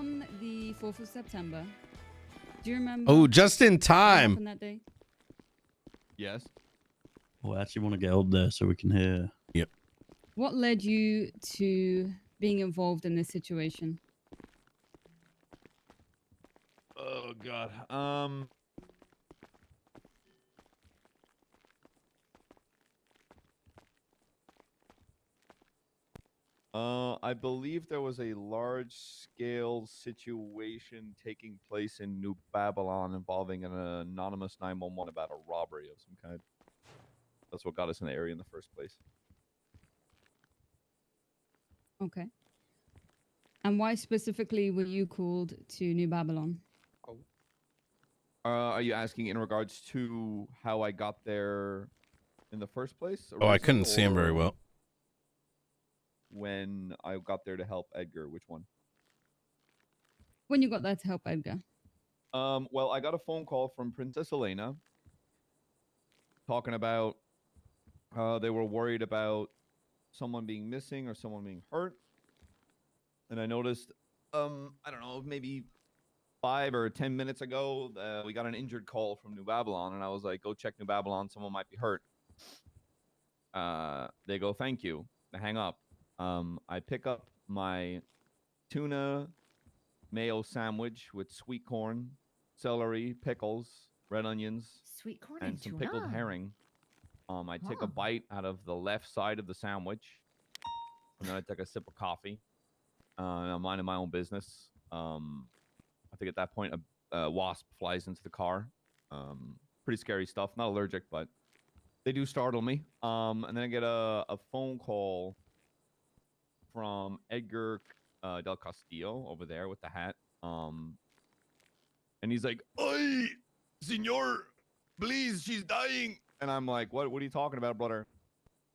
on the 4th of September. Do you remember? Oh, just in what time. happened that day? Yes. Oh, I actually want to get up there so we can hear. Yep. What led you to being involved in this situation? Oh God. I believe there was a large-scale situation taking place in New Babylon involving an anonymous 911 about a robbery of some kind. That's what got us in the area in the first place. Okay. And why specifically were you called to New Babylon? Are you asking in regards to how I got there in the first place? Oh, I originally, couldn't see him very or well. When I got there to help Edgar, which one? When you got there to help Edgar? Well, I got a phone call from Princess Elena talking about they were worried about someone being missing or someone being hurt. And I noticed, I don't know, maybe 5 or 10 minutes ago, we got an injured call from New Babylon, and I was like, go check New Babylon, someone might be hurt. They go, thank you. They hang up. I pick up my tuna mayo sandwich with sweet corn, celery, pickles, red onions, Sweet corn and some tuna. pickled herring. I take a bite out of the left side of the sandwich, and then I take a sip of coffee. And I'm minding my own business. I think at that point a wasp flies into the car. Pretty scary stuff. Not allergic, but they do startle me. And then I get a phone call from Edgar Del Castillo over there with the hat. And he's like, "Oi, senor, please, she's dying." And I'm like, "What are you talking about, brother?"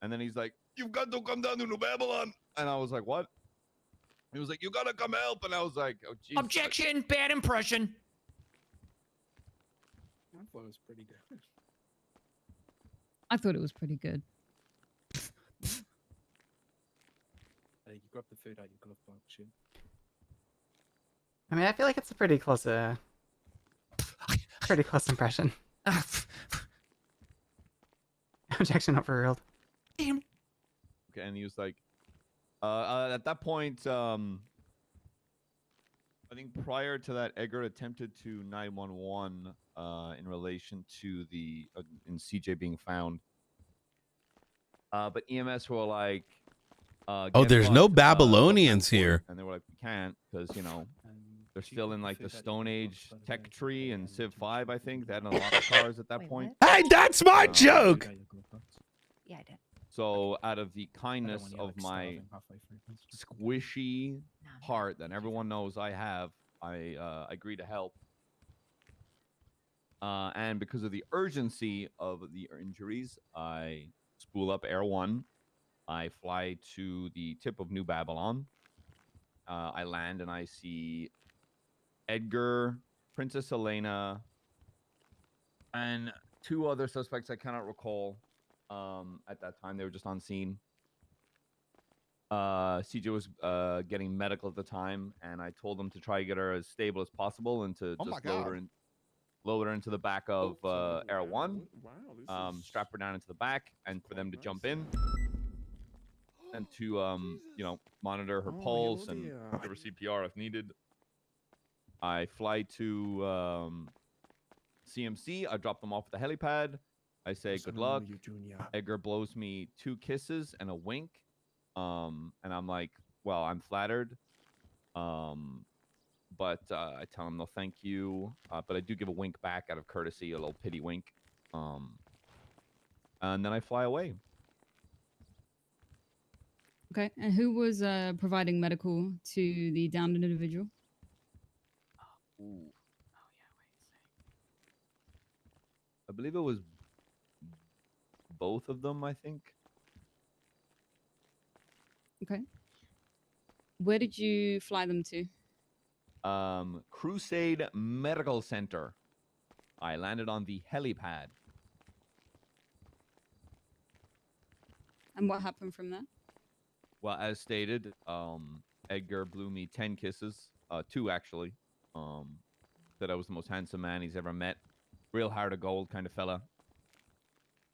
And then he's like, "You've got to come down to New Babylon." And I was like, "What?" He was like, "You gotta come help." And I was like, "Oh, Jesus." Objection! Bad impression. I thought it was pretty good. I thought it was pretty good. You grab the food out your glove box, Shin. I mean, I feel like it's a pretty close impression. Objection overruled. Damn. Okay, and he was like, at that point, I think prior to that, Edgar attempted to 911 in relation to the in CJ being found. But EMS were like, Oh, "Get there's him no up, go Babylonians transport." here. And they were like, "We can't, because you know they're still in like the Stone Age tech tree and Civ 5. I think they had a lot of cars at that Wait, point." Hey, that's my joke. Yeah, I did. So out of the kindness of my squishy heart that everyone knows I have, I agree to help. And because of the urgency of the injuries, I spool up Air 1. I fly to the tip of New Babylon. I land and I see Edgar, Princess Elena, and 2 other suspects I cannot recall. At that time, they were just on scene. CJ was getting medical at the time, and I told them to try to get her as stable as possible and to just load her into the back of Air 1, strap her down into the back, and for them to jump in and to you know, monitor her pulse and give her CPR if needed. I fly to CMC. I drop them off at the helipad. I say good luck. Edgar blows me 2 kisses and a wink. And I'm like, well, I'm flattered. But I tell him no thank you. But I do give a wink back out of courtesy, a little pity wink. And then I fly away. Okay. And who was providing medical to the downed individual? Ooh. I believe it was both of them, I think. Okay. Where did you fly them to? Crusade Medical Center. I landed on the helipad. And what happened from there? Well, as stated, Edgar blew me 10 kisses 2 actually. Said I was the most handsome man he's ever met. Real heart of gold kind of fella.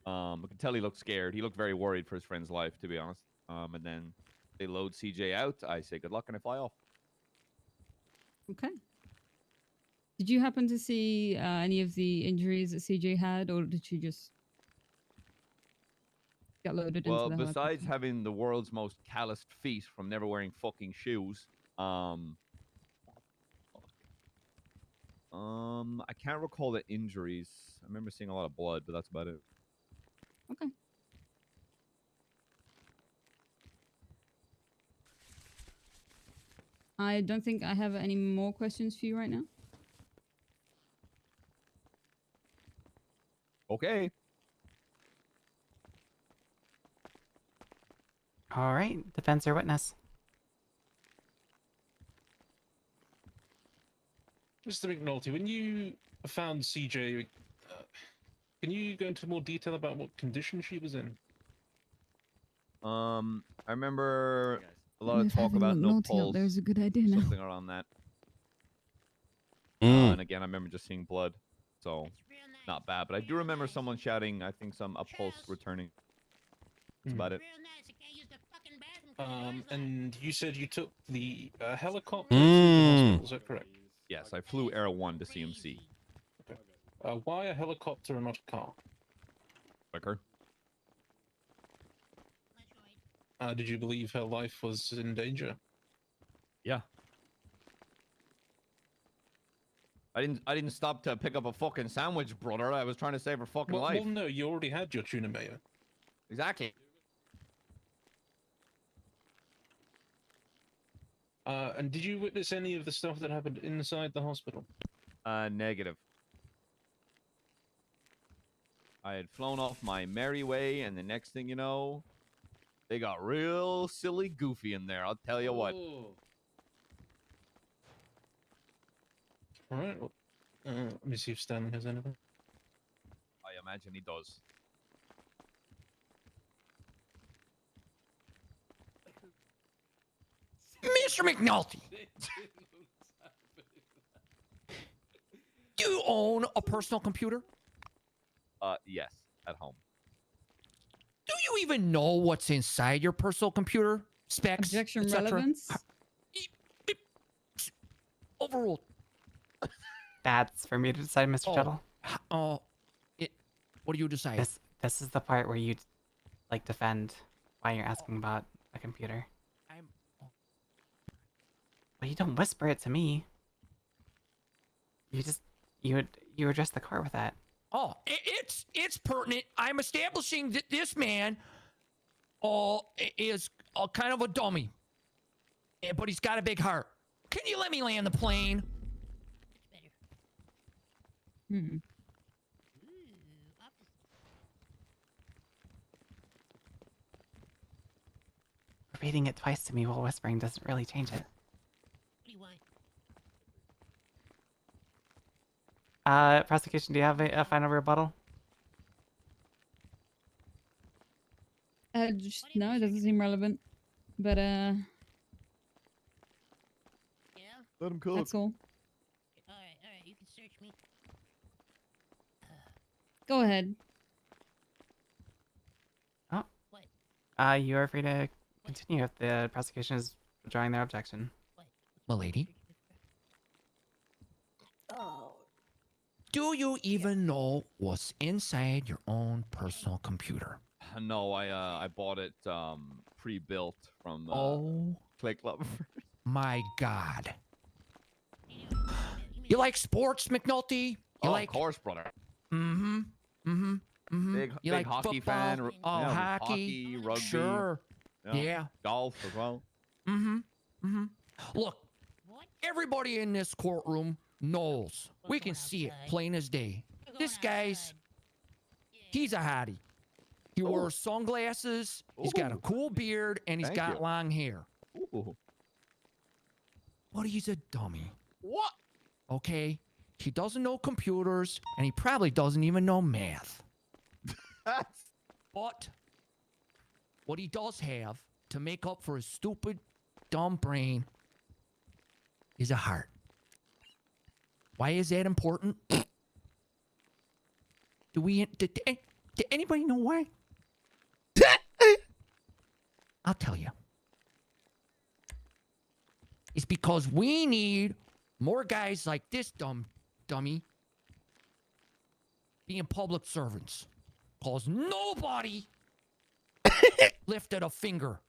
I could tell he looked scared. He looked very worried for his friend's life, to be honest. And then they load CJ out. I say good luck and I fly off. Okay. Did you happen to see any of the injuries that CJ had, or did she just get loaded Well, into the besides helicopter? having the world's most calloused feet from never wearing fucking shoes, I can't recall the injuries. I remember seeing a lot of blood, but that's about it. Okay. I don't think I have any more questions for you right now. Okay. All right, defense or witness. Mr. McNulty, when you found CJ, can you go into more detail about what condition she was in? I remember a lot Maybe of if talk having about no McNulty pulse, up there is a good idea now. something around that. Mm. And again, I remember just seeing blood, so not bad. But I do remember someone shouting, I think a pulse returning. That's about it. And you said you took the helicopter to the hospital, is that correct? Yes, I flew Air 1 to CMC. Why a helicopter and not a car? Quicker. Did you believe her life was in danger? Yeah. I didn't stop to pick up a fucking sandwich, brother. I was trying to save her fucking life. Well, no, you already had your tuna mayo. Exactly. And did you witness any of the stuff that happened inside the hospital? Negative. I had flown off my merry way, and the next thing you know, they got real silly goofy in there. I'll tell you what. All right. Well, let me see if Stanley has anything. I imagine he does. Mr. McNulty, do you own a personal computer? Yes, at home. Do you even know what's inside your personal computer? Specs, Objection etc.? relevance? Overruled. That's for me to decide, Mr. Oh. Tuttle. Oh, what do you decide? This is the part where you like defend why you're asking about a computer. Well, you don't whisper it to me. You address the court with that. Oh, it's pertinent. I'm establishing that this man is kind of a dummy, but he's got a big heart. Can you let me land the plane? Hmm. Repeating it twice to me while whispering doesn't really change it. Prosecution, do you have a final rebuttal? Just, no, it doesn't seem relevant. But Let him cook. that's all. Alright, you can search me. Go ahead. You are free to continue if the prosecution is withdrawing their objection. Milady, Oh. do you even know what's inside your own personal computer? No, I bought it pre-built from Oh Play Club. my God. You like sports, McNulty? You like? Of course, brother. Mm-hmm. Mm-hmm. Mm-hmm. Big You big like hockey football? fan. Oh, yeah, hockey. rugby. Sure. Yeah. Yeah. Golf as well. Mm-hmm. Mm-hmm. Look, What? everybody in this courtroom knows. We can see it plain as day. This guy's, he's a hottie. He wears sunglasses, he's got a Ooh. cool beard, and he's Thank got you. long hair. Ooh. But he's a dummy, What? okay? He doesn't know computers, and he probably doesn't even know math. But what he does have to make up for his stupid, dumb brain is a heart. Why is that important? Did anybody know why? I'll tell you. It's because we need more guys like this dummy being public servants. Because nobody lifted a finger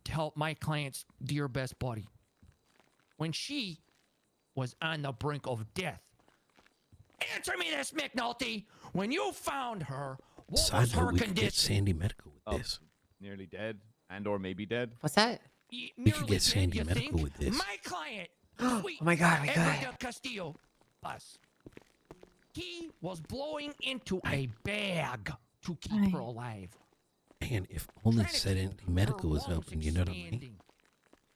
to help my client's dear best buddy when she was on the brink of death. Answer me this, McNelte. When you found her, what Side was her note, we could get condition? Sandy medical with Oh, this. nearly dead and or maybe dead. What's that? We could get Sandy medical with this. My client, Oh sweet my God, we Edgar could. del Castillo, us. He was blowing into a bag to keep her alive. Man, if only Trying to Sandy keep medical her was lungs open, you know what I mean? expanding.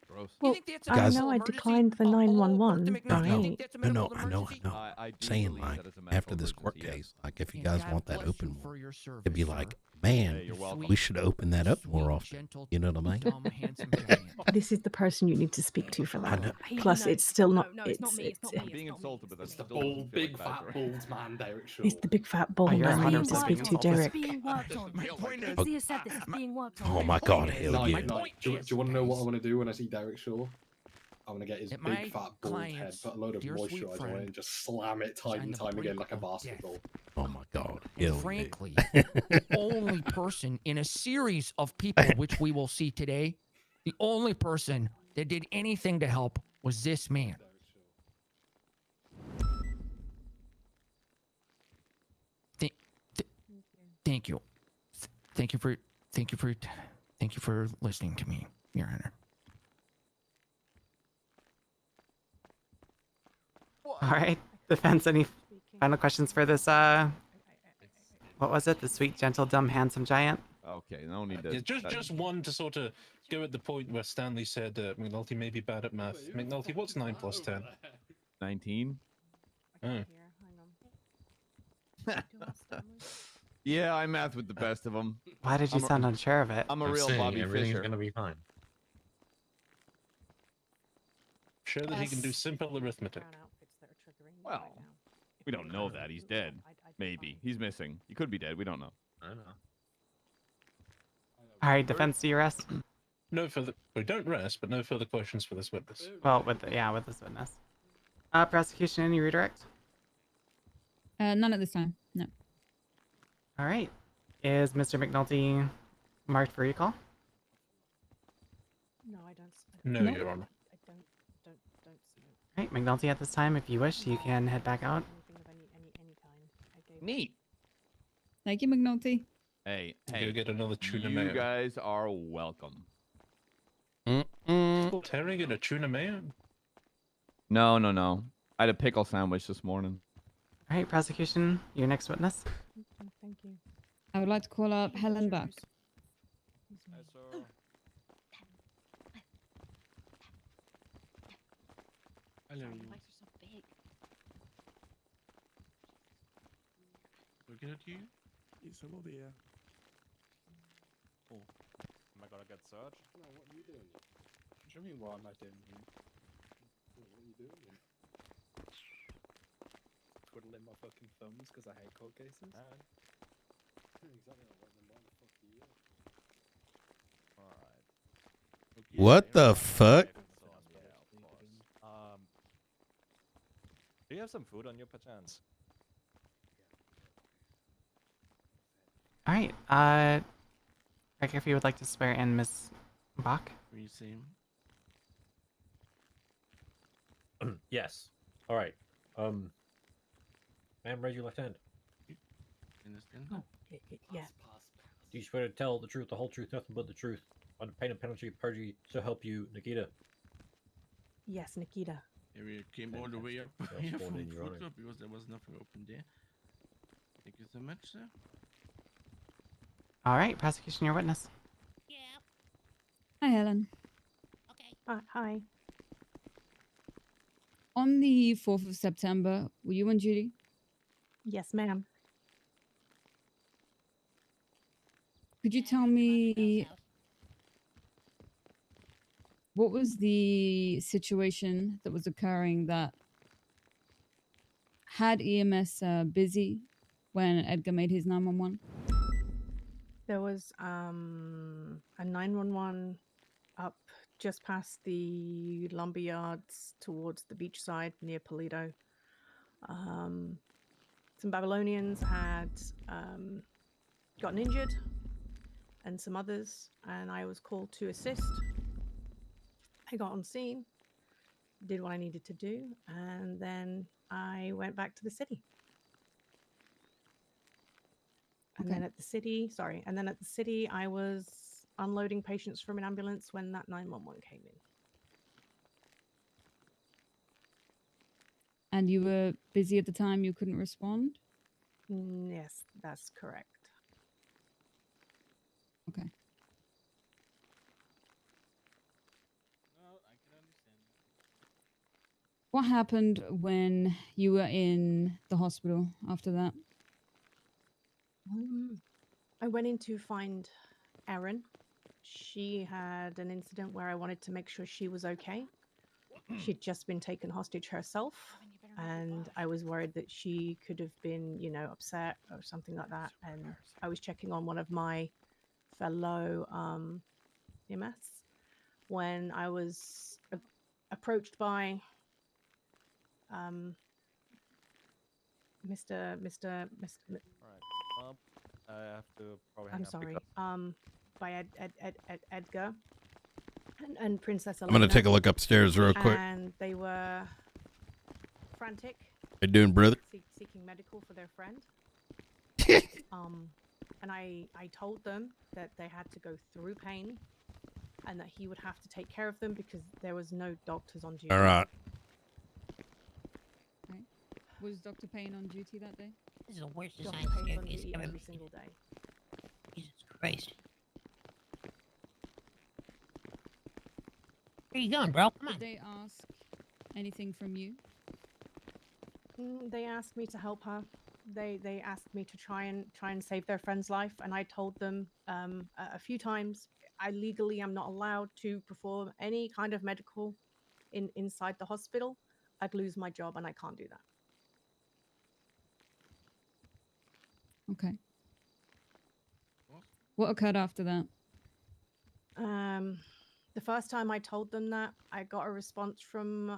Gross. You Well, think that's a I Guys- medical know I emergency? declined the Hello, 911, Mr. McNelte, you No, think that's a no, medical I know, emergency? I do Saying believe like that is a medical after this court emergency, yes. case, like if you And guys God want that bless open you more, for your service, it'd be sir. like, Hey, man, you're welcome. we should open that up more Sweet, often. gentle, You know what I mean? dumb, handsome giant. This is the person you need to speak to for I that. know. Plus, it's still not. No, it's not me. It's not me. I'm being insulted, but that's It's the still doesn't bald, feel big, like fat, badgering. bald man, Derek Shaw. It's the big fat bald you're man you need 100% to speak to, being insulted. Derek. Being worked on. My point is, As he has said, this is being worked on. Oh my God, is- hell Like, yeah. My like, point do you is, want to know what I guys, want to do when I see Derek Shaw? I'm going to get his that big, my fat, bald head, client's put a load of dear sweet moisturizer on it, friend and just slam it time on and the time again brink like a of death. basketball. Oh my God, and hell yeah. frankly, the only person in a series of people which we will see today, the only person that did anything to help was this man. Thank you. Thank you for listening to me, Your Honor. All right, defense. Any final questions for this? What was it? The sweet, gentle, dumb, handsome giant. Okay, no need to. Yeah, that- just one to sort of go at the point where Stanley said McNulty may be bad at math. McNulty, what's 9 plus 10? 19. Oh. Yeah, I math with the best of them. Why did you I'm a- sound unsure of it? I'm a real Bobby Fischer. be fine. Sure that he can do simple arithmetic. Well, we don't know that. He's dead. Maybe. He's missing. He could be dead. We don't know. I know. All right, defense, do you rest? No further. We don't rest, but no further questions for this witness. Well, with this witness. Prosecution, any redirect? None at this time. No. All right. Is Mr. McNulty marked for recall? No, I don't. No, No. Your Honor. I don't see All right, McNulty, at this time, if you wish, you can head back out. anything of any kind. Neat. Thank you, McNulty. Hey, Go hey. get another tuna You mayo. guys are welcome. Terry, get a tuna mayo? No, no, no. I had a pickle sandwich this morning. All right, prosecution, your next witness. Thank you. I would like to call up Helen Buck. Hello. big. Looking at you? It's a lot here. Am I gonna get searched? No, what are you doing? What do you mean, what am I doing? What are you doing? Twiddling my fucking thumbs because I hate court cases? Exactly. What the fuck are you? Alright. What the fuck? Do you have some food on you, perchance? All right, Rick, if you would like to swear in Miss Bach. Will you see him? Yes. Alright. Ma'am, raise your left hand. Understand? Yeah. Do you swear to tell the truth, the whole truth, nothing but the truth, on pain and penalty of perjury, so help you, Nikita? Yes, Nikita. We came all the way up Fantastic. here Well, from then, Your food Honor. club because there was nothing open there. Thank you so much, sir. All right, prosecution, your witness. Yeah. Hi, Helen. Okay. Hi. On the 4th of September, were you on duty? Yes, ma'am. Could you tell me what was the situation that was occurring that had EMS busy when Edgar made his 911? There was a 911 up just past the lumber yards towards the beachside near Polito. Some Babylonians had gotten injured, and some others, and I was called to assist. I got on scene, did what I needed to do, and then I went back to the city. And then at the city, I was unloading patients from an ambulance when that 911 came in. And you were busy at the time, you couldn't respond? Yes, that's correct. Okay. What happened when you were in the hospital after that? I went in to find Erin. She had an incident where I wanted to make sure she was okay. She'd just been taken hostage herself, and I was worried that she could have been, you know, upset or something like that. And I was checking on one of my fellow EMS when I was approached by Mr. Alright. I have to probably hang I'm up sorry. because- By Edgar and Princess I'm gonna take a look upstairs real quick. And they were frantic. How you doing, brother? Seeking medical for their friend. And I told them that they had to go through pain, and that he would have to take care of them because there was no doctors on duty. All right. Right. Was Dr. Payne on duty that day? This is the worst Dr. design Payne's on staircase duty ever. every single day. Jesus Christ. Where you going, bro? Come on. Did they ask anything from you? They asked me to help her. They asked me to try and save their friend's life, and I told them a few times I legally am not allowed to perform any kind of medical inside the hospital. I'd lose my job, and I can't do that. Okay. What occurred after that? The first time I told them that, I got a response from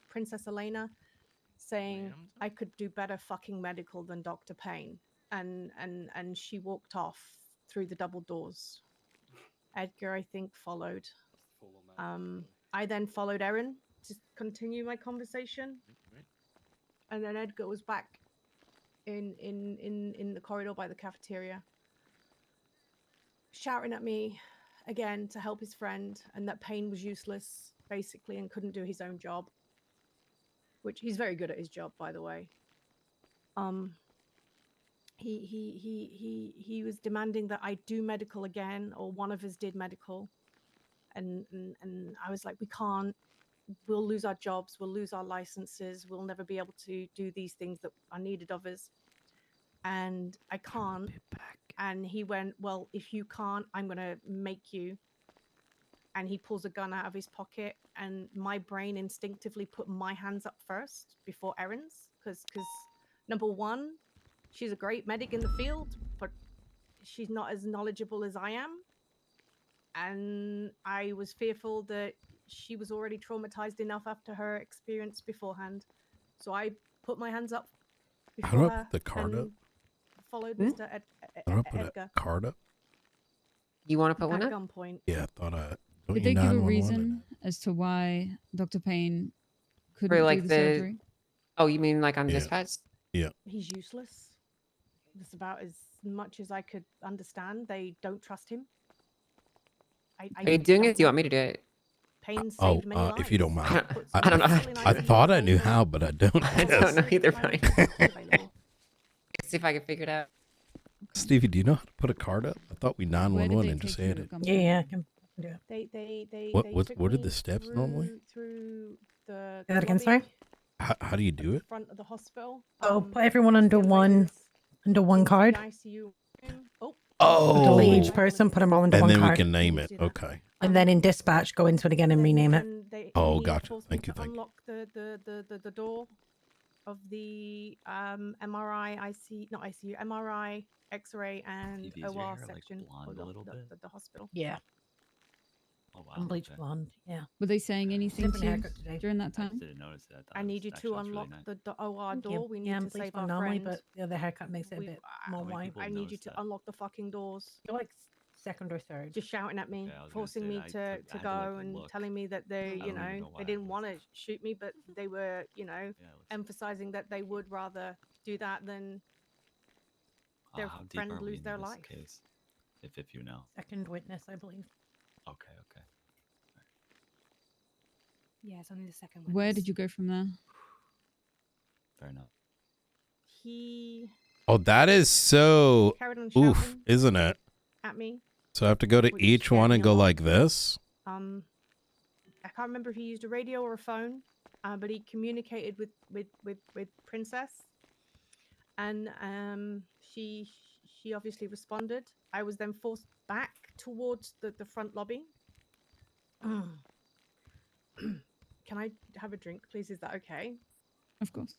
Princess Elena saying I could do better fucking medical than Dr. Payne, and she walked off through the double doors. Edgar, I think, followed. I then followed Erin to continue my conversation, and then Edgar was back in the corridor by the cafeteria, shouting at me again to help his friend, and that Payne was useless basically and couldn't do his own job, which he's very good at his job, by the way. He was demanding that I do medical again, or one of us did medical, and I was like, we can't. We'll lose our jobs. We'll lose our licenses. We'll never be able to do these things that are needed of us. And I can't. And he went, well, if you can't, I'm going to make you. And he pulls a gun out of his pocket, and my brain instinctively put my hands up first before Erin's, because number one, she's a great medic in the field, but she's not as knowledgeable as I am. And I was fearful that she was already traumatized enough after her experience beforehand. So I put my hands up How before do I her put the card and up? followed Hmm? Mr. How do I put Edgar. a card up? You want to put one At up? gunpoint. Yeah, I thought I. Don't Did you they give a 911 reason as to why Dr. Payne couldn't For like do the surgery? Oh, you mean like on Yeah. dispatch? Yeah. He's useless. That's about as much as I could understand. They don't trust him. Are you doing it? Do you want me to do it? Payne Oh, saved many lives. if you don't mind. I don't know how to Put do I it. thought I knew how, but I don't. I guess. don't know either, Available. Brian. See if I can figure it out. Stevie, do you know how to put a card up? I thought we Where did 911 they and just take you had at it. gunpoint? Yeah, I can do it. They What are took the me steps normally? through the Say that again, lobby sorry? How do you at do the it? front of the hospital. Oh, put everyone under one card. The ICU room. Oh, Oh, each person, put them all into and one then we card. can name it. Do that. Okay. And then in dispatch, go into it again and rename it. Oh, He gotcha. forced Thank me you, to thank you. unlock the door of the MRI, not ICU, MRI, X-ray, and Stevie, is your OR hair, like, section blonde for a little bit? the hospital. Yeah. Oh wow. I'm bleach okay. blonde. Yeah. Were they saying anything Different to you haircut today. during that I time? just didn't notice that. I need you to actually looks really unlock nice. the OR Thank you. door. We need Yeah, I'm to bleach save blonde our normally, friend. but the other haircut makes it a We- bit I- more How many white. people I need you noticed to that? unlock the fucking doors. You're like second or third. Just shouting at me, Okay, I was gonna forcing say me that I to had to, go like, and look. telling me that they, I you don't even know, know why they I didn't was- want to shoot me, but they were, you know, Yeah, it looks emphasizing that they would rather do that than their how deep friend are we lose into their this life. case? If you know. Second witness, I believe. Okay. Okay. Yeah, it's only the second Where did you go from there? Fair enough. He Oh, that is so carried on oof, shouting isn't it? at me. So I have to go to Which each scared one me and a go lot. like this. I can't remember if he used a radio or a phone, but he communicated with Princess, and she obviously responded. I was then forced back towards the front lobby. Can I have a drink, please? Is that okay? Of course.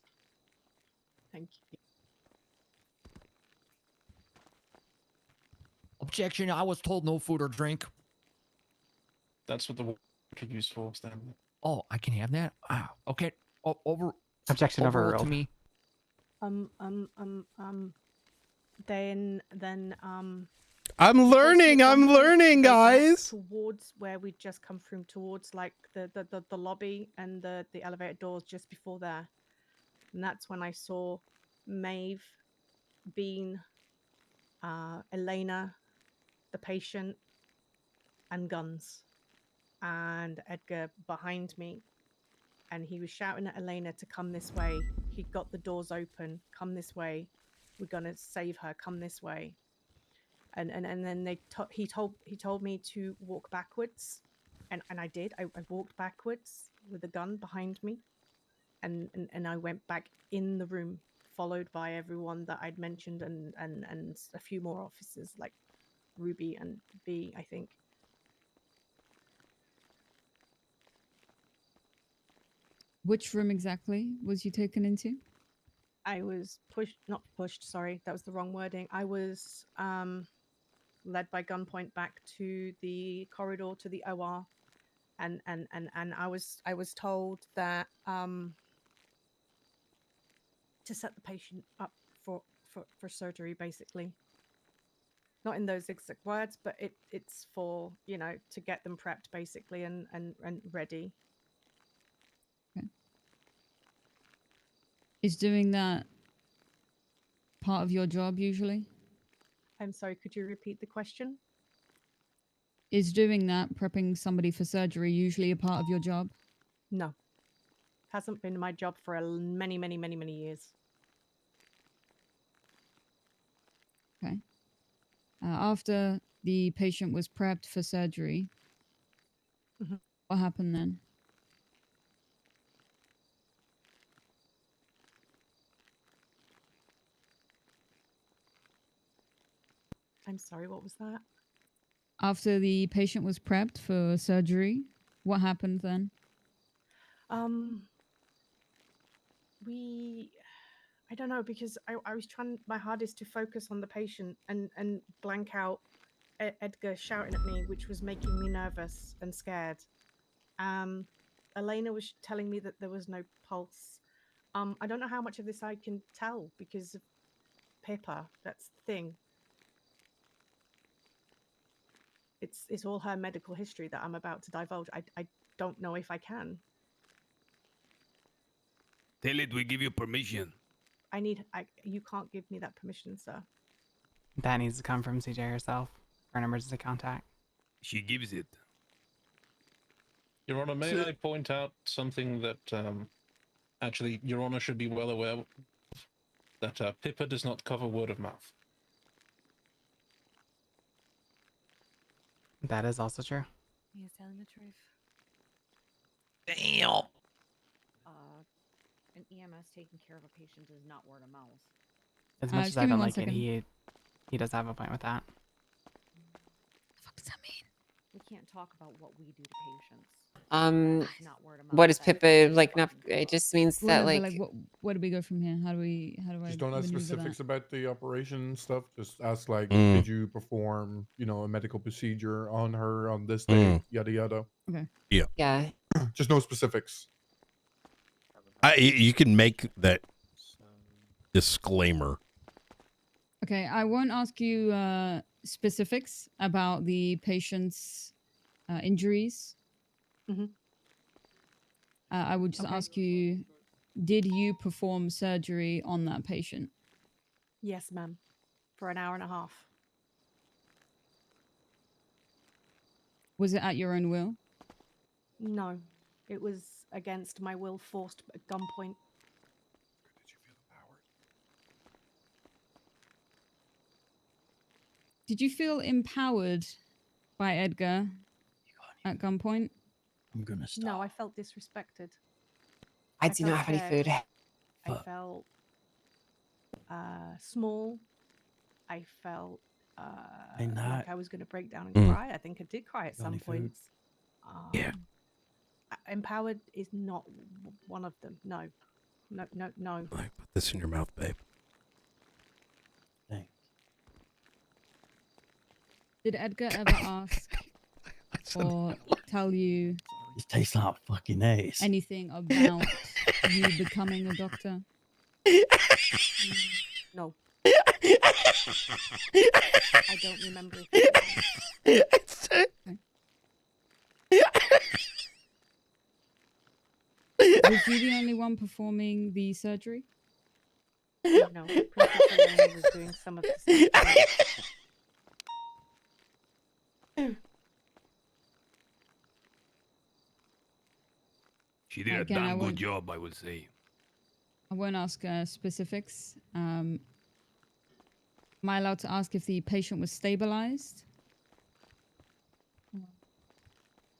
Thank you. Objection. I was told no food or drink. That's what the water used for, Stanley. Oh, I can have that? Ah, okay. Over. Objection overruled overruled. to me. Then I'm learning. I'm someone learning, go back guys. towards where we'd just come from, towards like the lobby and the elevator doors just before there. And that's when I saw Maeve, Bean, Elena, the patient, and Guns, and Edgar behind me. And he was shouting at Elena to come this way. He'd got the doors open. Come this way. We're gonna save her. Come this way. And then he told me to walk backwards, and I did. I walked backwards with a gun behind me, and I went back in the room, followed by everyone that I'd mentioned, and a few more officers like Ruby and B, I think. Which room exactly was you taken into? I was not pushed, sorry, that was the wrong wording. I was led by gunpoint back to the corridor to the OR, and I was told that to set the patient up for surgery, basically. Not in those exact words, but it's for, you know, to get them prepped basically and ready. Okay. Is doing that part of your job usually? I'm sorry, could you repeat the question? Is doing that, prepping somebody for surgery, usually a part of your job? No. Hasn't been my job for many years. Okay. After the patient was prepped for surgery, Mhm. what happened then? I'm sorry, what was that? After the patient was prepped for surgery, what happened then? I don't know, because I was trying my hardest to focus on the patient and blank out Edgar shouting at me, which was making me nervous and scared. Elena was telling me that there was no pulse. I don't know how much of this I can tell because of Pippa. That's the thing. It's all her medical history that I'm about to divulge. I don't know if I can. Tell it we give you permission. You can't give me that permission, sir. That needs to come from CJ herself for an emergency contact. She gives it. Your Honor, may I point out something that actually Your Honor should be well aware of? That Pippa does not cover word of mouth. That is also true. He is telling the truth. Damn. An EMS taking care of a patient is not word of mouth. As much as just I give me don't 1 like second. it, he does have a point with that. We can't talk about what we do to patients. Not word of What mouth. is That's Pippa like? Not. It just means that Whatever, like. where do we go from here? How do I Just don't ask maneuver specifics that? about the operation stuff. Just ask like, Mm. did you perform, a medical procedure on her on this day? Mm. Yada yada. Okay. Yeah. Yeah. Just no specifics. You can make that disclaimer. Okay, I won't ask you specifics about the patient's injuries. Mhm. I would just ask you, did you perform surgery on that patient? Yes, ma'am. For an hour and a half. Was it at your own will? No, it was against my will, forced at gunpoint. Did you feel empowered by Edgar at gunpoint? I'm gonna stop. No, I felt disrespected. I do not felt have any scared. food. I felt small. I felt like I was going to break down and cry. I think I did cry at some points. Yeah. Empowered is not one of them. No. Put this in your mouth, babe. Did Edgar ever ask or tell you This tastes like fucking ass. anything about you becoming a doctor? No. I don't remember. Was you the only one performing the surgery? No, Princess Helena was doing some of the surgery. She did a Again, I damn good won't- job, I would say. I won't ask specifics. Am I allowed to ask if the patient was stabilized?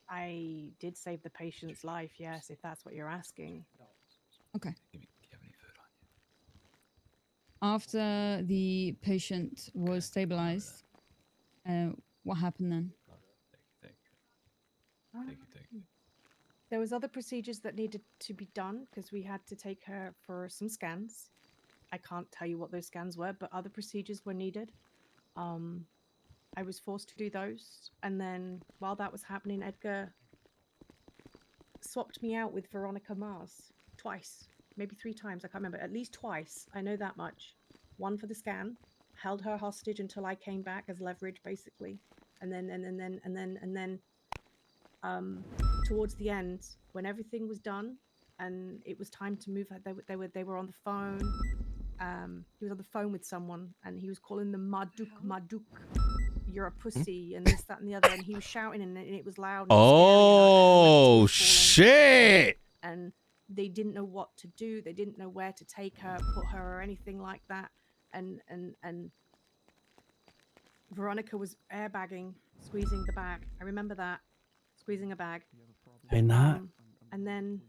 I did save the patient's life, yes, if that's what you're asking. Okay. After the patient was stabilized, what happened then? There was other procedures that needed to be done because we had to take her for some scans. I can't tell you what those scans were, but other procedures were needed. I was forced to do those. And then while that was happening, Edgar swapped me out with Veronica Mars twice, maybe 3 times. I can't remember, at least twice. I know that much. One for the scan, held her hostage until I came back as leverage, basically. And then towards the end, when everything was done and it was time to move, they were on the phone. He was on the phone with someone and he was calling them Maduk, you're a pussy, and this, that, and the other, and he was shouting and it was loud. And Oh, scary, shit. and they didn't know what to do. They didn't know where to take her, put her, or anything like that. And Veronica was airbagging, squeezing the bag. I remember that, squeezing a bag. Hey, Nat. And then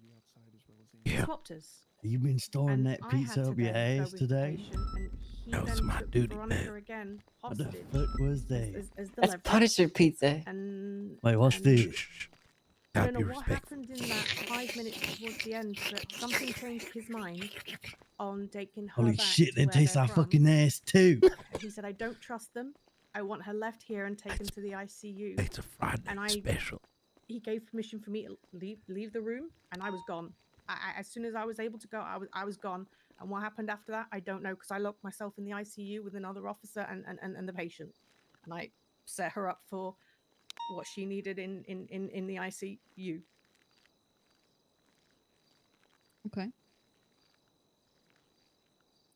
swapped us. You been storing that I pizza had to up your then go ass with the today? patient, and he That was then my took duty, Veronica man. again What the hostage fuck was that? as the That's leverage. Prodigyrp pizza. And Wait, what's this? I Gotta don't be know what respectful. happened in that 5 minutes towards the end, but something changed his mind on taking her Holy back shit, to that where tastes they're like from. fucking ass too. And he said, I don't trust them. I want her left here and taken to the ICU. It's a Friday And special. he gave permission for me to leave the room, and I was gone. As soon as I was able to go, I was gone. And what happened after that, I don't know, because I locked myself in the ICU with another officer and the patient, and I set her up for what she needed in the ICU. Okay.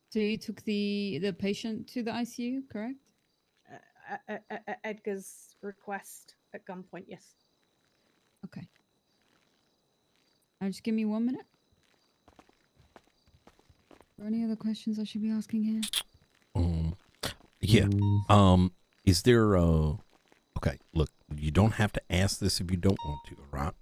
So you took the patient to the ICU, correct? Edgar's request at gunpoint, yes. Okay. Now just give me 1 minute. Are there any other questions I should be asking here? Yeah. Is there okay, look, you don't have to ask this if you don't want to, all right?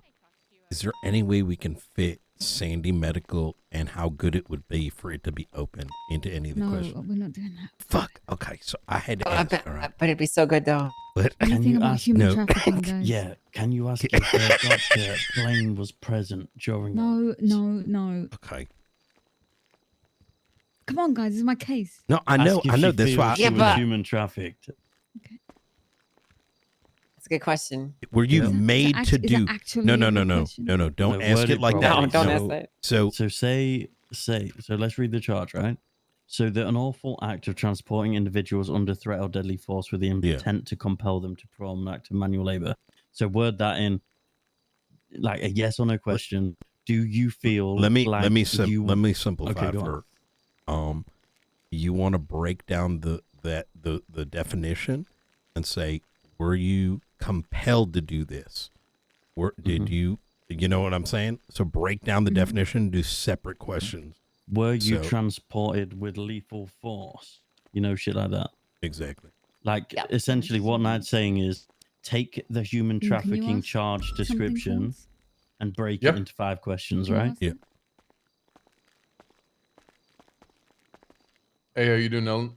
Is there any way we can fit Sandy Medical and how good it would be for it to be open into any of the No, questions? we're not doing that. Fuck. Okay, so I had to I ask, bet, all right? but it'd be so good though. What? Anything about human No. trafficking, guys? Yeah, can you ask if Dr. Blaine was present during No, no, no. Okay. Come on, guys. This is my case. No, I know. Ask if I know. she That's feels why. she was human trafficked. That's a good question. Were you made to is that do? actually No, a no, good no, no, question? no, no. Don't No, ask word it like that. No, don't No. ask that. So So let's read the charge, right? So the unlawful act of transporting individuals under threat or deadly force with the intent to compel them to perform an act of manual labor. So word that in like a yes or no question. Do you feel let me you simplify Okay, go for you want to break down the definition and say, were you compelled to do this? Did you know what I'm saying? So break down the definition, do separate questions. Were you So- transported with lethal force? You know, shit like that. Exactly. Like essentially what Knight's saying is take the human Can you trafficking ask charge something, description please? and break Yep. it into 5 questions, Can you right? ask Yeah. them? Hey, how you doing, Ellen?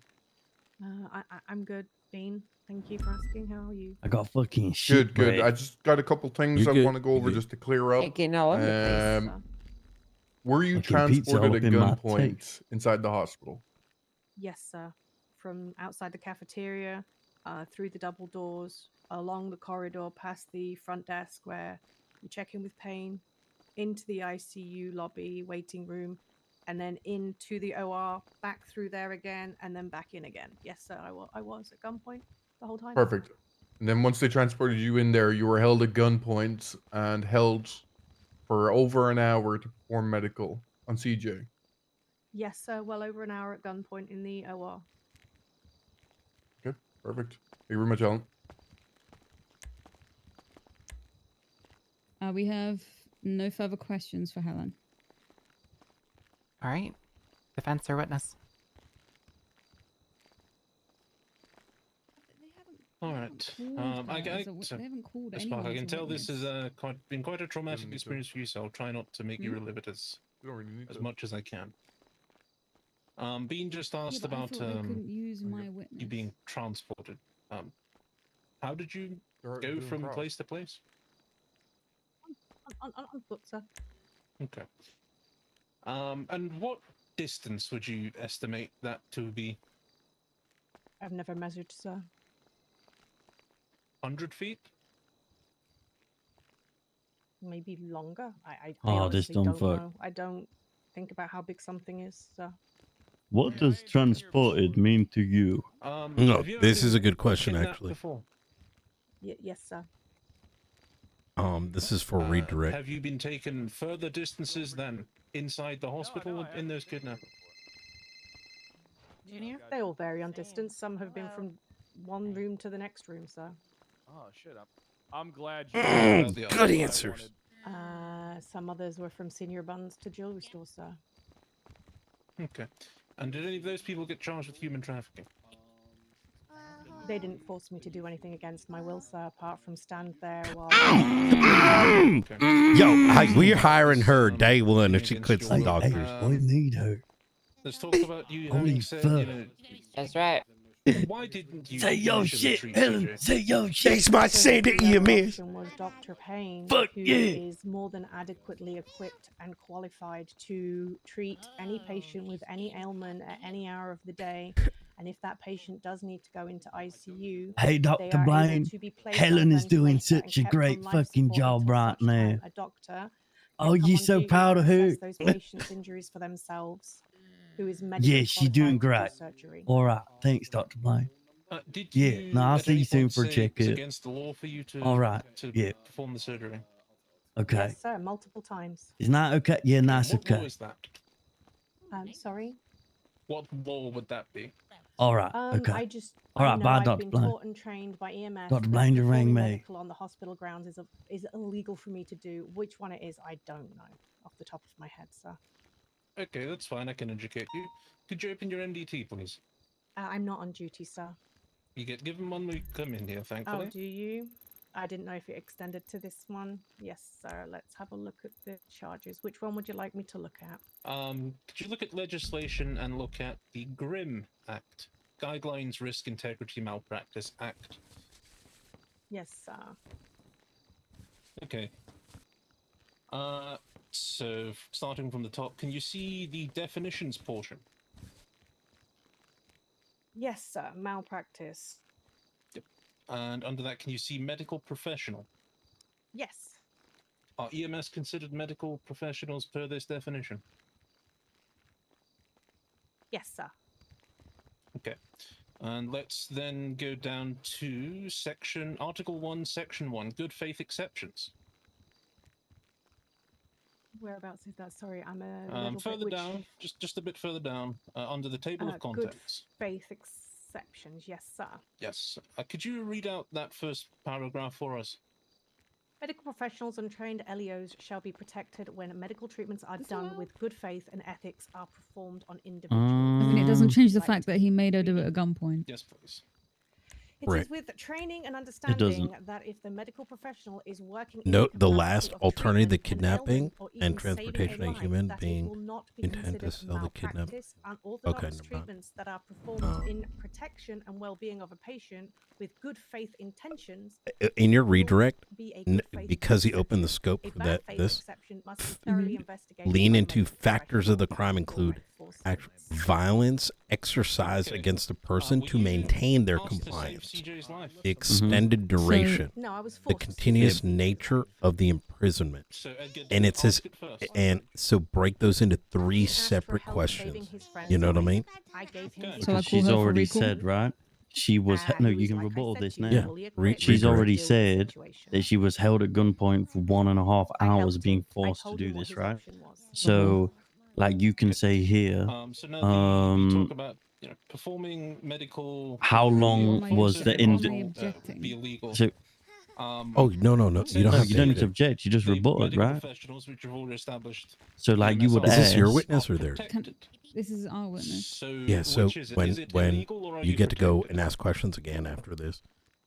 I'm good, Bean. Thank you for asking. How are you? I got fucking shit. Good. bread. I just got a couple things You're I good. want to go over You're good. just to clear up. Okay, now I'm the place. Were you Fucking pizza all transported at up in my gunpoint inside the hospital? Yes, sir. From outside the cafeteria, through the double doors, along the corridor, past the front desk where you check in with pain, into the ICU lobby, waiting room, and then into the OR, back through there again, and then back in again. Yes, sir. I was at gunpoint the whole time. Perfect. And then once they transported you in there, you were held at gunpoint and held for over an hour to perform medical on CJ. Yes, sir. Well over an hour at gunpoint in the OR. Okay, perfect. Thank you very much, Ellen. We have no further questions for Helen. All right. Defense or witness? All right. They haven't called Spark, anyone I can as a tell this witness. is been quite a traumatic need to. experience for you, so I'll try not to make you relive it as We don't really need to. much as I can. Bean just Yeah, asked but I about thought they couldn't use my you witness. being transported. How did you They're go doing from trials. place to place? On foot, sir. Okay. And what distance would you estimate that to be? I've never measured, sir. 100 feet? Maybe longer. I Oh, this honestly dumb don't fuck. know. I don't think about how big something is, sir. What does transported mean to you? No, Have you this ever is a been good question, kidnapped actually. Before? Yes, sir. This is for redirect. Have you been taken further distances than inside the hospital in those kidnappings? Junior? They all vary on distance. Some have been from one room to the next room, sir. Oh shit! I'm glad you. Good answers. Some others were from senior buns to jewelry stores, sir. Okay. And did any of those people get charged with human trafficking? They didn't force me to do anything against my will, sir, apart from stand there while. Yo, we're hiring her day one if she quits the doctors. We need her. Let's talk about you Holy having said, fuck. you know, That's right. why didn't you Say your initially shit, treat Helen. CJ? Say your shit. That's my Santa EMS. Was Dr. Payne, Fuck who yeah. is more than adequately equipped and qualified to treat any patient with any ailment at any hour of the day. And if that patient does need to go into ICU, Hey, they Dr. are able Blaine. to be placed on Helen is doing ventilator and such a kept on great life fucking support job until right such time now. a doctor Oh, can come you on so duty proud of and her. assess those patients' injuries for themselves, who is medically Yeah, she's doing qualified to do great. surgery. All right. Thanks, Dr. Blaine. Did Yeah, you no, I'll at see any you soon point for a say it's checkup. against the law for you to, All right, to yeah. perform the surgery? Okay. Yes, sir, multiple times. Isn't that okay? Yeah, nice. What law Okay. is that? Sorry. What law would that be? All right. Okay. I just All right. I know Bye, I've Dr. been Blaine. taught and trained by EMS. Dr. that Blaine, you rang performing me. medical on the hospital grounds is illegal for me to do. Which one it is, I don't know off the top of my head, sir. Okay, that's fine. I can educate you. Could you open your MDT, please? I'm not on duty, sir. You get given one when you come in here, Oh, thankfully. do you? I didn't know if it extended to this one. Yes, sir. Let's have a look at the charges. Which one would you like me to look at? Could you look at legislation and look at the GRIM Act, Guidelines Risk Integrity Malpractice Act? Yes, sir. Okay. So starting from the top, can you see the definitions portion? Yes, sir. Malpractice. Yep. And under that, can you see medical professional? Yes. Are EMS considered medical professionals per this definition? Yes, sir. Okay. And let's then go down to Article 1, Section 1, good faith exceptions. Whereabouts is that? Sorry, I'm a little Further bit. down, just a bit further down, under the table of Good contents. faith exceptions. Yes, sir. Yes. Could you read out that first paragraph for us? Medical professionals and trained LEOs shall be protected when medical treatments are done with good faith and ethics are performed on individuals. I mean, it doesn't change the fact that he made her do it at gunpoint. Yes, please. It is with training and understanding that if the medical professional is working in Note the capacity last of alternative, the treatment, an kidnapping ailment, or and even saving transportation a of life, human that it being will not be intent to considered sell the kidnap. malpractice. Unorthodox Okay, never mind. treatments that are performed in protection and well-being of a patient with good faith intentions. In your redirect, be a good faith because he opened the scope A for bad that, faith this exception must be thoroughly investigated lean by into medical factors of the crime include violence exercised against the person to maintain their compliance, the extended duration, No, I was the continuous nature of the imprisonment, and it says, and so break those into three separate questions. You know what I mean? I gave him Because she's already said, right? She was no. You can rebuttal this now. Yeah, she's redirect. already said that she was held at gunpoint for 1.5 hours, being forced to do this, right? So, like you can say here, So now we talk about performing medical. how long was the be illegal? So, oh no, you don't have you don't need to object. You just rebutted, right? Professionals which have already established. So, like you would Is this your ask- witness or theirs? This is our witness. So Yeah, so which is it? when Is it when illegal or are you get to go and ask questions again after this,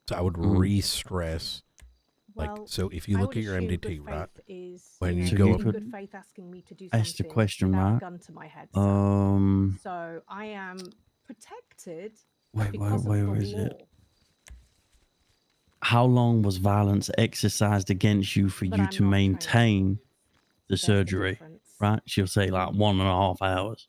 so I would re-stress, like, so if you I look would at your assume MDT, good right, faith is, when you So go you up, could good faith asking me to do ask the something question, without a right? gun to my head. Um, So I am protected wait, because where of the is law. it? How long was violence exercised against you for But you I'm to not trained. maintain the That's the surgery? difference. Right? She'll say like 1.5 hours.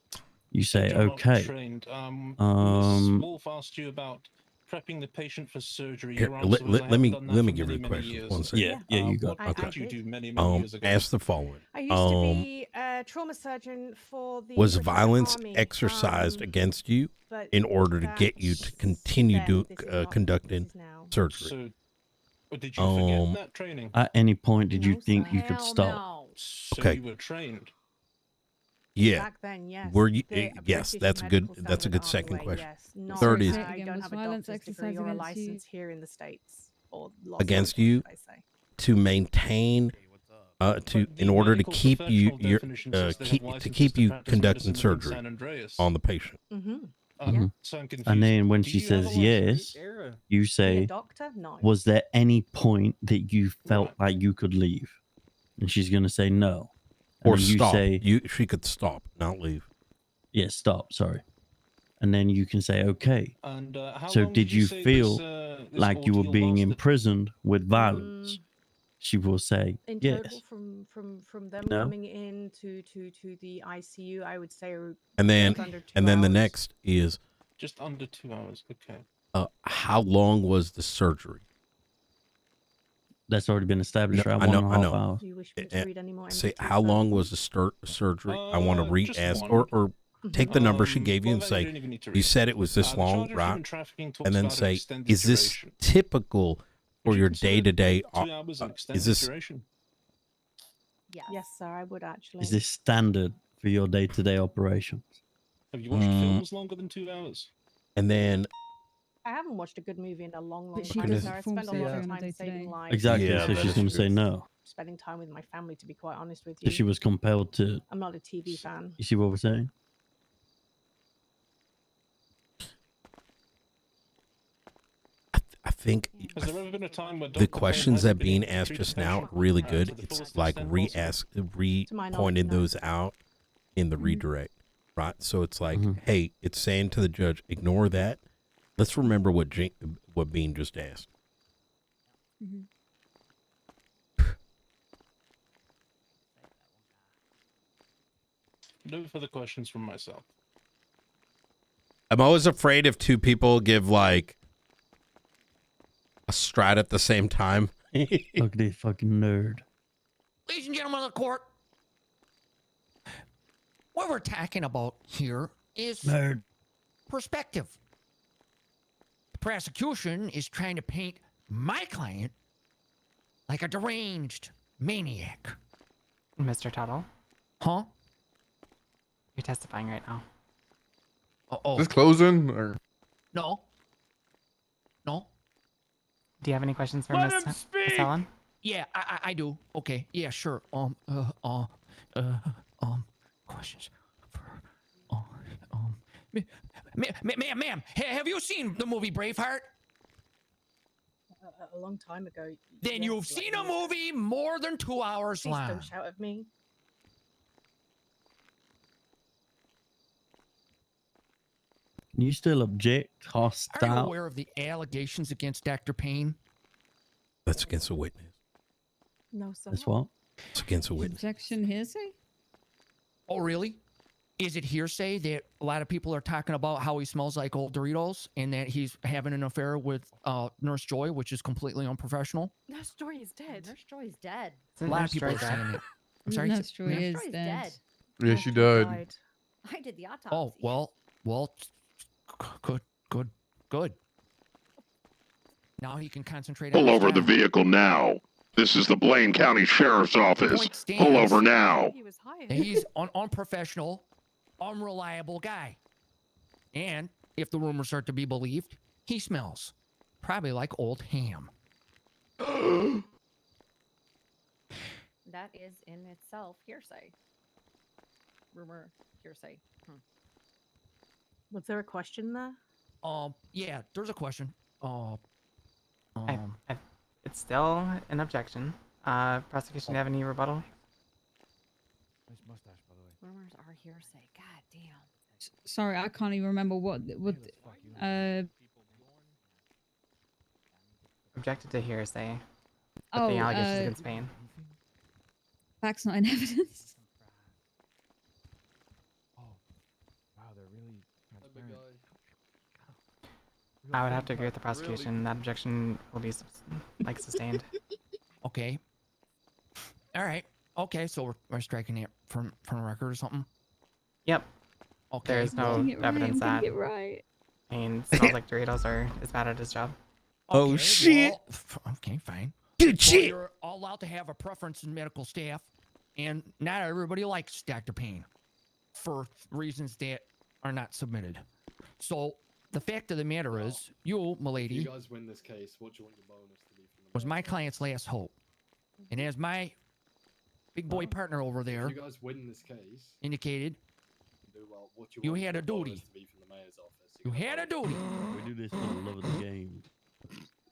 You say, You're not okay. trained. Ms. Wolf asked you about prepping the patient for surgery. here, Your answer was, I let me have done that for give many, you many questions. years. One second. Yeah, you got. What Okay. did you do many, many years ago? Ask the following. I used to be a trauma surgeon for the Was British violence Army, exercised against you but in order to get you to continue conducting surgery? So, did you forget that training? At any point, did you think you could stop? So Okay. you were trained. Yeah. Back then, yes. Were you? The Yes, British that's a good. medical That's a good standard second army way, question. yes. Not, Third is I don't was have a violence doctor's degree exercised or a against you? license here in the States. Or Los against Angeles, you I say. to maintain. In order to keep you conducting surgery on the patient. So I'm confused. And then when Do she you have a says license? yes, you say, doctor? No. was there any point that you felt like you could leave? And she's going to say no. And Or then you stop. say, She could stop, not leave. yeah, stop, sorry. And then you can say, okay. And how So long did you say feel this like you were ordeal being lasted? imprisoned with violence? She will say, In yes. total, from them No. coming in to the ICU, I would say And then just under 2 the hours. next is Just under 2 hours. Okay. how long was the surgery? That's already been established, No, right? I know, 1.5 I know. hours. Do you wish me to read any more Say MDT, how sir? long was the surgery? I want to Just re-ask one. or take the number she gave you and well, say you don't even need to you read. said it was this The long, charge of right? human trafficking talks And then about an say, extended is this duration. typical for Would you your consider day-to-day? 2 hours an Is extended this duration? Yes, sir, I would actually. Is this standard for your day-to-day operations? Have you watched films longer than 2 hours? And then I haven't watched a good movie in a long, long she time, does sir. I perform spend a lot surgery of on a time day-to-day. saving lives. Exactly. Yeah, So that she's is going to true. say no. Spending time with my family, to be quite honest with So you. she was compelled to. I'm not a TV fan. You see what we're saying? I think Has there ever been a time where the Dr. questions Payne that hasn't been being able to asked treat a just now patient, really to good. the It's fullest like extent re-pointed my knowledge, no. those out in the redirect, right? So it's like, hey, it's saying to the judge, ignore that. Let's remember what Bean just asked. Mhm. No further questions from myself. I'm always afraid if two people give like a strat at the same time. Ugly fucking nerd. Ladies and gentlemen of the court, what we're talking about here is Nerd. perspective. The prosecution is trying to paint my client like a deranged maniac. Mr. Tuttle, Huh? you're testifying right now. Is this closing or? No. No. Do you have any questions for Let Miss him speak! Miss Helen? Yeah, I do. Okay. Yeah, sure. Questions for, ma'am, have you seen the movie Braveheart? A long time ago. Then yes, you've like seen a years. movie more than 2 hours Please long. don't shout at me. Can you still object? Are you Hostile. aware of the allegations against Dr. Payne? That's against a witness. No, sir. That's what? It's against a witness. Objection hearsay? Oh, really? Is it hearsay that a lot of people are talking about how he smells like old Doritos and that he's having an affair with Nurse Joy, which is completely unprofessional? Nurse Joy is dead. Nurse Joy is dead. A lot of people are saying that. I'm sorry. Nurse Joy ma'am? is Joy is dead. dead. Yeah, she died. I did the autopsy. Oh, well, good. Now he can concentrate on Pull his over the job. vehicle now. This is the Blaine County Sheriff's Office. Point stands Pull over now. He was hired. that he's an unprofessional, unreliable guy. And if the rumors are to be believed, he smells probably like old ham. That is in itself hearsay. Rumor hearsay. Was there a question there? Yeah, there's a question. It's still an objection. Prosecution, do you have any rebuttal? Nice mustache, by the way. Rumors are hearsay. God damn. Sorry, I can't even remember what Objected to hearsay. But the allegations against Payne. facts not in evidence. Wow, they're really transparent. I would have to agree with the prosecution. That objection will be sustained. Okay. All right. Okay, so we're striking it from a record or something. Yep. Okay. There's no Getting it right, evidence I'm that getting it right. Payne smells like Doritos or is bad at his job. Oh, Okay, shit. well, okay, fine. Good Well, shit. you're all allowed to have a preference in medical staff, and not everybody likes Dr. Payne for reasons that are not submitted. So the fact of the matter is, you, If milady, you guys win this case, what do you want your bonus to be from the was my client's last hope. And as my big boy partner over there If you guys win this case, indicated, do well. What do you want had your a duty. bonus to be from the mayor's office? You had a duty. We do this for the love of the game.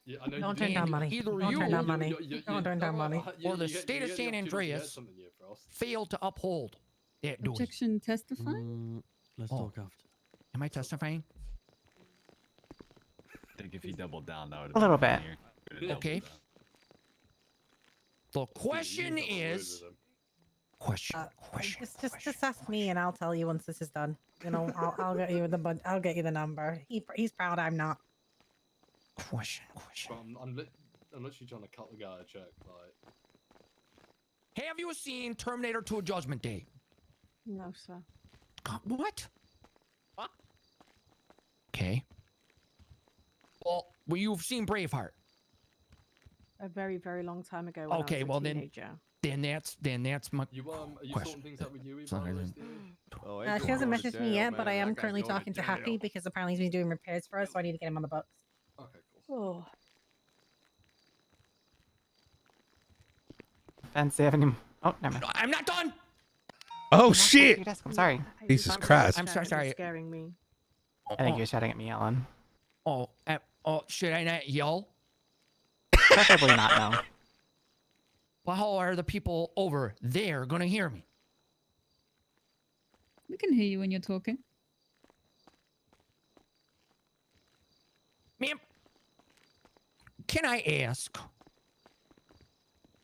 Yeah, I know Don't you turn do. down money. Either Don't you- turn down money. you- Don't turn down money. or the state of San Andreas failed to uphold that duty. Objection testify? Let's Oh. talk after. Am I testifying? I think if he doubled down, that would A little bit. Okay. The question is, question. Just ask me, and I'll tell you once this is done. You know, I'll get you I'll get you the number. He's proud. I'm not. Question. But I'm literally trying to cut the guy a check. Like, Have you seen Terminator 2: Judgment Day? No, sir. What? Okay. Well, you've seen Braveheart. A very, very long time ago. When Okay, I was a well teenager. then that's my are you question. sorting things out with Yui? Sorry, by the way, then. Steve? She hasn't messaged me yet, but I am currently talking to Happy because apparently he's been doing repairs for us, so I need to get him on the books. Okay, cool. Oh, Fence, do you have any? Oh, never mind. I'm not done. Oh, Your shit. desk, I'm sorry. Jesus Christ. I'm sorry. Scaring me. I think you're shouting at me, Ellen. Oh, should I not yell? Preferably not, no. Well, how are the people over there gonna hear me? We can hear you when you're talking. Ma'am, can I ask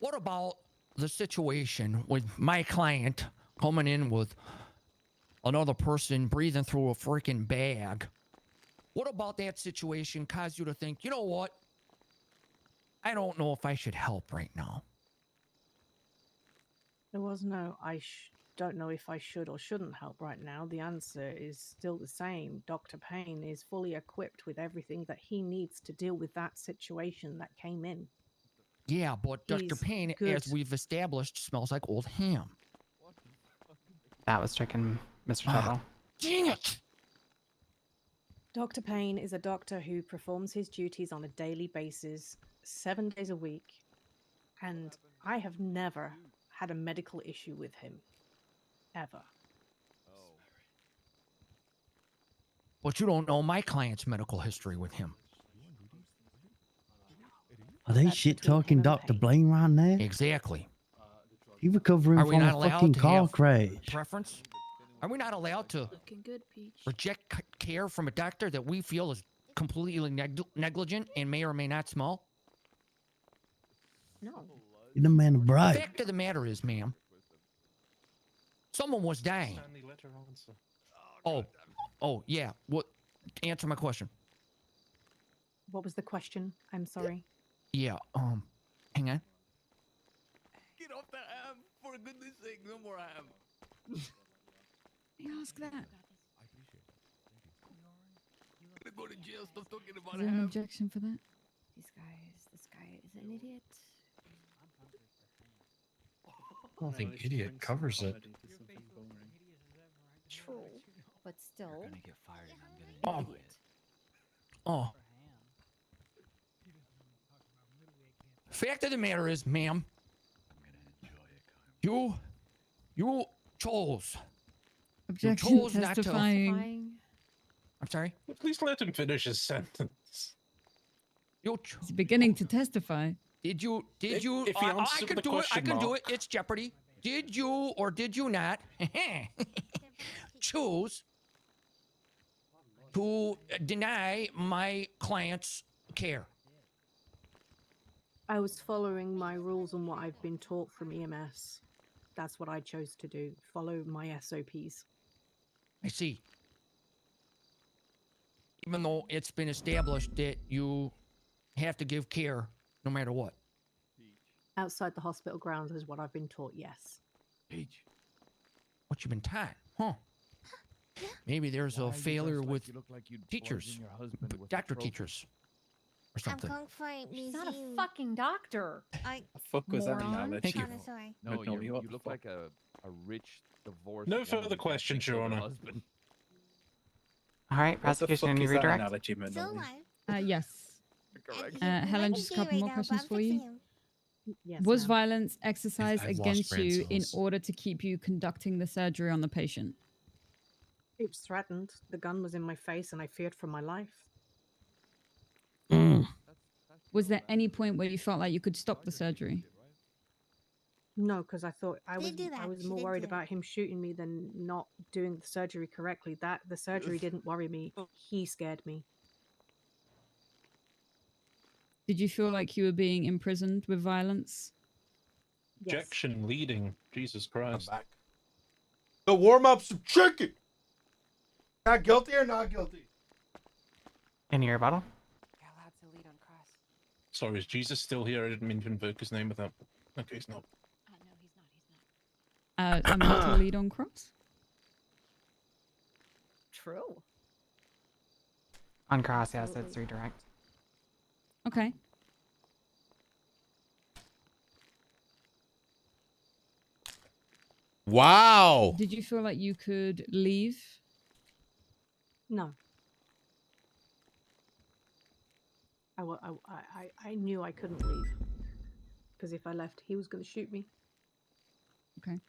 What about the situation with my client coming in with another person breathing through a freaking bag? What about that situation caused you to think, you know what? I don't know if I should help right now. There was no, don't know if I should or shouldn't help right now. The answer is still the same. Dr. Payne is fully equipped with everything that he needs to deal with that situation that came in. Yeah, but Dr. He's Payne, good. as we've established, smells like old ham. That was stricken, Mr. Ah, Tuttle. Dang it! Dr. Payne is a doctor who performs his duties on a daily basis, 7 days a week, and I have never had a medical issue with him. Ever. But you don't know my client's medical history with him. Are they shit talking Dr. Blaine right there? Exactly. He recovering Are we from a not allowed fucking to car have crash. preference? Are we not allowed to reject care from a doctor that we feel is completely negligent and may or may not smell? No. You're the man of bright. Fact of the matter is, ma'am, someone was dying. Oh, yeah. What? Answer my question. What was the question? I'm sorry. Yeah. Hang on. Get off that ham! For goodness sake, no more ham! Ask that. Gonna go to jail. Stop talking about Is there an ham. objection for that? This guy is an idiot. I don't think idiot covers it. True, but still. You're gonna get fired and I'm gonna Oh. Oh. Fact of the matter is, ma'am, you chose. Objection. chose not to- Testifying. I'm sorry. Please let him finish his sentence. He's beginning to testify. Did you? If he I answered can the do it. I question can do mark. it. It's Jeopardy. Did you or did you not choose to deny my client's care? I was following my rules and what I've been taught from EMS. That's what I chose to do. Follow my SOPs. I see. Even though it's been established that you have to give care no matter what. Outside the hospital grounds is what I've been taught, yes. Peach. What you been taught? Huh. Maybe there's a failure with teachers, doctor teachers, or something. for a She's not a fucking doctor. Fuck was that Moron. analogy? Thank you. No, McNelte, you what the look fuck? like a rich divorced. No woman further who can't questions, take care Your of her Honor. husband. All right, What the prosecution, fuck any is that redirect? analogy, McNelte? Yes. Correct. Helen, just a couple more questions for you. Yes, Was ma'am. violence exercised I've lost against brain you in cells. order to keep you conducting the surgery on the patient? It was threatened. The gun was in my face and I feared for my life. Was there any point where you felt like you could stop the surgery? No, because I thought I They was do that. more She did worried do it. about him shooting me than not doing the surgery correctly. That the surgery didn't worry me. He scared me. Did you feel like you were being imprisoned with violence? Yes. Objection leading. Jesus Christ. The warm up some chicken. Not guilty or not guilty? Any rebuttal? Sorry, is Jesus still here? I didn't mean to invoke his name without. Okay, he's not. I'm not to lead on cross. True. On cross, yes, it's redirect. Okay. Wow. Did you feel like you could leave? No. I knew I couldn't leave because if I left, he was going to shoot me. Okay.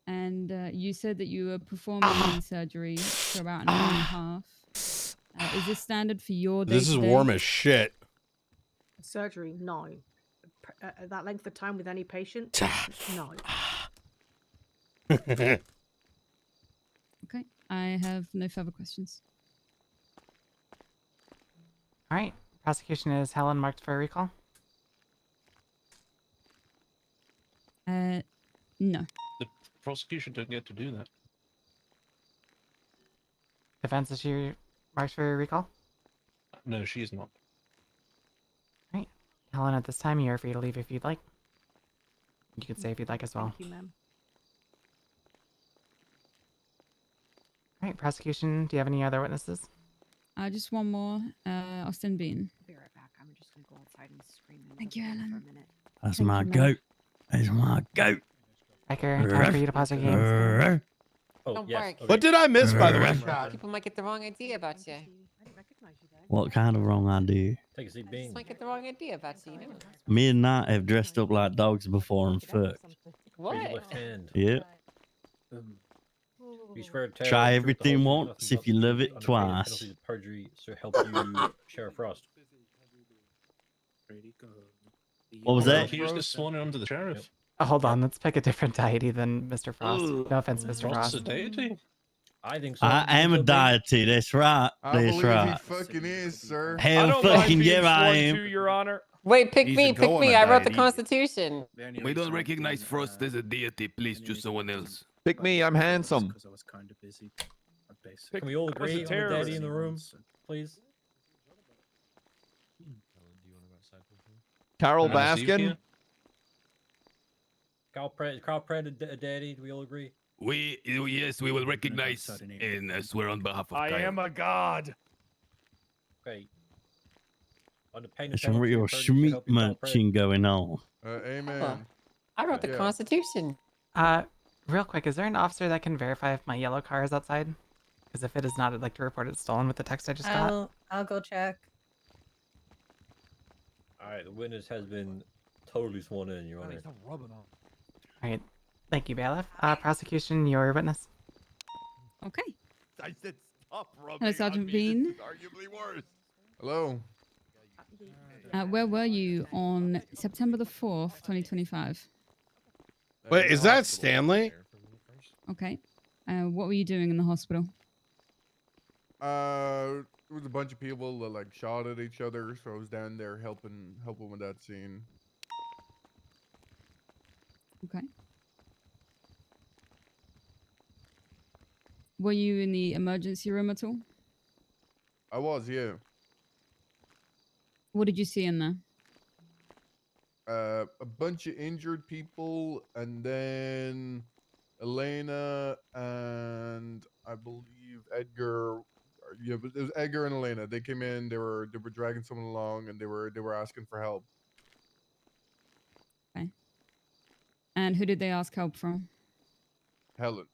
And you said that you were performing the surgery for about an hour and a half. Is this standard for your day? This is warm as shit. Surgery, no. That length of time with any patient, no. Okay. I have no further questions. All right, prosecution is Helen marked for a recall. No. The prosecution don't get to do that. Defense, is she marked for recall? No, she is not. Right. Helen, at this time, you're free to leave if you'd like. You could stay if you'd like as well. Thank you, ma'am. All right, prosecution, do you have any other witnesses? Just one more. Austin Bean. I'll be right back. I'm just gonna go outside and scream in Thank the you, room for a Helen. minute. That's Thank my you, ma'am. goat. That's my goat. Edgar, time for you to pause your games. Oh, Don't yes. bark. Okay. What did I miss, by the way? People might get the wrong idea about you. What kind of wrong idea? Take a seat, Just Bean. might get the wrong idea about you, you know? Me and Nat have dressed up like dogs before and fucked. What? Raise your left hand. Yep. You swear to tell Try the truth, the everything whole truth, once nothing if but you the love truth, it under pain of twice. penalties of perjury, so help you, Sheriff Frost. What was that? He was just sworn under the sheriff. Oh, hold on, let's pick a different deity than Mr. Frost. Ugh. No offense, Mr. Frost's a Frost. deity? I think so. I am a deity. That's right. I That's believe right. he fucking is, sir. Hell fucking yeah, I am. Your Honor. Wait, pick He's me, a pick go me. on I a wrote the deity. Constitution. We don't recognize Frost as a deity. Please choose someone else. Pick me, I'm handsome. Because I was kind of busy. Can we all agree on the deity in the room, please? Carol Can I receive Baskin. here? Carl Pratt, a deity. Do we all agree? Yes, we will recognize and swear on behalf of I Kyle. am a god. Okay. On the pain of There's some penalty of real perjury, so schmeat help you, Carl Pratt. munching going on. Amen. I wrote the Yeah. Constitution. Real quick, is there an officer that can verify if my yellow car is outside? Because if it is not, I'd like to report it stolen with the text I just got. I'll go check. All right, the witness has been totally sworn in, Your Honor. All right, thank you, bailiff. Prosecution, your witness. Okay. I said stop rubbing Hello, on Sergeant me. Bean. This is arguably worse. Hello. Where were you on September the 4th, 2025? Wait, is that Stanley? Okay. What were you doing in the hospital? There was a bunch of people that like shot at each other, so I was down there helping with that scene. Okay. Were you in the emergency room at all? I was, yeah. What did you see in there? A bunch of injured people, and then Elena and I believe Edgar. Yeah, but it was Edgar and Elena. They came in. They were dragging someone along, and they were asking for help. Okay. And who did they ask help from? Helen.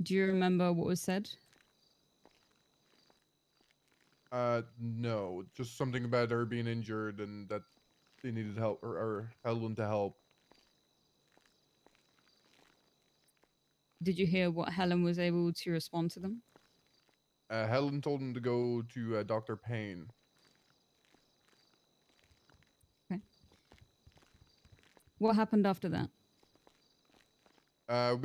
Do you remember what was said? No, just something about her being injured and that they needed help or Helen to help. Did you hear what Helen was able to respond to them? Helen told him to go to Dr. Payne. Okay. What happened after that? I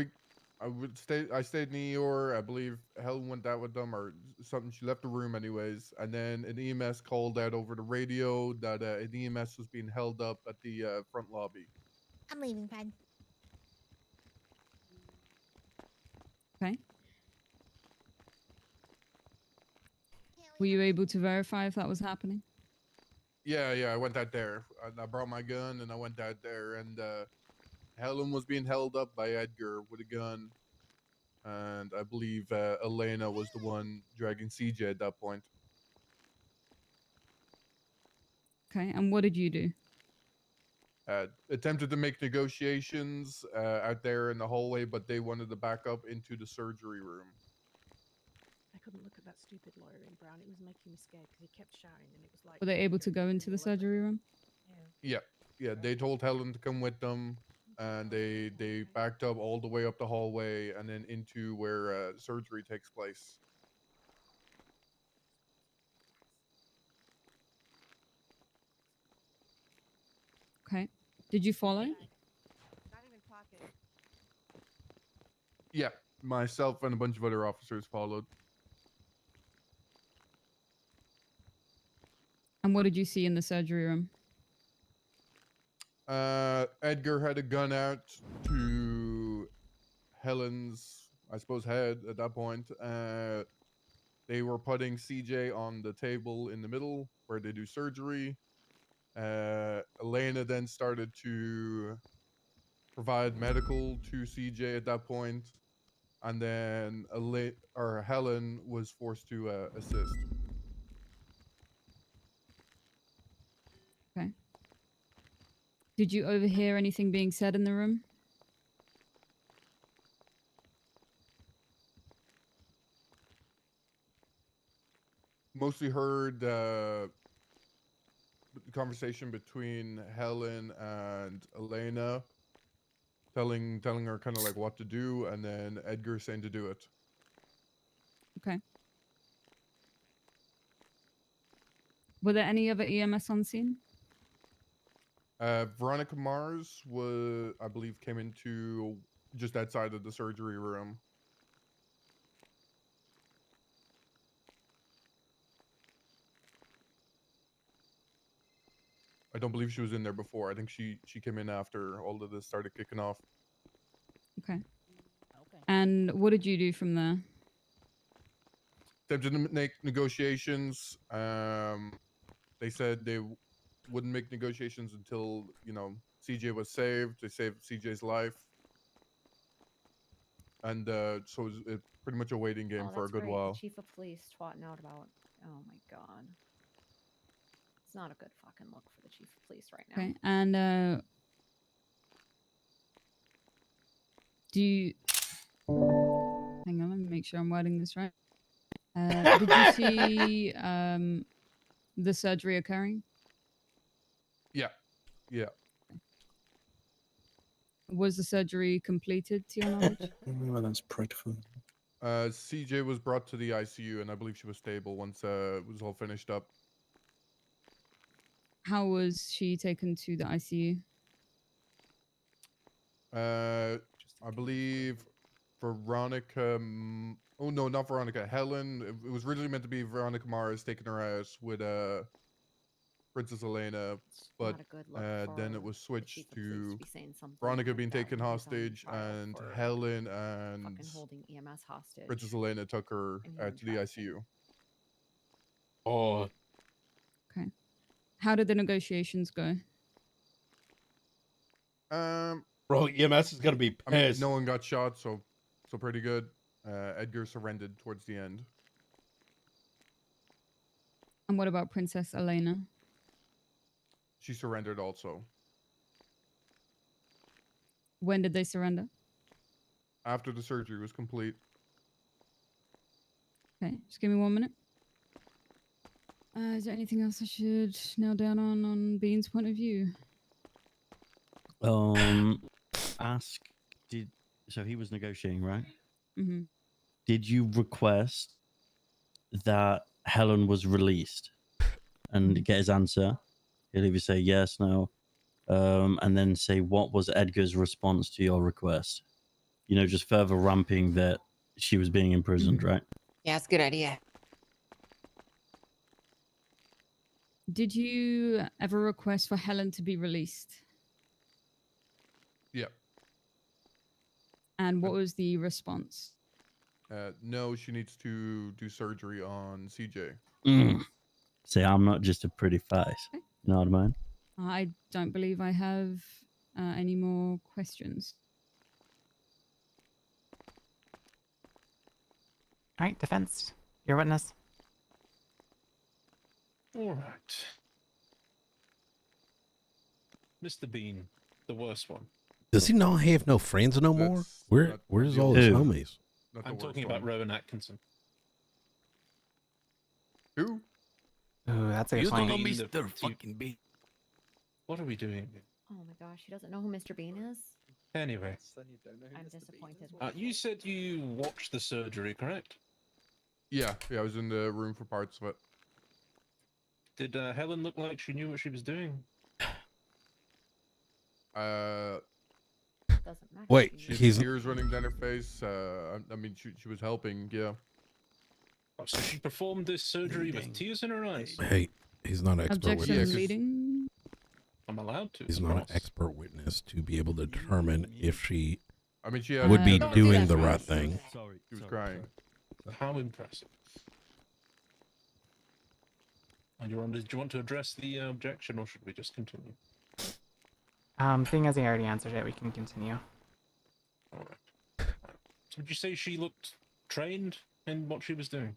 stayed in ER. I believe Helen went out with them or something. She left the room anyways. And then an EMS called out over the radio that an EMS was being held up at the front lobby. I'm leaving, Fred. Okay. Were you able to verify if that was happening? Yeah, I went out there. I brought my gun and I went out there, and Helen was being held up by Edgar with a gun, and I believe Elena was the one dragging CJ at that point. Okay, and what did you do? Attempted to make negotiations out there in the hallway, but they wanted to back up into the surgery room. I couldn't look at that stupid lawyer in brown. It was making me scared because he kept shouting, and it was like. Were they able to go into the surgery room? Yeah, they told Helen to come with them, and they backed up all the way up the hallway and then into where surgery takes place. Okay. Did you follow? Yeah, myself and a bunch of other officers followed. And what did you see in the surgery room? Edgar had a gun out to Helen's, I suppose, head at that point. They were putting CJ on the table in the middle where they do surgery. Elena then started to provide medical to CJ at that point, and then Helen was forced to assist. Okay. Did you overhear anything being said in the room? Mostly heard the conversation between Helen and Elena, telling her kind of like what to do, and then Edgar saying to do it. Okay. Were there any other EMS on scene? Veronica Mars was, I believe, came into just outside of the surgery room. I don't believe she was in there before. I think she came in after all of this started kicking off. Okay. And what did you do from there? Attempted to make negotiations. They said they wouldn't make negotiations until, you know, CJ was saved. They saved CJ's life. And so it was pretty much a waiting game for a good while. The chief of police twatting out about. Oh my god. It's not a good fucking look for the chief of police right now. Okay. And do you... Hang on, let me make sure I'm wording this right. Did you see the surgery occurring? Yeah. Yeah. Was the surgery completed to your knowledge? Well, that's dreadful. CJ was brought to the ICU, and I believe she was stable once it was all finished up. How was she taken to the ICU? I believe Veronica. Oh no, not Veronica. Helen. It was originally meant to be Veronica Mars taking her out with Princess Elena, but then it was switched to Veronica being taken hostage, and Helen and holding EMS hostage. Princess Elena took her out to the ICU. Oh. Okay. How did the negotiations go? Bro, EMS is gonna be pissed. I mean, no one got shot, so pretty good. Edgar surrendered towards the end. And what about Princess Elena? She surrendered also. When did they surrender? After the surgery was complete. Okay, just give me 1 minute. Is there anything else I should nail down on Bean's point of view? Ask, so he was negotiating, right? Mm-hmm. Did you request that Helen was released and get his answer? He'll either say yes, no, and then say what was Edgar's response to your request. You know, just further ramping that she was being imprisoned, right? Yeah, it's a good idea. Did you ever request for Helen to be released? Yeah. And what was the response? No, she needs to do surgery on CJ. Say, I'm not just a pretty face. You know what I mean? I don't believe I have any more questions. All right, defense, your witness. All right. Mr. Bean, the worst one. Does he not have no friends no more? Where's all his homies? I'm talking about Rowan Atkinson. Who? Ooh, that's a good You don't point. know Mr. fucking Bean. What are we doing? Oh my gosh, he doesn't know who Mr. Bean is? Anyway, I'm disappointed. you said you watched the surgery, correct? Yeah, I was in the room for parts of it. Did Helen look like she knew what she was doing? Doesn't matter. Wait, She had he's tears running down her face. I mean, she was helping. Yeah. Oh, so she performed this surgery with tears in her eyes. Hey, he's not expert with Objection this. leading. I'm allowed to. He's not an expert witness to be able to determine if she I mean, she would be Don't do doing that. the right thing. Sorry. She was crying. How impressive. And do you want to address the objection, or should we just continue? Seeing as he already answered it, we can continue. All right. So would you say she looked trained in what she was doing?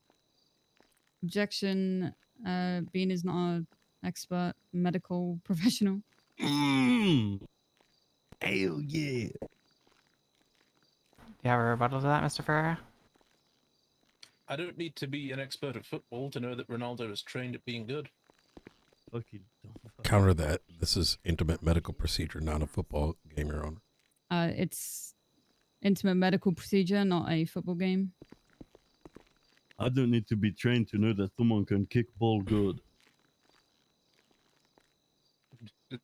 Objection. Bean is not an expert medical professional. Hell yeah. Do you have a rebuttal to that, Mr. Ferreira? I don't need to be an expert at football to know that Ronaldo is trained at being good. Fucking Counter that. This is intimate medical procedure, not a football game, Your Honor. It's intimate medical procedure, not a football game. I don't need to be trained to know that someone can kick ball good.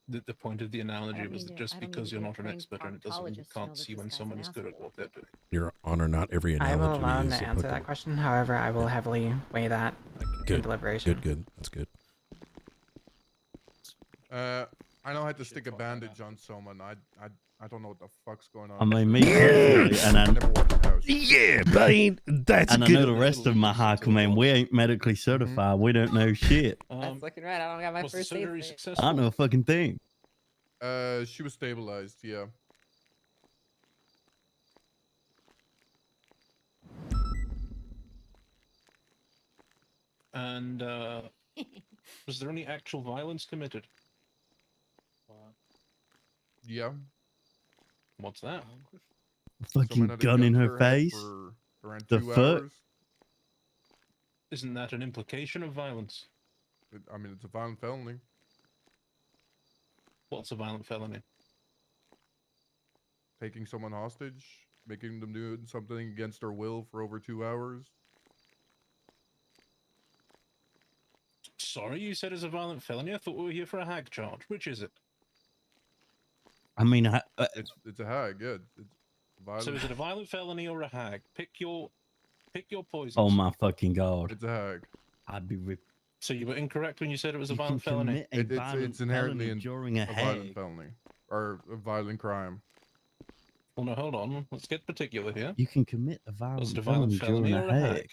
The point of the analogy was that just I don't need because to you're be a not an trained expert and it doesn't mean you proctologist to know can't that see this when guy's someone an is good at asshole. what they're doing. Your Honor, not every I will analogy allow him is to answer that applicable. question. However, I will heavily weigh that in Good. deliberation. Good. That's good. I know I had to stick a bandage on someone. I don't know what the fuck's going on. I mean, me personally, and I never watched the house. Yeah, Bane, that's and I good. know the rest of my high command, we ain't medically certified. We don't know shit. That's looking right. I don't got my Was the first aid surgery kit. successful? I don't know a fucking thing. She was stabilized, yeah. And was there any actual violence committed? Yeah. What's that? Someone Fucking had a gun in to her head face. for around The 2 fuck? hours. Isn't that an implication of violence? I mean, it's a violent felony. What's a violent felony? Taking someone hostage, making them do something against their will for over 2 hours. Sorry, you said it's a violent felony? I thought we were here for a hag charge. Which is it? I mean, It's a hag, yeah. It's violent. So is it a violent felony or a hag? Pick your poison. oh my fucking god. It's a hag. I'd be ripped. So you were incorrect when you said it was a You can violent felony. commit a violent It's inherently felony during a violent hag. felony or a violent crime. Well, no, hold on. Let's get particular here. You can commit a Was violent it a violent felony during felony or a a hag. hag?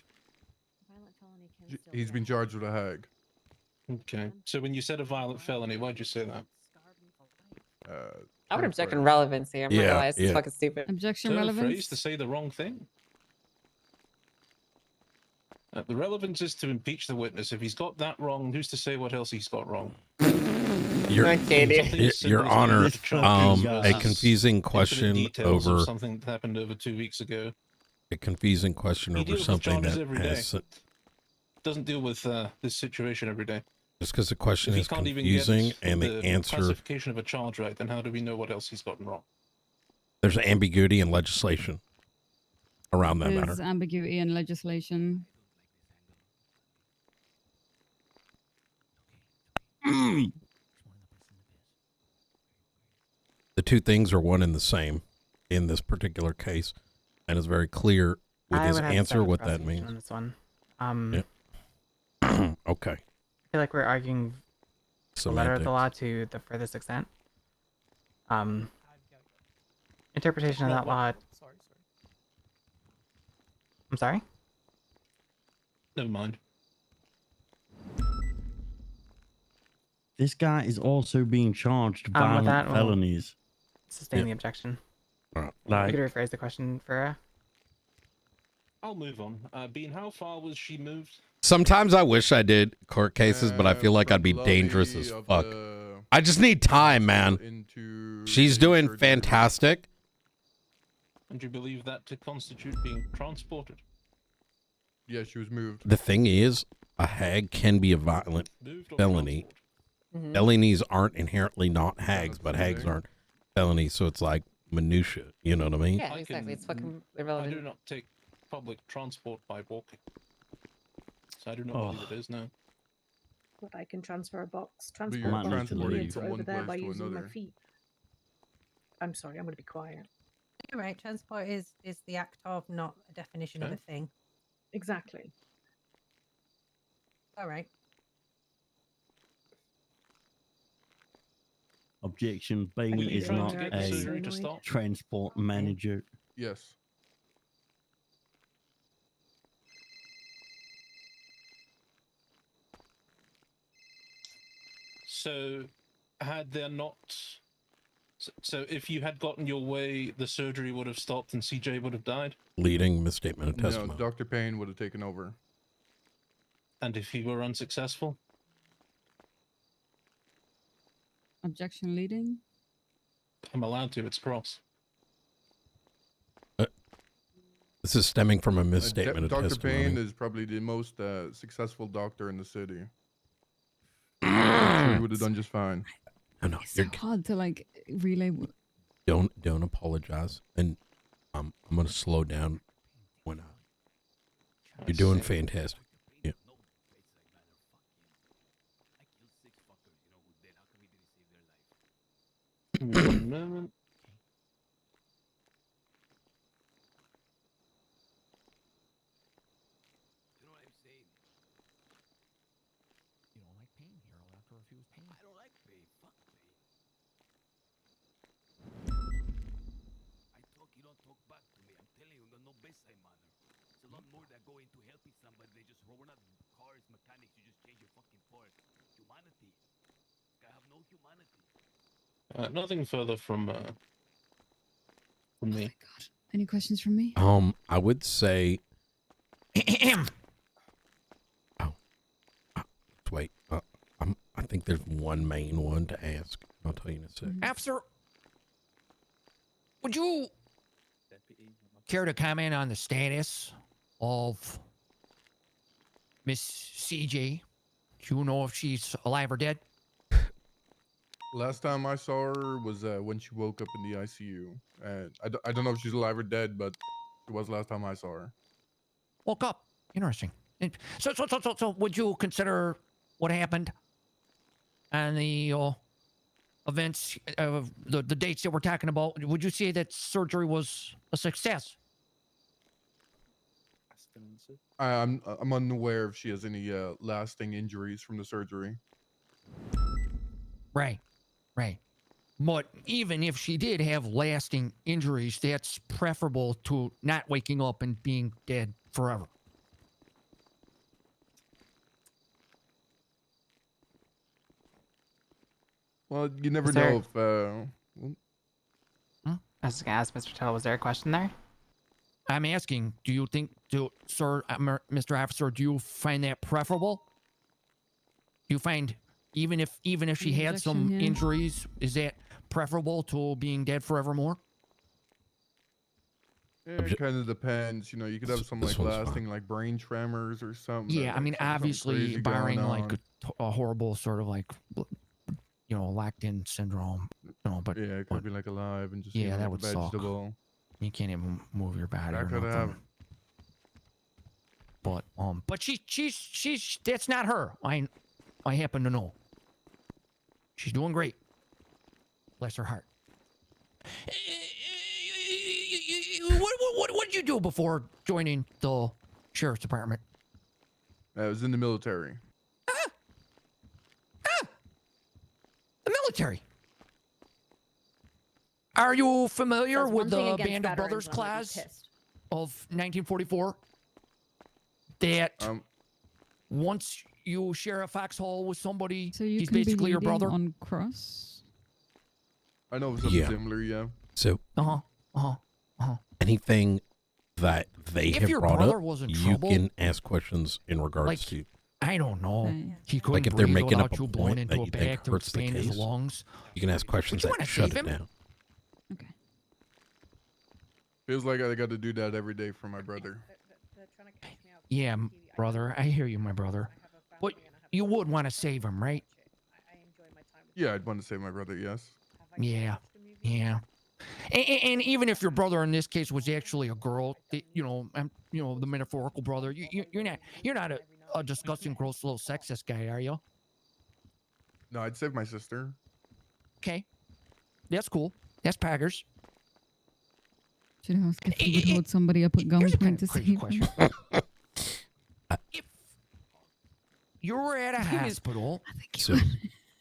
Violent felony can still He's be been a charged with a hag. Okay. So when you said a violent felony, why'd you say that? I would object in paraphrase. relevancy. I'm not gonna lie, it's yeah. fucking stupid. Objection Turn a relevance. phrase to say the wrong thing? The relevance is to impeach the witness. If he's got that wrong, who's to say what else he's got wrong? Your, Okay, dude. Something as Your simple as Honor, getting to charges a versus confusing infinite question details of over something that happened over 2 weeks ago. a confusing question He over deals with something charges that every day. has Doesn't deal with this situation every day. just because the question If he is can't even confusing get and the answer classification of a charge right, then how do we know what else he's gotten wrong? there's ambiguity in legislation around that matter. There's ambiguity in legislation. The two things are one and the same in this particular case, and it's very clear with I his would have to answer start the what that prosecution means. on this one. Okay. I feel like we're arguing the letter of the law to the furthest extent. Interpretation of that law. I'm sorry? Never mind. This guy is also being charged With violent that, we'll felonies. sustain Yeah. the objection. Right. You Like, could rephrase the question for I'll move on. Bean, how far was she moved? Sometimes I wish I did court cases, but I feel like I'd be dangerous as fuck. I just need time, man. She's doing fantastic. And you believe that to constitute being transported? Yeah, she was moved. The thing is, a hag can be a violent Moved or felony. Mhm. Felonies aren't inherently not hags, but hags aren't felonies, so it's like minutia. You know what I mean? Yeah, exactly. It's fucking I irrelevant. do not take public transport by walking. So I do not Oh. believe it is now. But I can transfer a box. But Transport you're might need to transporting leave. from over one there place by to using my another. feet. I'm sorry, I'm going to be quiet. You're right. Transport is the act of, not a definition of a thing. Exactly. All right. Objection. Bain Were you is trying not to get the surgery to a stop? transport manager. Yes. So, had there not... So if you had gotten your way, the surgery would have stopped and CJ would have died? Leading misstatement of No, testimony. Dr. Payne would have taken over. And if he were unsuccessful? Objection leading. I'm allowed to, it's cross. This is stemming from a misstatement of Dr. testimony. Payne is probably the most successful doctor in the city. I'm sure he would have done just fine. No, It's so hard to like relay. Don't apologize, and I'm gonna slow down when you're doing fantastic. Yeah. 1 moment. You know what I'm saying? You don't like pain. You're allowed to refuse pain. I don't like pain. Fuck pain. I talk, you don't talk back to me. I'm telling you, no bedside manner. It's a lot more that go into helping somebody. They just we're not cars, mechanics. You just change your fucking part. Humanity. I have no humanity. Nothing further from me. Any questions from me? I would say. Wait. I think there's one main one to ask. I'll tell you in a sec. Officer, would you care to comment on the status of Miss CJ? Do you know if she's alive or dead? Last time I saw her was when she woke up in the ICU. And I don't know if she's alive or dead, but it was last time I saw her. Woke up. Interesting. So would you consider what happened and the events, the dates that we're talking about? Would you say that surgery was a success? I'm unaware if she has any lasting injuries from the surgery. Right. But even if she did have lasting injuries, that's preferable to not waking up and being dead forever. Well, you never Is there- know if... I was gonna ask Mr. Tuttle, was there a question there? I'm asking, do you think, sir, Mr. Officer, do you find that preferable? Do you find, even if she had some Objection, yeah. injuries, is that preferable to being dead forevermore? It kind of depends. You know, you could have some This like one's fine. lasting like brain tremors or something. Yeah, I mean, something obviously, crazy going barring like on. a horrible sort of like, locked-in syndrome, but yeah, it could be like alive and just yeah, eating that like would a suck. vegetable. You can't even move your body That or could nothing. happen. But she's that's not her. I happen to know. She's doing great. Bless her heart. What did you do before joining the sheriff's department? I was in the military. The military. Are you familiar Says with one thing the against Band of veterans, Brothers and I'm gonna be clause pissed. of 1944? That once you share a foxhole with somebody, So you he's can be basically your leading brother. on cross. I know something Yeah. similar, yeah. So Uh-huh. anything that they If have your brought brother up, was in you trouble, can ask questions in regards like, to. I don't know. He couldn't Like if they're breathe making up without a you blowing point into that a you think bag to hurts the expand his case, lungs. you can ask questions you that wanna shut save it him? down. Feels like I got to do that every day for my brother. Yeah, brother. I hear you, my brother. But you would want to save him, right? Yeah, I'd want to save my brother, yes. Yeah. And even if your brother in this case was actually a girl, the metaphorical brother, you're not a disgusting, gross little sexist guy, are you? No, I'd save my sister. Okay, that's cool. That's Paggers. Should ask if he would hold somebody up at gunpoint to save him. You're at a Dang it. hospital. So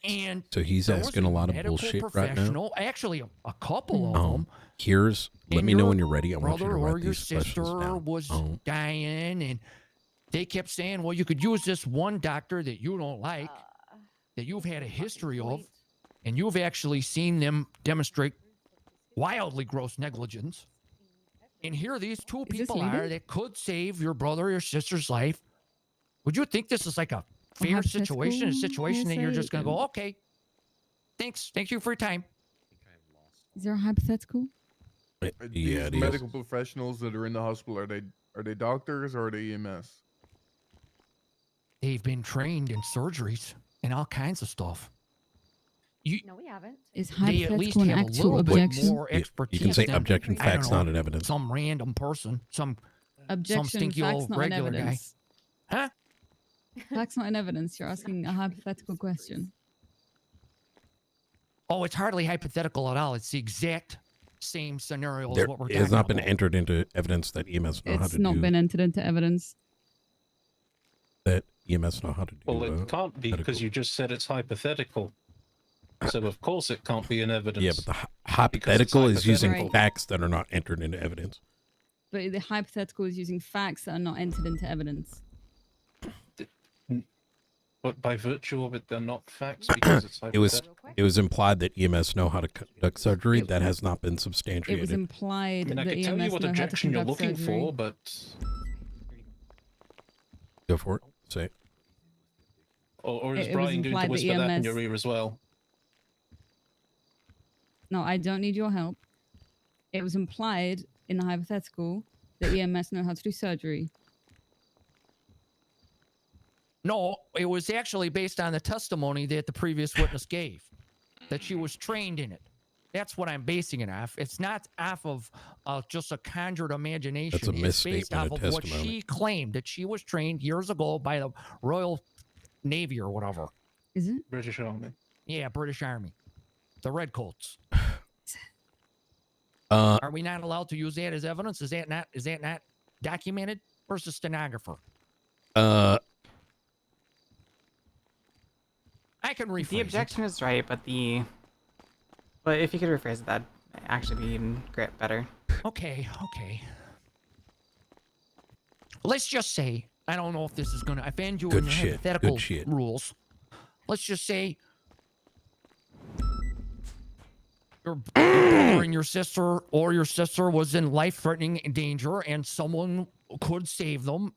And So he's there was asking a lot of medical bullshit right now. professional, actually a couple of them. Let and me know your when you're ready. I want you to brother or write your these questions sister down. was dying, and they kept saying, well, you could use this one doctor that you don't like, that you've had a history of, and you've actually seen them demonstrate wildly gross negligence. And here these two people are that could save your brother or your sister's life. Would you think this is like a fair situation, a situation that you're just going to go, okay, thanks. Thank you for your time. Is there a hypothetical? These medical professionals that are in the hospital, are they doctors or are they EMS? They've been trained in surgeries and all kinds of stuff. No, we haven't. Is They at least hypothetical an have a actual little bit objection? more expertise. You can say than, objection, I don't facts, know, not an evidence. Some random person, some Objection, stinky facts, old not an regular guy. evidence. Huh? Facts, not an evidence. You're asking a hypothetical question. Oh, it's hardly hypothetical at all. It's the exact same scenario There as what we're has talking not been about. entered into evidence that EMS know how It's to not do. been entered into evidence. That EMS know how to do. Well, it can't be because you just said it's hypothetical. So of course it can't be an evidence. Yeah, but the hypothetical is using hypothetical. facts that are not entered into evidence. But the hypothetical is using facts that are not entered into evidence. But by virtue of it, they're not facts because it's hypothetical. It was implied that EMS know how to conduct surgery. That has not been substantiated. It was implied I mean, I that could tell you EMS what know how to objection you're conduct looking surgery. for, but Go for it. Say it. or is It was Brian going implied to that whisper that in EMS your ear as well? No, I don't need your help. It was implied in the hypothetical that EMS know how to do surgery. No, it was actually based on the testimony that the previous witness gave, that she was trained in it. That's what I'm basing it off. It's not off of just a conjured imagination. That's a It's based off misstatement of of what testimony. she claimed, that she was trained years ago by the Royal Navy or whatever. Is it? British Army. Yeah, British Army. The Redcoats. Are we not allowed to use that as evidence? Is that not documented? Where's the stenographer? Uh, I can rephrase The objection is right, but but if you could rephrase it, that'd actually be even better. Okay. Let's just say, I don't know if this is going to offend you in your hypothetical rules. Let's just say your brother and your sister, or your sister was in life-threatening danger and someone could save them,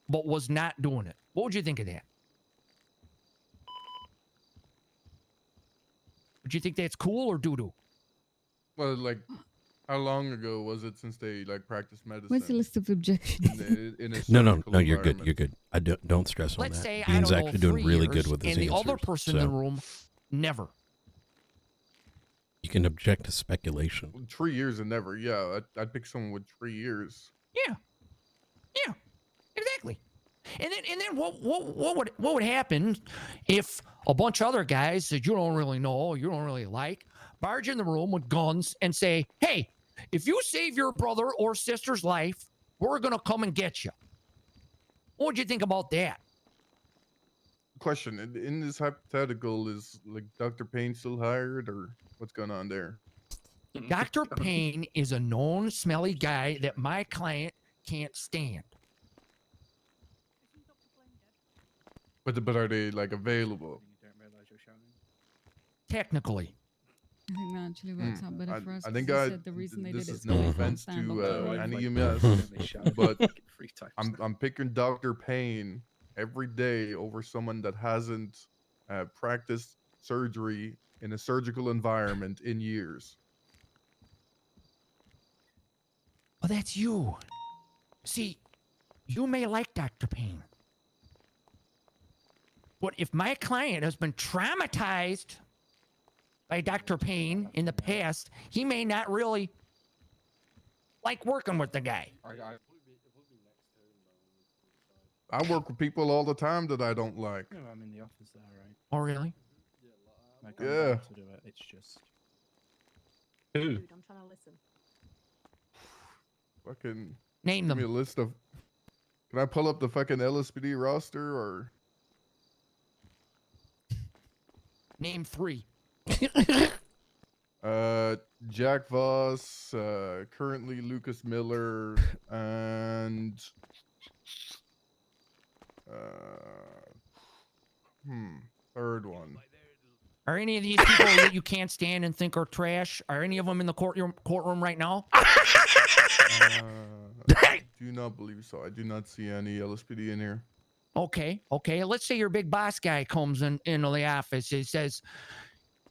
but was not doing it. What would you think of that? Would you think that's cool or doo-doo? Well, like, how long ago was it since they practiced medicine? Where's the list of objections? In a No, surgical you're good. environment? You're good. I don't stress on Let's that. say, Dean's I don't know, actually doing 3 really good years, with his and the answers. other person in the room, never. You can object to speculation. 3 years and never. Yeah, I'd pick someone with 3 years. Yeah, exactly. And then what would happen if a bunch of other guys that you don't really know, you don't really like, barge in the room with guns and say, "Hey, if you save your brother or sister's life, we're gonna come and get you." What would you think about that? Question: in this hypothetical, is Dr. Payne still hired, or what's going on there? Dr. Payne is a known smelly guy that my client can't stand. But are they available? Technically. I think that actually works out better for us. I think 'cause they said the reason they this did is it no so offense stand to up for any it. EMS, but I'm picking Dr. Payne every day over someone that hasn't practiced surgery in a surgical environment in years. Well, that's you. See, you may like Dr. Payne. But if my client has been traumatized by Dr. Payne in the past, he may not really like working with the guy. I work with people all the time that I don't like. No, I'm in the office there, right? Oh, really? Like, Yeah. I'm about to do it. It's just. Who? Dude, I'm trying to listen. Fucking name give them. me a list of. Can I pull up the fucking LSPD roster or? Name 3. Jack Voss, currently Lucas Miller, and third one. Are any of these people that you can't stand and think are trash? Are any of them in the courtroom right now? Do not believe so. I do not see any LSPD in here. Okay. Let's say your big boss guy comes into the office. He says,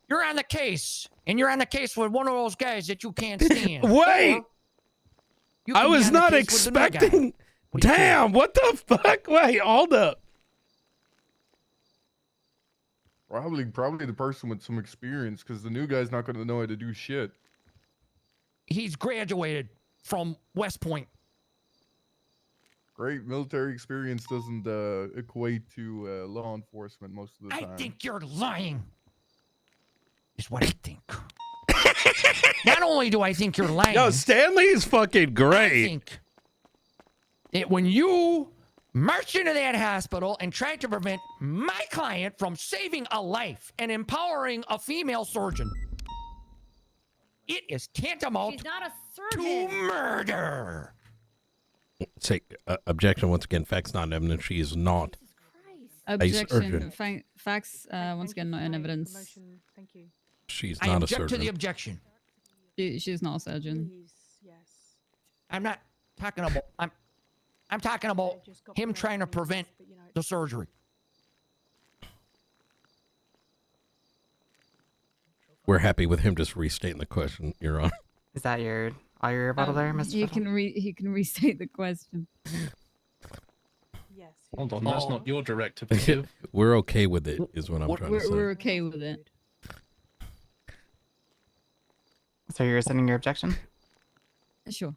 "You're on the case, and you're on the case with one of those guys that you can't stand." Wait, Or you I can be was on the not case with the new guy. expecting. Damn, what the fuck? Wait, hold up. Probably the person with some experience, because the new guy's not going to know how to do shit. He's graduated from West Point. Great military experience doesn't equate to law enforcement most of the time. I think you're lying. Is what I think. Not only do I think you're lying. Yo, Stanley is fucking great. I think that when you marched into that hospital and tried to prevent my client from saving a life and empowering a female surgeon, it is tantamount She's not a to surgeon. murder. Say objection once again. Facts not in evidence. She is not a Objection. surgeon. Facts, once again, not in evidence. Thank you. She's I not a object to surgeon. the objection. She's not a surgeon. I'm not talking about. I'm talking about him trying to prevent the surgery. We're happy with him just restating the question, Your Honor. Is that all your rebuttal there, Mr. He Fiddle? he can restate the question. Hold on, that's not your directive. to give. We're okay with it, is what I'm trying to say. We're okay with it. So you're sending your objection? Sure.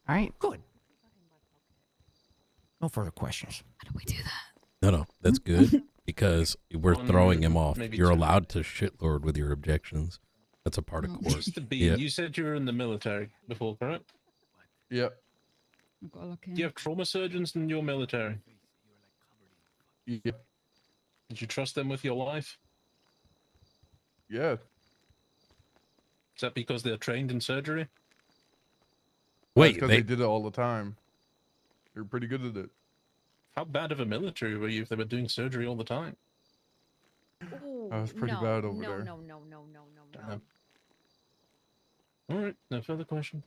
All right. Good. No further questions. How do we do that? No, that's good because we're One, throwing him off. maybe You're two. allowed to shitlord with your objections. That's a part of court. Just to be, Yeah. you said you were in the military before, correct? Yep. I've got to look Do you have trauma surgeons in your military? Yep. Did you trust them with your life? Yeah. Is that because they're trained in surgery? Wait, because they did it all the time. They're pretty good at it. How bad of a military were you if they were doing surgery all the time? I was pretty bad over there. No. Damn. All right, no further question.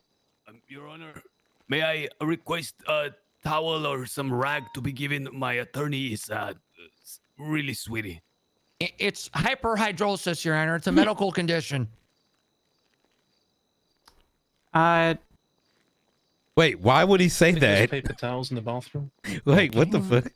Your Honor, may I request a towel or some rag to be given? My attorney is really sweaty. It's hyperhidrosis, Your Honor. It's a medical condition. Wait, why would he say Think there's that? paper towels in the bathroom. Wait, what the fuck?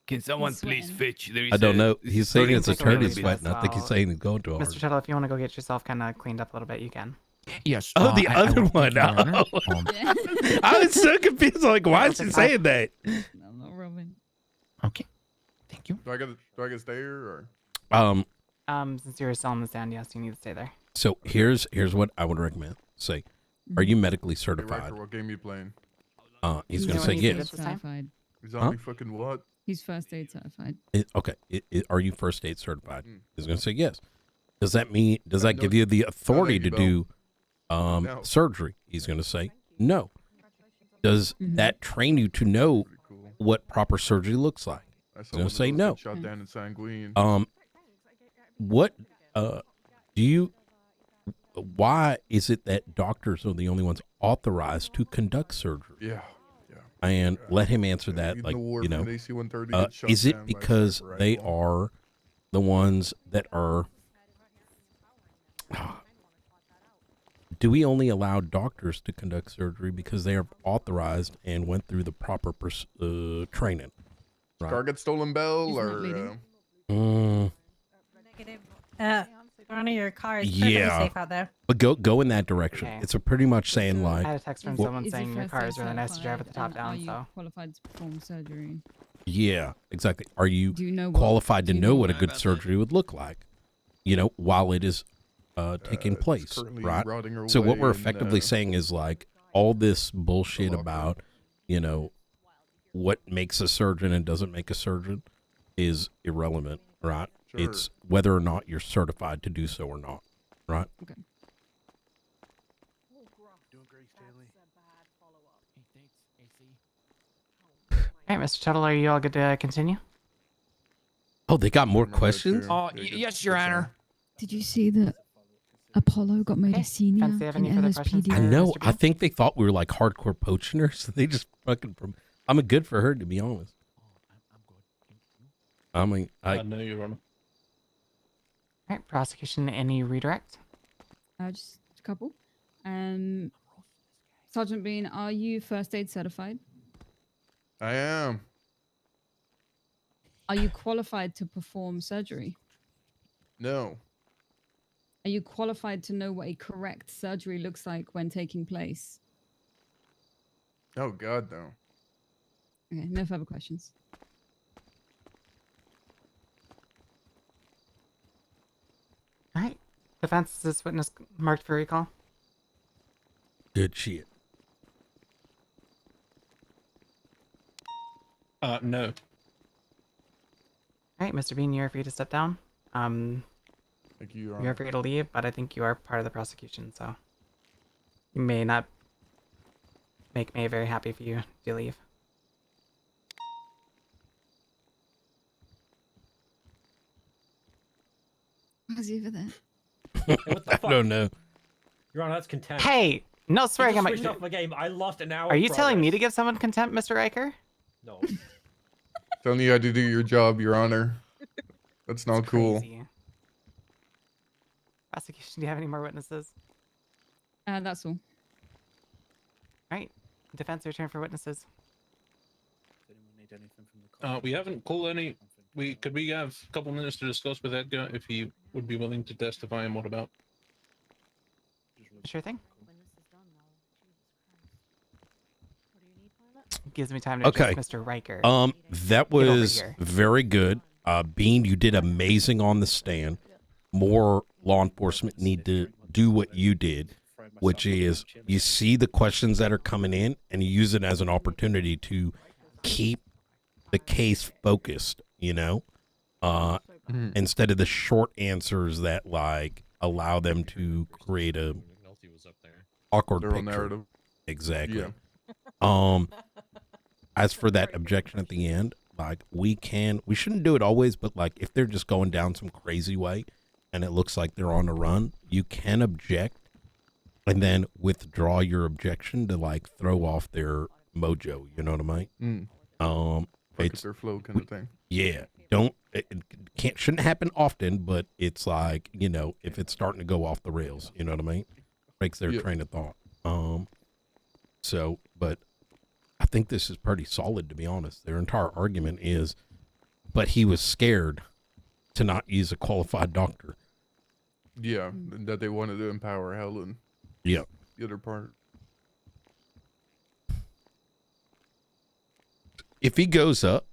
Can someone please fetch? There is I don't a know. He's saying his burning attorney's facility. sweating. I think he's saying he's going to Mr. hard. Tuttle, if you want to go get yourself kind of cleaned up a little bit, you can. Yes. Oh, the I other will one. thank you, Your Honor. Oh. I was so confused. Like, why is he saying that? I'm not Robin. Okay. Thank you. Do I get to stay here or? Since you're still on the stand, yes, you need to stay there. So here's what I would recommend. Say, are you medically Hey, certified? Riker, what game you playing? He's No, gonna say he's good yes. this time. Certified. Zombie fucking what? He's first aid certified. Okay. Are you first aid certified? He's gonna say yes. Does that mean? Does that give you the authority to do No. surgery? He's gonna say no. Does that train you to know what proper surgery looks like? I He's saw gonna one of say those no. get shot down in Sanguine. What do you? Why is it that doctors are the only ones authorized to conduct surgery? Yeah. And let him answer that. Even Like, the ward you know, from AC-130 gets shot is down it by a because sniper they rifle. are the ones that are? Do we only allow doctors to conduct surgery because they are authorized and went through the proper training? Car get stolen, Bell, He's not or leading. One of your cars is perfectly Yeah, safe out there. but go in that direction. Okay. It's a pretty much saying like, I had a text from well, someone Is he saying your first car aid is really nice to drive with the top certified, and down, are you so. qualified to perform surgery? yeah, exactly. Are you Do you know qualified to do you know know what a what- good surgery would look like? You know, while it is taking it's place, currently right? rotting So what away we're and, effectively saying is like all this bullshit about, you know, what makes a surgeon and doesn't make a surgeon is irrelevant, right? It's whether or not you're certified to do so or not, right? Okay. Doing great, Stanley. All right, Mr. Tuttle, are you all good to continue? Oh, they got more questions? Oh, yes, Your Honor. Did you see that Apollo got made a senior Fence, do you have in any further questions LSPD? I know. I think they thought we were like hardcore poachers. They just fucking. I'm good for her, to be honest. I mean, I know, Your Honor. All right, prosecution, any redirect? Just a couple. Sergeant Bean, are you first aid certified? I am. Are you qualified to perform surgery? No. Are you qualified to know what a correct surgery looks like when taking place? Oh God, no. Okay, no further questions. All right. Defense, is this witness marked for recall? good shit. No. All right, Mr. Bean, you're free to step down. Thank you, Your You're Honor. free to leave, but I think you are part of the prosecution, so you may not make me very happy if you do leave. Was he over there? Hey, what the I fuck? don't know. Your Honor, that's contempt. Hey, no swearing You on just my. switched off my game. I lost an hour. Are of you telling me to progress. give someone contempt, Mr. Riker? No. Telling you how to do your job, Your Honor. That's not cool. Crazy. Prosecution, do you have any more witnesses? That's all. All right. Defense, your turn for witnesses. Does anyone need anything from the We haven't called any. Could we have a couple minutes to discuss with Edgar if he would be willing to testify and what about? Sure thing. When this is done, though, Jesus Christ. What do you need, pilot? Gives me time to Okay. address Mr. Riker. That Get over was here. very good. Bean, you did amazing on the stand. More law enforcement need to do what you did, which is you see the questions that are coming in and you use it as an opportunity to keep the case focused, you know, instead of the short answers that like allow them to create a awkward Their own picture. narrative. Exactly. Yeah. As for that objection at the end, like we shouldn't do it always, but like if they're just going down some crazy way and it looks like they're on a run, you can object and then withdraw your objection to like throw off their mojo. You know what I mean? It's their flow kind of thing. Yeah. Shouldn't happen often, but it's like, you know, if it's starting to go off the rails, you know what I mean? Breaks their train of thought. But I think this is pretty solid, to be honest. Their entire argument is, but he was scared to not use a qualified doctor. Yeah, that they wanted to empower Helen. Yep. The other part. If he goes up,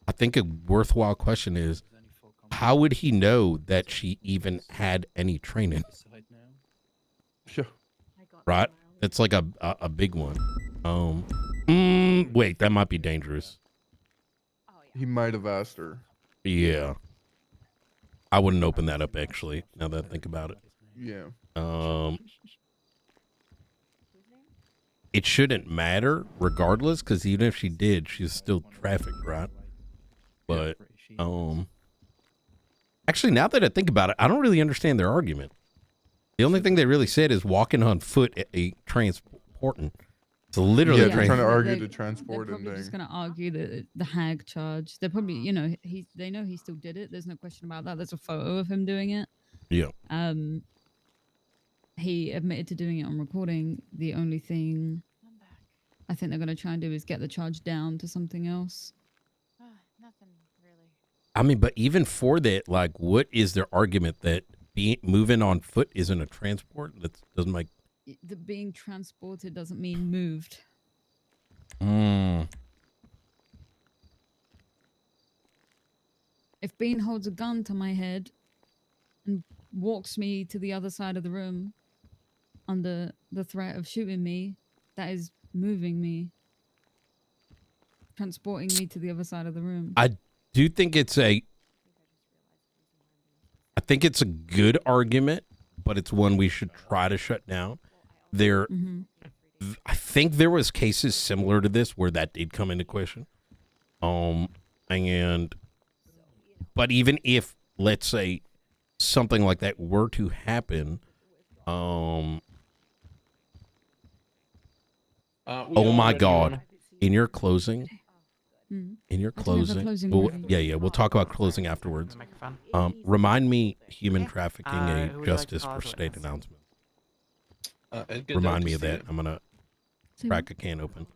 I think a worthwhile question is, how would he know that she even had any training? Sure. Right? That's like a big one. Wait, that might be dangerous. He might have asked her. Yeah. I wouldn't open that up, actually, now that I think about it. Yeah. It shouldn't matter regardless, because even if she did, she's still trafficked, right? But, actually, now that I think about it, I don't really understand their argument. The only thing they really said is walking on foot at a transporting. It's literally they're trying to argue the transport They're and probably just thing. going to argue the hag charge. They're probably, you know, they know he still did it. There's no question about that. There's a photo of him doing it. Yeah. He admitted to doing it on recording. The only thing I think they're going to try and do is get the charge down to something else. Nothing really. I mean, but even for that, like, what is their argument that moving on foot isn't a transport? That doesn't make... The being transported doesn't mean moved. If Bean holds a gun to my head and walks me to the other side of the room under the threat of shooting me, that is moving me. Transporting me to the other side of the room. I do think it's a think it's a good argument, but it's one we should try to shut down. I think there was cases similar to this where that did come into question. But even if, let's say, something like that were to happen, oh my God, in your closing, we'll talk about closing afterwards. Remind me, human trafficking, a justice for state announcement. Remind me of that. I'm gonna crack a can open.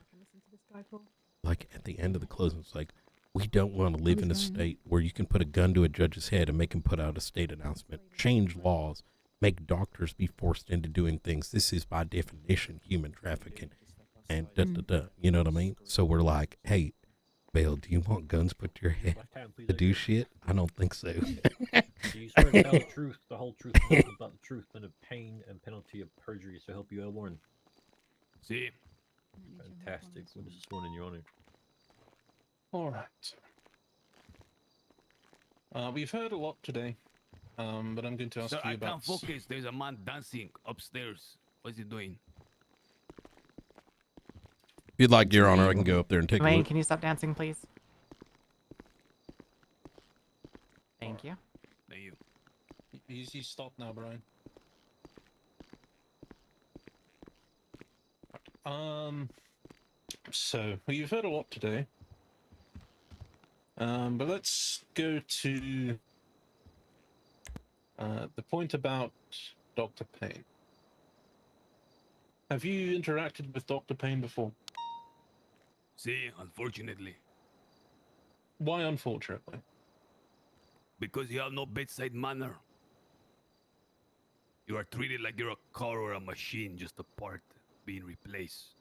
Like at the end of the closing, it's like, we don't want to live in a state where you can put a gun to a judge's head and make him put out a state announcement, change laws, make doctors be forced into doing things. This is by definition human trafficking, and you know what I mean? So we're like, hey, Bale, do you want guns put to your head to do shit? I don't think so. Do you swear to tell the truth, the whole truth, and nothing but the truth, and the pain and penalty of perjury, so help you, Warren? See? Fantastic. Witness is sworn in, Your Honor. All right. We've heard a lot today, but I'm going to ask Sir, you I about... can't focus. There's a man dancing upstairs. What's he doing? If you'd like, Your Honor, I can go up there and take a Wayne, look. can you stop dancing, please? Thank you. Thank you. Easy stop now, Brian. So, you've heard a lot today. But let's go to the point about Dr. Payne. Have you interacted with Dr. Payne before? See, unfortunately. Why unfortunately? Because you have no bedside manner. You are treated like you're a car or a machine, just a part being replaced.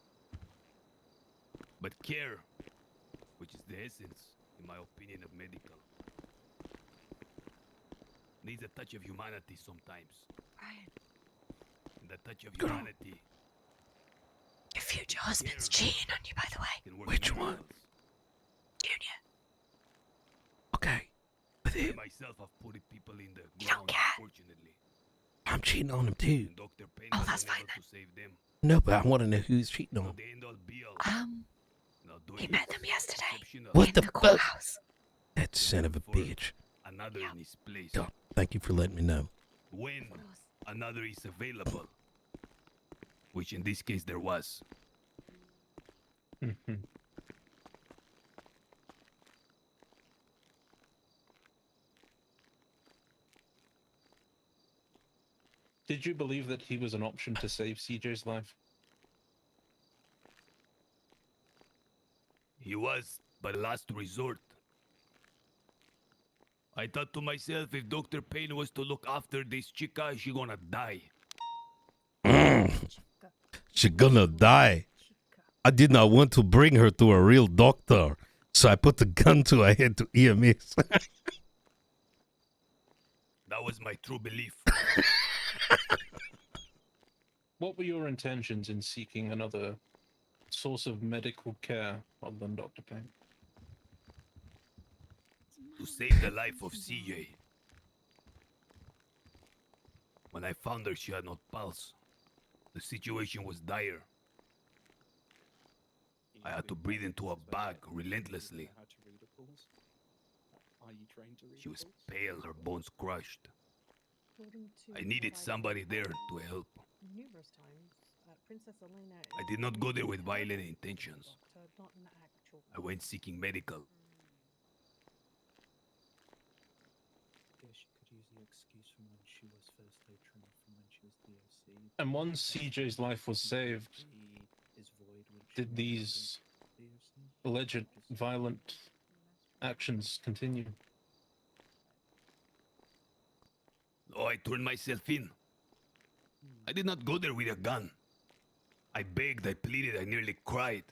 But care, which is the essence, in my opinion, of medical, needs a touch of humanity sometimes. And that touch of humanity. Your future husband's cheating on you, by the way. Which one? Junior. Okay. With I it. myself have put people in the ground, unfortunately. I'm cheating on him too. Dr. Payne Oh, was that's unable fine then. to save them. No, but I want to know who's cheating on him. They end all be all. He met them yesterday. What in the the fuck? courthouse. That son of a bitch. Another in his place. God, thank you for letting me know. When another is available, which in this case there was. Did you believe that he was an option to save CJ's life? He was, but last resort. I thought to myself, if Dr. Payne was to look after this chica, she gonna die. She gonna die. I did not want to bring her to a real doctor, so I put the gun to her head to EMS. That was my true belief. What were your intentions in seeking another source of medical care other than Dr. Payne? To save the life of CJ. When I found her, she had no pulse. The situation was dire. I had to breathe into a bag relentlessly. She was pale, her bones crushed. I needed somebody there to help. Numerous times, Princess Elena. I did not go there with violent intentions. I went seeking medical. She could use the excuse from when she was first aid trained, from when she was DOC. And once CJ's life was saved, did these alleged violent actions continue? Oh, I turned myself in. I did not go there with a gun. I begged, I pleaded, I nearly cried.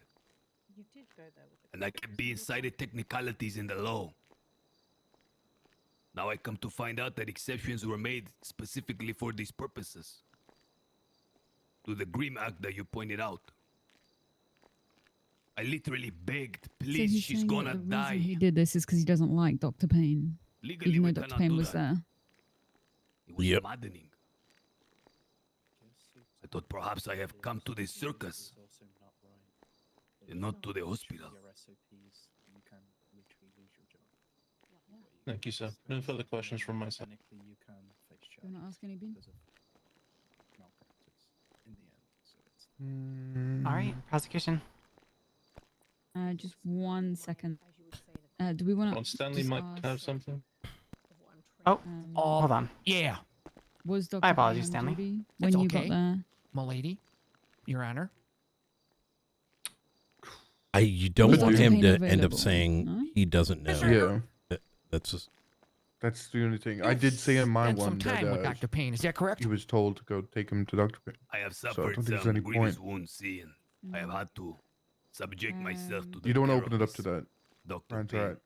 You did go there with And I kept being cited technicalities in the law. Now I come to find out that exceptions were made specifically for these purposes. To the Grim Act that you pointed out. I literally begged, So please, he's she's saying gonna that the die. reason he did this is because he doesn't like Dr. Payne, Legally, even we though Dr. cannot Payne do was that. there. It was Yep. maddening. I thought perhaps I have come to this circus and not to the hospital. Thank you, sir. No further questions from my side. Do you want to ask anything? All right, prosecution. Just 1 second. Do we want Ron to Stanley might have something. Oh, hold on. Yeah. Was Dr. My apologies, Payne Stanley. on duty It's when you okay. got there? Milady, Your Honor. You don't Was want Dr. him Payne to end up available? saying No? he doesn't know. Yeah. That's just, That's the only thing. I did say in my Spent some one time that with Dr. Payne. Is that correct? he was told to go take him to Dr. Payne. I have So I suffered don't think there's some any grievous point. wounds, see, and I have had to subject myself to the You don't care open of it up to this that. Dr. That's Payne. right.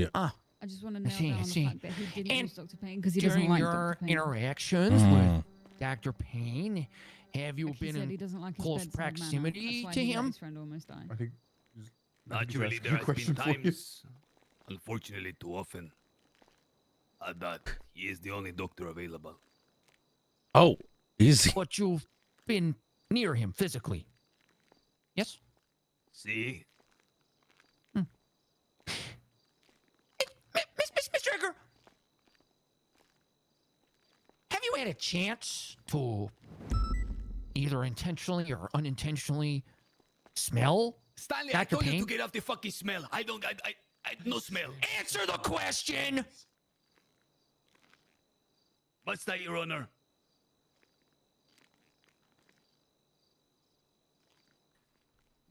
Ooh, Ah, I just want to I nail see, down I the see. fact that he didn't And use Dr. Payne because he doesn't during like your Dr. Payne. interactions with Dr. Payne, have you Like he been said, he in doesn't like his close bedside manner. proximity That's to why he let him? his friend almost die. I think. Naturally, asking there a has been question for you. times, unfortunately too often, that he is the only doctor available. oh, easy. But you've been near him physically. Yes? See? Mr. Edgar, have you had a chance to either intentionally or unintentionally smell Stanley, I Dr. told you Payne? to get off the fucking smell. I no smell. Answer the question! What's that, Your Honor?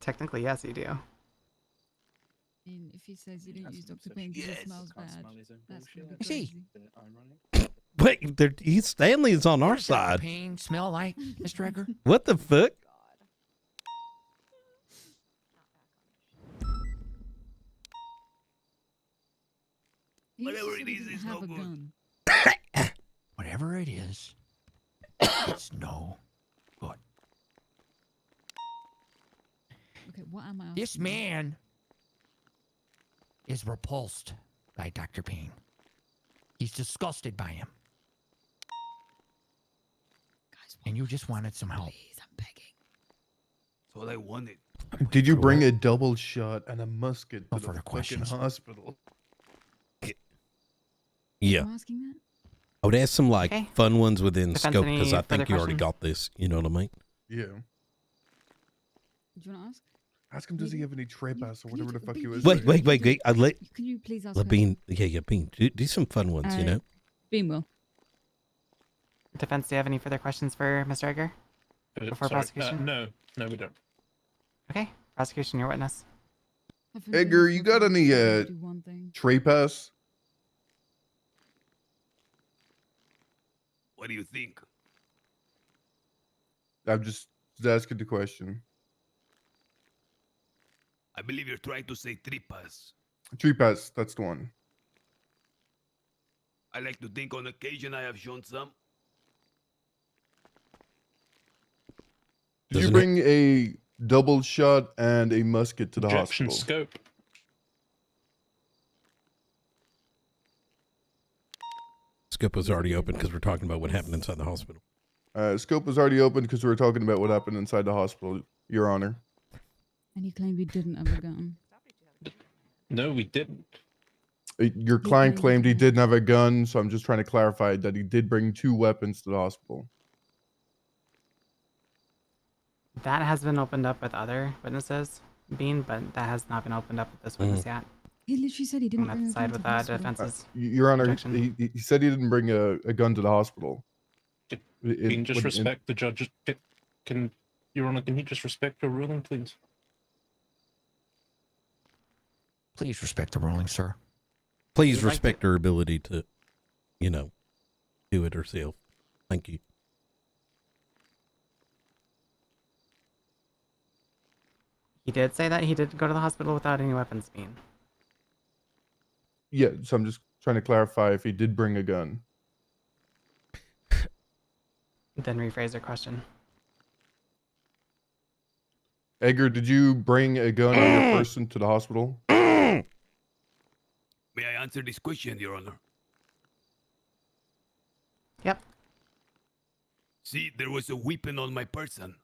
Technically, yes, you do. I mean, if he says you didn't use Dr. Payne because it smells bad, that's gonna be See. crazy. Wait, Stanley is on our What does Dr. side. Payne smell like, Mr. Edgar? What the fuck? He Whatever just it said he is, didn't it's have no a good. gun. Whatever it is, it's no good. Okay, what am I asking? This man is repulsed by Dr. Payne. He's disgusted by him. And you just wanted some help. Please, I'm begging. That's all I wanted. Did you bring a double shot and a musket No to the further fucking questions. hospital? Yeah. I'm asking that. I would ask some like Okay. fun ones within Defense, scope because any I think further you already questions? got this. You know what I mean? Yeah. Do you want to ask? Ask him, does he have any trespass or whatever the fuck he was Wait, saying? wait. I let Can you please ask Bean. Yeah, Bean. Do some fun ones. You know. Bean will. Defense, do you have any further questions for Mr. Edgar? Before Sorry, prosecution? no, we don't. Okay, prosecution, your witness. Edgar, you got any tray pass? What do you think? I'm just asking the question. I believe you're trying to say tripas. Tree pass, that's the one. I like to think on occasion I have shown some. Did you Doesn't bring a double shot and a musket to the Objection, hospital? scope. Scope was already open because we're talking about what happened inside the hospital. Scope was already open because we were talking about what happened inside the hospital, Your Honor. And he claimed he didn't have a gun. No, we didn't. Your client claimed he didn't have a gun, so I'm just trying to clarify that he did bring 2 weapons to the hospital. That has been opened up with other witnesses, Bean, but that has not been opened up with this witness yet. He literally said he didn't I'm bring gonna a have gun to to the side with hospital. that defense's Your Honor, objection. he said he didn't bring a gun to the hospital. Can just respect the judge. Can Your Honor, can you just respect your ruling, please? Please respect the ruling, sir. Please We'd like respect her ability to, you know, do it herself. Thank you. He did say that he did go to the hospital without any weapons, Bean. Yeah, so I'm just trying to clarify if he did bring a gun. Then rephrase your question. Edgar, did you bring a gun on your person to the hospital? May I answer this question, Your Honor? Yep. See, there was a weapon on my person.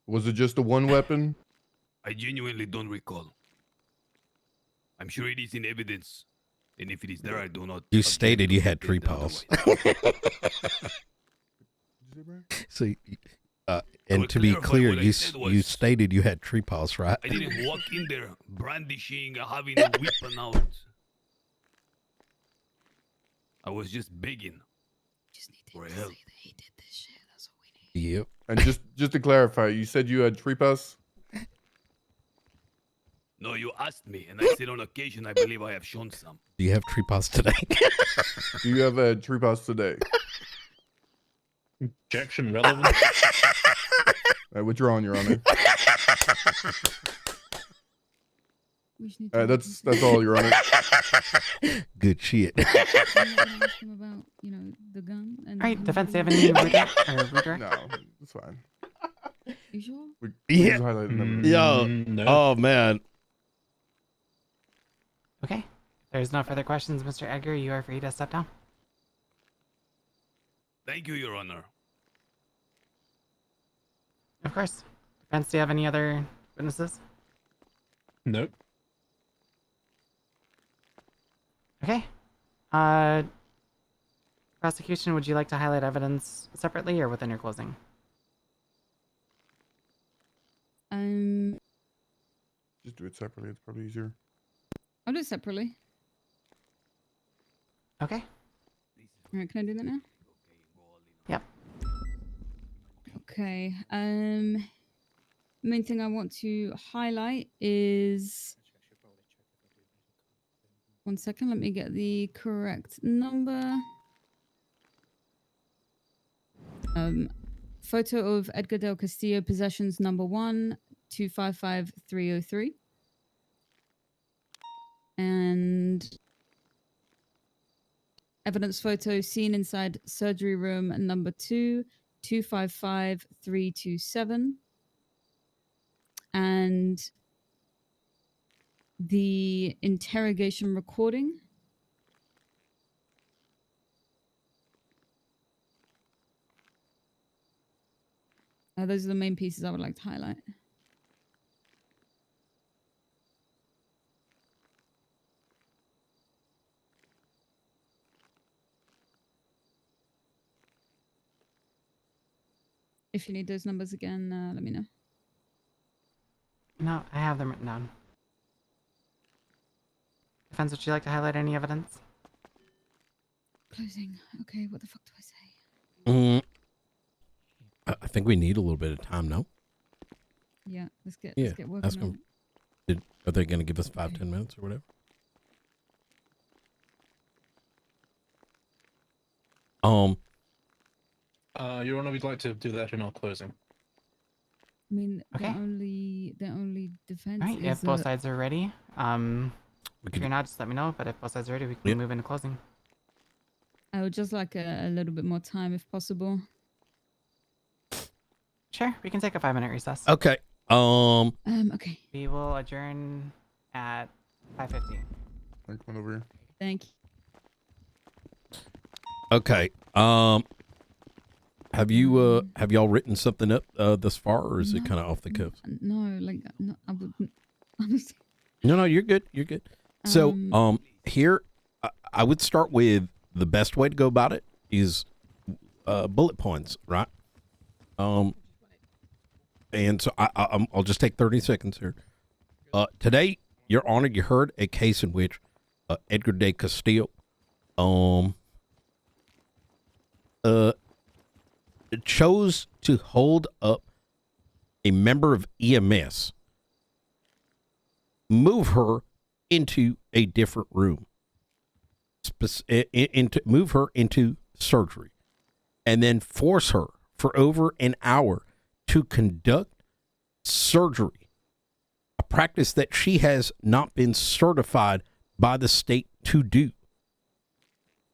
Was it just the one weapon? I genuinely don't recall. I'm sure it is in evidence. And if it is there, I do not. You object stated to you had it tree paws. So, and will to be clarify clear, what I you said you was- stated you had tree paws, right? I didn't walk in there brandishing, having a weapon out. I was just begging for help. Yep. And just to clarify, you said you had tree paws? No, you asked me, and I said on occasion I believe I have shown some. Do you have tree paws today? Do you have a tree paws today? Objection relevant. Withdrawn, Your Honor. We just need That's all, Your Honor. Good shit. I'm not gonna ask him about, you know, the gun. And All right, him defense, do you have being- any Ruder? No, it's fine. You sure? We Yeah. just highlighted them. Yo. No. Oh man. Okay. If there's no further questions, Mr. Edgar, you are free to step down. Thank you, Your Honor. Of course. Defense, do you have any other witnesses? Nope. Okay. Prosecution, would you like to highlight evidence separately or within your closing? Just do it separately. It's probably easier. I'll do it separately. Okay. All right, can I do that now? Yep. Okay. Main thing I want to highlight is. One second, let me get the correct number. Photo of Edgar del Castillo, possessions number 1, 255303. And evidence photo seen inside surgery room number 2, 255327. And the interrogation recording. Those are the main pieces I would like to highlight. If you need those numbers again, let me know. No, I have them written down. Defense, would you like to highlight any evidence? Closing. Okay, what the fuck do I say? I think we need a little bit of time now. Yeah, let's get Ask working on them. it. Are they going to give us 5-10 minutes or whatever? Your Honor, we'd like to do that in our closing. I mean, Okay. the only defense All right, is if both that- sides are ready, if you're not, just let me know. But if both sides are ready, we can move into closing. I would just like a little bit more time if possible. Sure, we can take a 5-minute recess. Okay. Okay. We will adjourn at 5:15. Come on over here. Thank you. Okay. Have y'all written something up thus far, or is it kind of off the cuff? No, like, no, I wouldn't. Honestly. No, you're good. You're good. So, here, I would start with the best way to go about it is bullet points, right? And so I'll just take 30 seconds here. Today, Your Honor, you heard a case in which Edgar de Castillo chose to hold up a member of EMS, move her into a different room, move her into surgery, and then force her for over an hour to conduct surgery, a practice that she has not been certified by the state to do.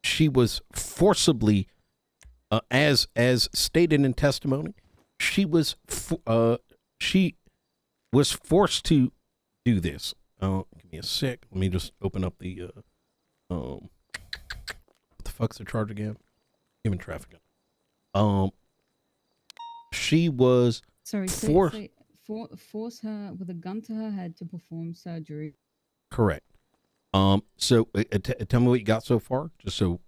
She was forcibly, as stated in testimony, she was forced to do this. Give me a sec. Let me just open up the what the fuck's the charge again? Human trafficking. she was Sorry, forced. force her with a gun to her head to perform surgery. Correct. So tell me what you got so far, just so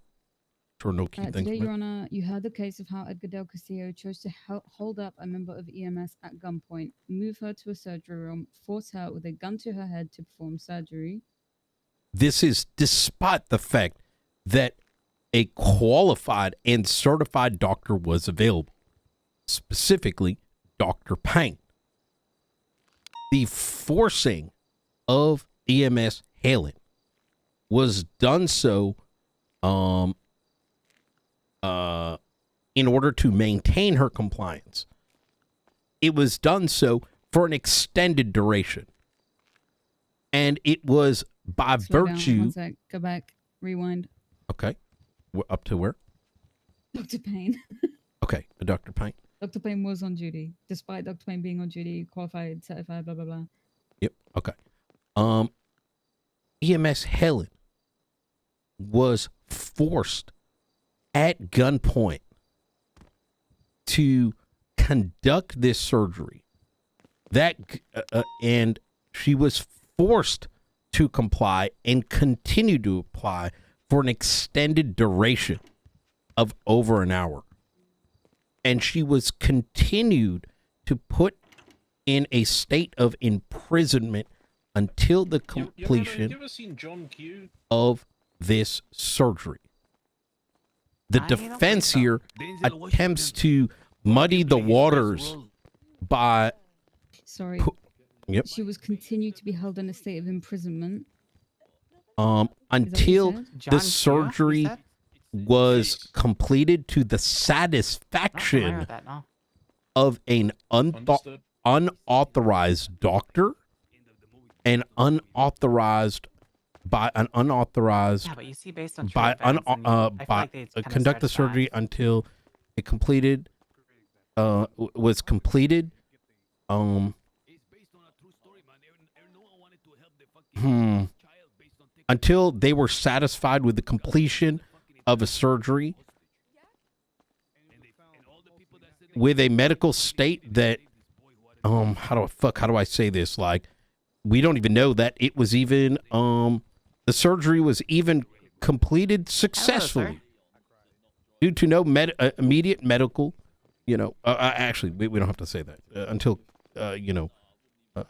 sure no key things. Today, from Your it. Honor, you heard the case of how Edgar Del Castillo chose to hold up a member of EMS at gunpoint, move her to a surgery room, force her with a gun to her head to perform surgery. This is despite the fact that a qualified and certified doctor was available, specifically Dr. Payne. The forcing of EMS Helen was done so in order to maintain her compliance. It was done so for an extended duration. And it was by Slow down, virtue... one sec. Go back. Rewind. Okay. Up to where? Dr. Payne. Okay, Dr. Payne. Dr. Payne was on duty, despite Dr. Payne being on duty, qualified, certified, blah, blah, blah. Yep, okay. EMS Helen was forced at gunpoint to conduct this surgery. And she was forced to comply and continue to apply for an extended duration of over an hour. And she was continued to put in a state of imprisonment until the completion you ever seen John Q? of this surgery. The defense here attempts to muddy the waters by... Sorry. Yep. She was continued to be held in a state of imprisonment. Until said? the surgery was completed to the satisfaction of an unauthorized doctor and unauthorized by an unauthorized Yeah, but you see, based on by true events, and I feel like they kinda conduct the stretch surgery until it completed was completed until they were satisfied with the completion of a surgery with a medical state that how do I say this, like, we don't even know that it was even the surgery was even completed successfully due to no immediate medical, actually we don't have to say that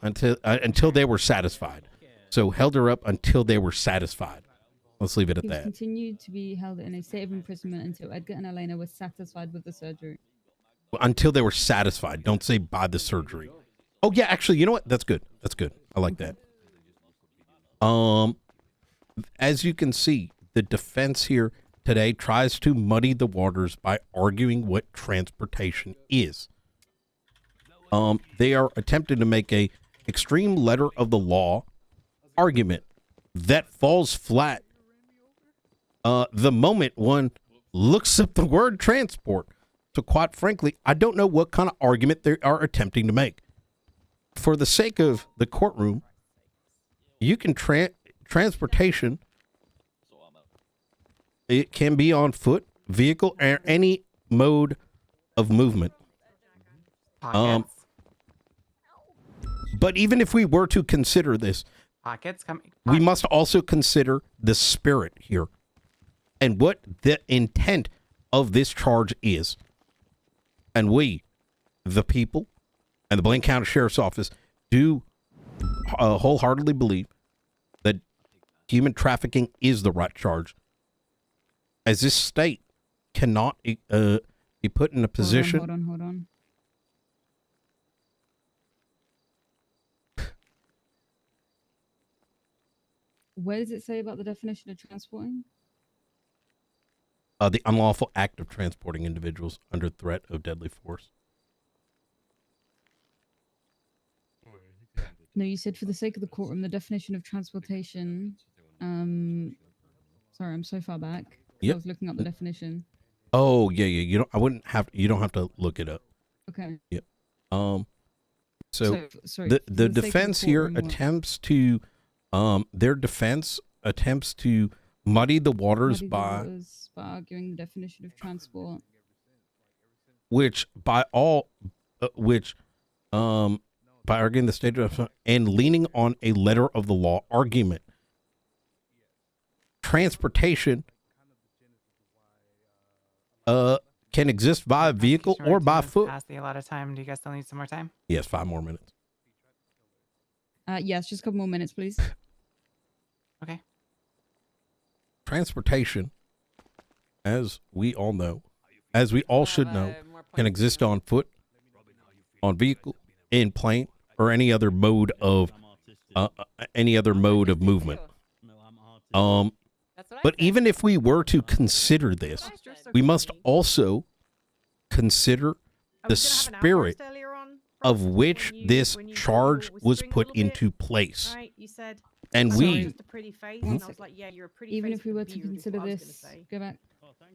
until they were satisfied. So held her up until they were satisfied. Let's leave it at She was that. continued to be held in a state of imprisonment until Edgar and Elena were satisfied with the surgery. Until they were satisfied. Don't say by the surgery. Oh yeah, actually, you know what? That's good. That's good. I like that. As you can see, the defense here today tries to muddy the waters by arguing what transportation is. They are attempting to make a extreme letter of the law argument that falls flat the moment one looks up the word transport. So quite frankly, I don't know what kind of argument they are attempting to make. For the sake of the courtroom, you can transportation. It can be on foot, vehicle, or any mode of movement. But even if we were to consider this, we must also consider the spirit here and what the intent of this charge is. And we, the people, and the Blaine County Sheriff's Office do wholeheartedly believe that human trafficking is the right charge, as this state cannot be put in a position. Hold on. Where does it say about the definition of transporting? The unlawful act of transporting individuals under threat of deadly force. No, you said for the sake of the courtroom, the definition of transportation. Sorry, I'm so far back. I was looking up the definition. Oh yeah. You don't have to look it up. Okay. Yep. So sorry, the defense here attempts to their defense attempts to muddy the waters by arguing the definition of transport. which by arguing the state of and leaning on a letter of the law argument. Transportation can exist via vehicle or by foot. Past the allotted time. Do you guys still need some more time? Yes, 5 more minutes. Yes, just a couple more minutes, please. Okay. Transportation, as we all know, as we all should know, can exist on foot, on vehicle, in plane, or any other mode of movement. But even if we were to consider this, we must also consider the spirit of which this charge was put into place. Right, you said. And "Oh, we, you're just a pretty face," and I was like, "Yeah, you're a pretty Even face if we with a were to beard," is consider what I was gonna this, say. go back.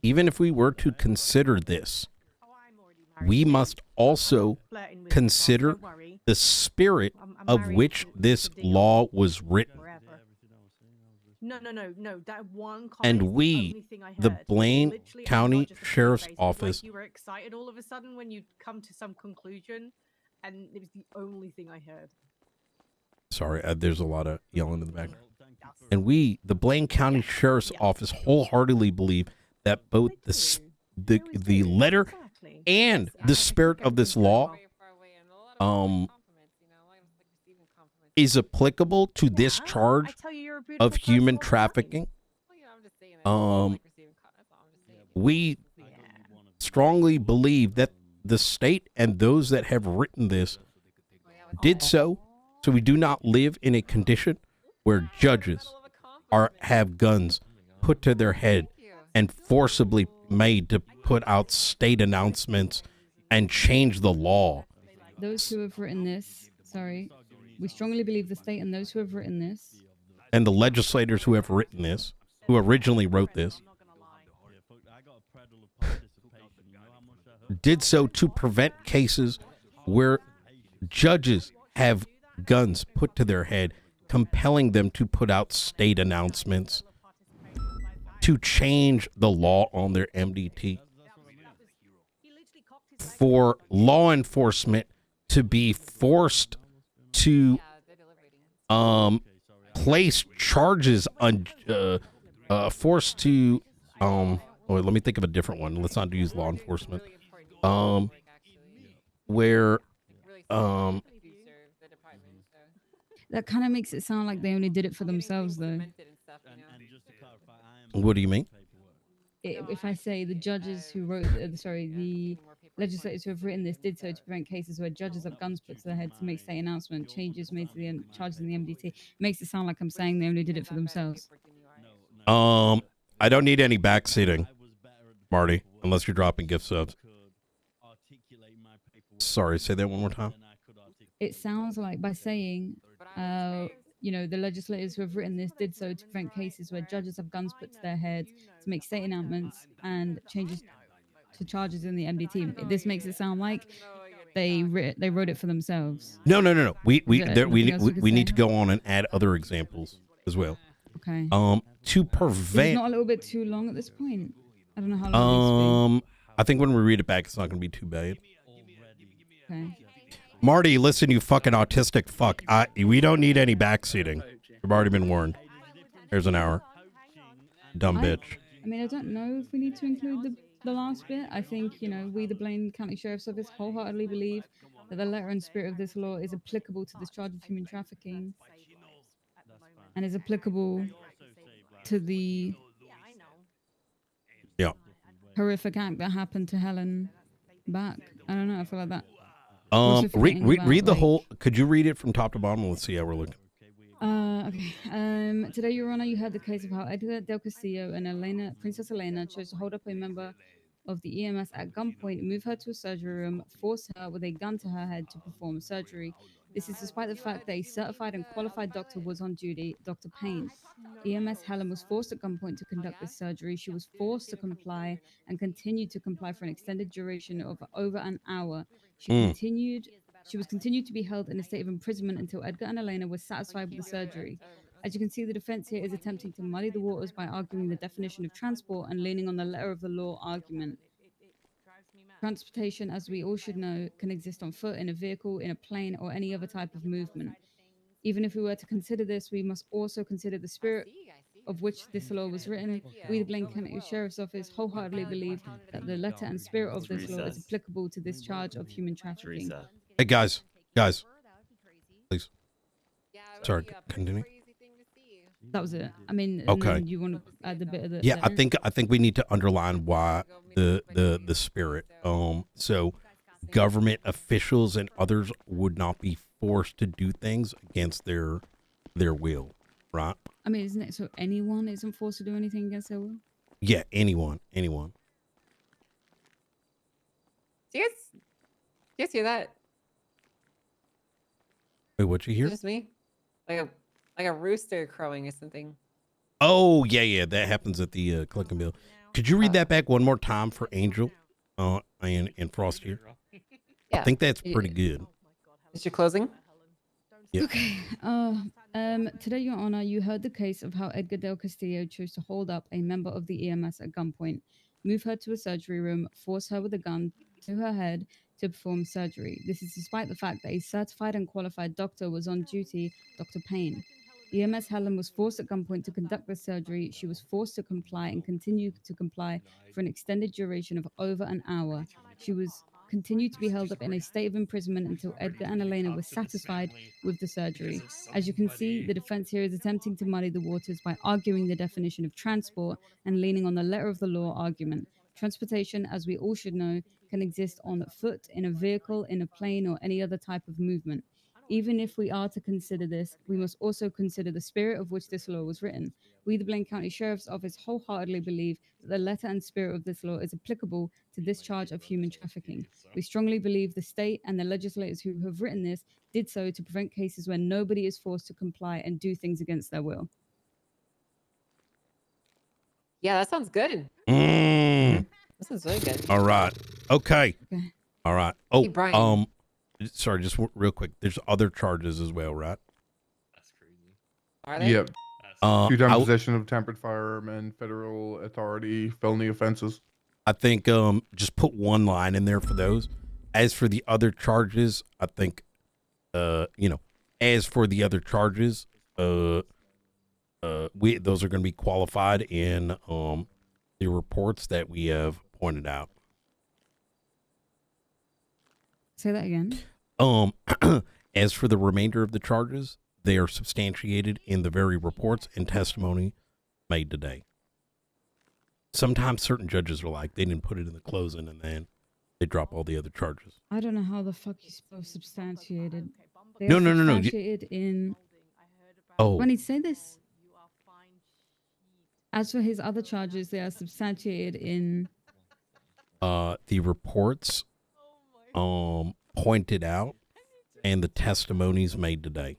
even if we were to consider this, we must also consider the spirit of which this law was written. No. That one comment. And is we, the only thing I the heard. Blaine Literally, oh my County God, just a pretty Sheriff's face. It was Office, Like you were excited all of a sudden when you come to some conclusion, and it was the only thing I heard. sorry, there's a lot of yelling in the background. And we, the Blaine County Sheriff's Office, wholeheartedly believe that both the letter and the spirit of this law is applicable to this charge of human trafficking. We strongly believe that the state and those that have written this did so we do not live in a condition where judges have guns put to their head and forcibly made to put out state announcements and change the law. Those who have written this, we strongly believe the state and those who have written this. And the legislators who have written this, who originally wrote this, did so to prevent cases where judges have guns put to their head, compelling them to put out state announcements to change the law on their MDT, for law enforcement to be forced to place charges on forced to let me think of a different one. Let's not use law enforcement. Where That kind of makes it sound like they only did it for themselves, though. What do you mean? If I say the judges who wrote, the legislators who have written this did so to prevent cases where judges have guns put to their head to make state announcement, changes made to the charges in the MDT, it makes it sound like I'm saying they only did it for themselves. I don't need any backseating, Marty, unless you're dropping gift subs. Sorry, say that one more time. It sounds like by saying, the legislators who have written this did so to prevent cases where judges have guns put to their heads to make state announcements and changes to charges in the MDT. This makes it sound like they wrote it for themselves. No. We need to go on and add other examples as well. Okay. To prevent. It's not a little bit too long at this point. I don't know how long. It I think when we read it back, it's not going to be too bad. Okay. Marty, listen, you fucking autistic fuck. We don't need any backseating. You've already been warned. Here's an hour. Dumb bitch. I mean, I don't know if we need to include the last bit. I think, we, the Blaine County Sheriff's Office, wholeheartedly believe that the letter and spirit of this law is applicable to this charge of human trafficking and is applicable to the horrific act that happened to Helen back. I don't know. I feel like that. Read the whole. Could you read it from top to bottom? Let's see how we're looking. Okay. Today, Your Honor, you heard the case of how Edgar Del Castillo and Princess Elena chose to hold up a member of the EMS at gunpoint, move her to a surgery room, force her with a gun to her head to perform surgery. This is despite the fact that a certified and qualified doctor was on duty, Dr. Payne. EMS Helen was forced at gunpoint to conduct this surgery. She was forced to comply and continued to comply for an extended duration of over an hour. She was continued to be held in a state of imprisonment until Edgar and Elena were satisfied with the surgery. As you can see, the defense here is attempting to muddy the waters by arguing the definition of transport and leaning on the letter of the law argument. Transportation, as we all should know, can exist on foot, in a vehicle, in a plane, or any other type of movement. Even if we were to consider this, we must also consider the spirit of which this law was written. We, the Blaine County Sheriff's Office, wholeheartedly believe that the letter and spirit of this law is applicable to this charge of human trafficking. Hey guys, please. Sorry, continue. That was it. I mean, and Okay. then you want to add the bit of the Yeah, I end? think we need to underline why the spirit. So government officials and others would not be forced to do things against their will, right? I mean, isn't it so anyone isn't forced to do anything against their will? Yeah, anyone. Do you guys hear that? Wait, what you Is it hear? just me? Like a rooster crowing or something. Oh, yeah, that happens at the Click and Bill. Could you read that back one more time for Angel and Frost here? I think that's pretty good. Is your closing? Yeah. Okay. Today, Your Honor, you heard the case of how Edgar Del Castillo chose to hold up a member of the EMS at gunpoint, move her to a surgery room, force her with a gun to her head to perform surgery. This is despite the fact that a certified and qualified doctor was on duty, Dr. Payne. EMS Helen was forced at gunpoint to conduct the surgery. She was forced to comply and continue to comply for an extended duration of over an hour. She was continued to be held up in a state of imprisonment until Edgar and Elena were satisfied with the surgery. As you can see, the defense here is attempting to muddy the waters by arguing the definition of transport and leaning on the letter of the law argument. Transportation, as we all should know, can exist on foot, in a vehicle, in a plane, or any other type of movement. Even if we are to consider this, we must also consider the spirit of which this law was written. We, the Blaine County Sheriff's Office, wholeheartedly believe that the letter and spirit of this law is applicable to this charge of human trafficking. We strongly believe the state and the legislators who have written this did so to prevent cases where nobody is forced to comply and do things against their will. Yeah, that sounds good. Mm. That sounds really good. All right. Okay. All right. Oh, Hey, Brian. Sorry, just real quick. There's other charges as well, right? Are they? Yep. Uh, 2 times I- possession of tempered firearm and federal authority felony offenses. I think just put one line in there for those. As for the other charges, I think as for the other charges, those are going to be qualified in the reports that we have pointed out. Say that again. As for the remainder of the charges, they are substantiated in the very reports and testimony made today. Sometimes certain judges are like, they didn't put it in the closing, and then they drop all the other charges. I don't know how the fuck you spell substantiated. They No, are no, no, no. Substantiated in. Oh. When he say this. As for his other charges, they are substantiated in. The reports pointed out and the testimonies made today.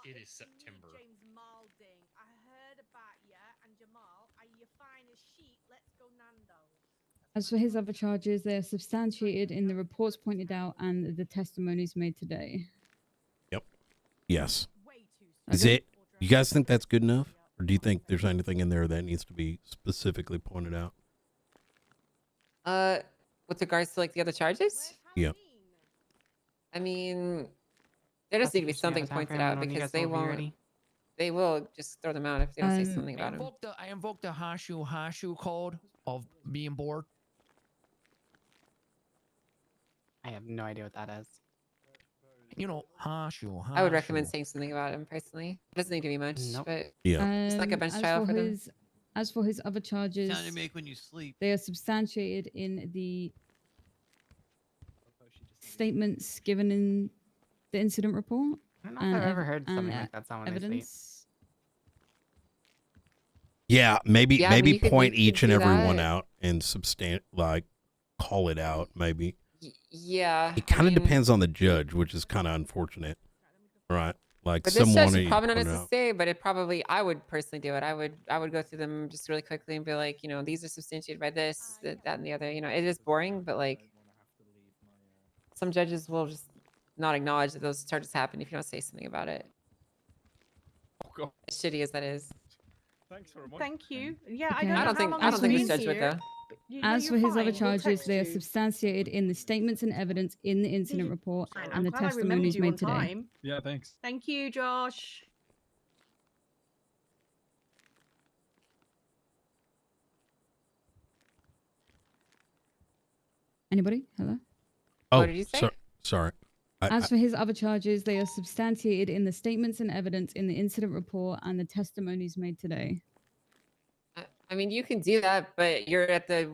It is September. James Malding, I heard about you and Jamal. Are you fine as sheet? Let's go Nando's. As for his other charges, they are substantiated in the reports pointed out and the testimonies made today. Yep. Yes. Is it? You guys think that's good enough? Or do you think there's anything in there that needs to be specifically pointed out? With regards to like the other charges? Yeah. I mean, there does need to be something pointed out because they won't. They will just throw them out if they don't say something about them. I invoke the Hashu code of being bored. I have no idea what that is. You know, Hashu. I would recommend saying something about him personally. It doesn't need to be much, but just like a bench trial for them. As for his other charges, Sound you make when you sleep. they are substantiated in the statements given in the incident report. I don't know if I've ever heard something like that someone evidence. Yeah, maybe Yeah, I mean, you could- point you could each and do every one that. out and call it out, maybe. Yeah. It kind of depends on the judge, which is kind of unfortunate, right? Like But this someone judge is probably not pointed as to out. say, but it probably I would personally do it. I would go through them just really quickly and be like, you know, these are substantiated by this, that, and the other. You know, it is boring, but like some judges will just not acknowledge that those charges happen if you don't say something about it. God. As shitty as that is. Thanks very much. Thank you. Yeah, Okay. I I don't don't know how think long I this don't think the means judge would here. though. As You're for his other fine. We'll charges, text they are you. substantiated in the statements and evidence in the incident report Fine, and I'm the glad I remembered testimonies you on made today. time. Yeah, thanks. Thank you, Josh. Anybody? Hello? Oh, What did you say? sorry. As for his other charges, they are substantiated in the statements and evidence in the incident report and the testimonies made today. I mean, you can do that, but you're at the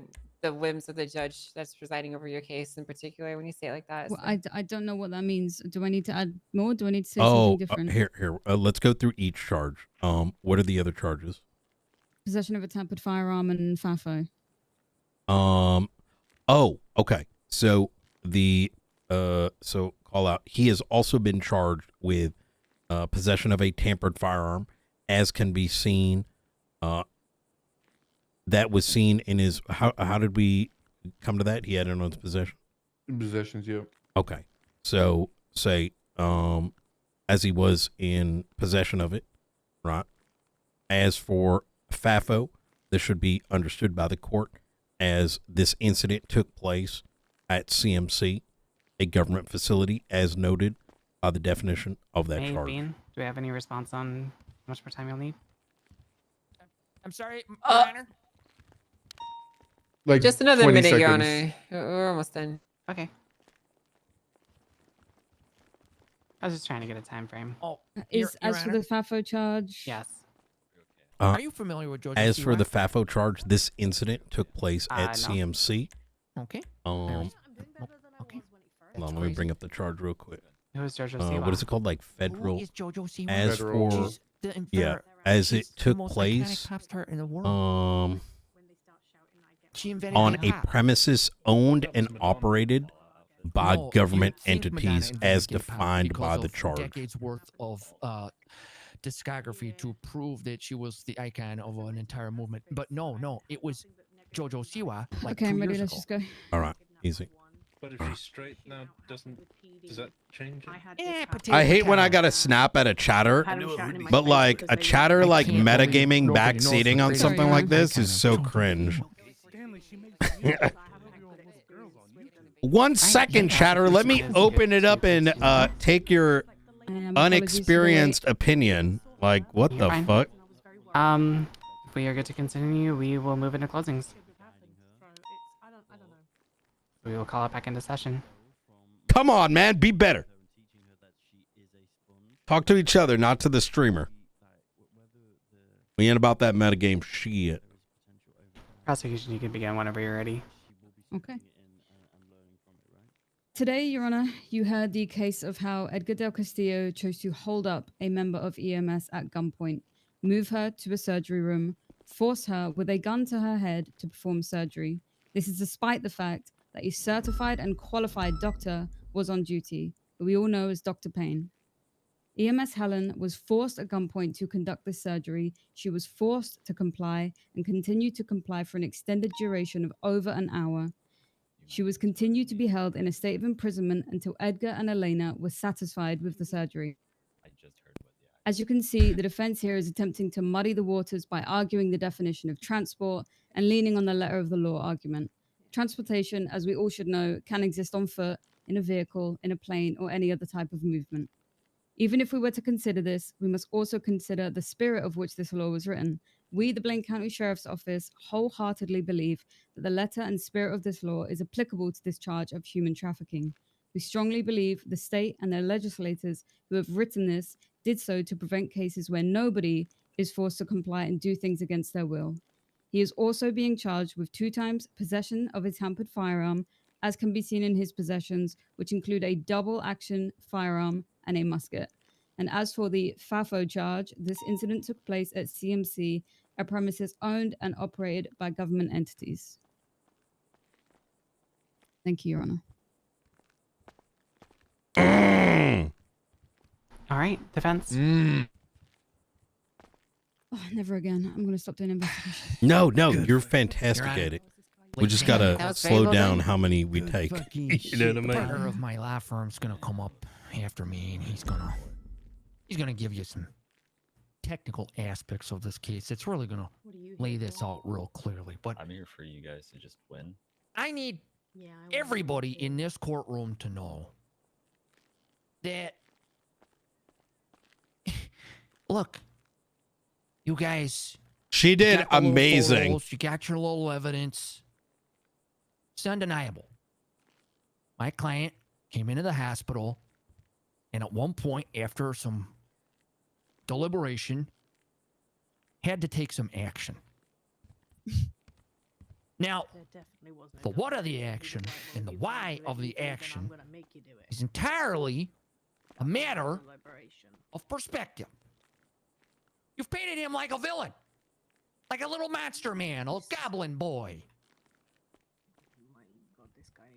whims of the judge that's presiding over your case in particular when you say it like that. Well, so- I don't know what that means. Do I need to add more? Do I need to say Oh, something different? here. Let's go through each charge. What are the other charges? Possession of a tampered firearm and FAFO. Oh, okay. So so call out. He has also been charged with possession of a tampered firearm, as can be seen. That was seen in his. How did we come to that? He had it in his possession. In possessions, yeah. Okay. So say as he was in possession of it, right? As for FAFO, this should be understood by the court as this incident took place at CMC, a government facility, as noted by the definition of that Hey, charge. Bean, do we have any response on how much more time you'll need? I'm sorry, Your Honor. Like Just another 20 minute, Your seconds. Honor. We're almost done. Okay. I was just trying to get a time frame. Oh, Is Your as for Honor? the FAFO charge? Yes. Are you familiar with Georgia As for CY? the FAFO charge, this incident took place at No. CMC. Okay. Hold Okay. on, let me bring up the charge real quick. Who is Jojo What Siwa? is it called? Like federal. Who is Jojo Siwa? As Federal. for She's the yeah, infer- as it she's the took most iconic place, pop star in the world. She invented on a hip-hop. premises owned and operated by No, government you'd think Madonna entities invented as hip-hop defined by because the of charge. Decades worth of discography to prove that she was the icon of an entire movement. But no, it was Jojo Siwa. Like Okay, 2 I'm ready. years Let's ago. just go. All right, easy. But if she's straight now, does that change it? I hate when I gotta snap at a chatter, but like a chatter like can't believe metagaming nobody knows backseating the on crazy something Sorry, like Ron. this is so cringe. 1 second, chatter. Let me open it up and take your Apologies unexperienced opinion. Like, what You're the fine. fuck? If we are good to continue, we will move into closings. We will call it back into session. Come on, man, be better. Talk to each other, not to the streamer. We ain't about that metagame shit. Prosecution, you can begin whenever you're ready. Okay. Today, Your Honor, you heard the case of how Edgar Del Castillo chose to hold up a member of EMS at gunpoint, move her to a surgery room, force her with a gun to her head to perform surgery. This is despite the fact that a certified and qualified doctor was on duty, who we all know as Dr. Payne. EMS Helen was forced at gunpoint to conduct this surgery. She was forced to comply and continued to comply for an extended duration of over an hour. She was continued to be held in a state of imprisonment until Edgar and Elena were satisfied with the surgery. As you can see, the defense here is attempting to muddy the waters by arguing the definition of transport and leaning on the letter of the law argument. Transportation, as we all should know, can exist on foot, in a vehicle, in a plane, or any other type of movement. Even if we were to consider this, we must also consider the spirit of which this law was written. We, the Blaine County Sheriff's Office, wholeheartedly believe that the letter and spirit of this law is applicable to this charge of human trafficking. We strongly believe the state and their legislators who have written this did so to prevent cases where nobody is forced to comply and do things against their will. He is also being charged with 2 times possession of a tampered firearm, as can be seen in his possessions, which include a double-action firearm and a musket. And as for the FAFO charge, this incident took place at CMC, a premises owned and operated by government entities. Thank you, Your Honor. All right, defense. Oh, never again. I'm going to stop doing investigation. No, you're fantastic at it. We just gotta slow down how many we take. You know what I The mean? partner of my law firm's gonna come up after me, and he's gonna give you some technical aspects of this case, it's really gonna lay this out real clearly. But I'm here for you guys to just win. I need everybody in this courtroom to know that look, you guys, She you did got the little amazing. photos, you got your little evidence. It's undeniable. My client came into the hospital, and at one point, after some deliberation, had to take some action. Now, the what of the action and the why of the action is entirely a matter of perspective. You've painted him like a villain, like a little monster man, a goblin boy.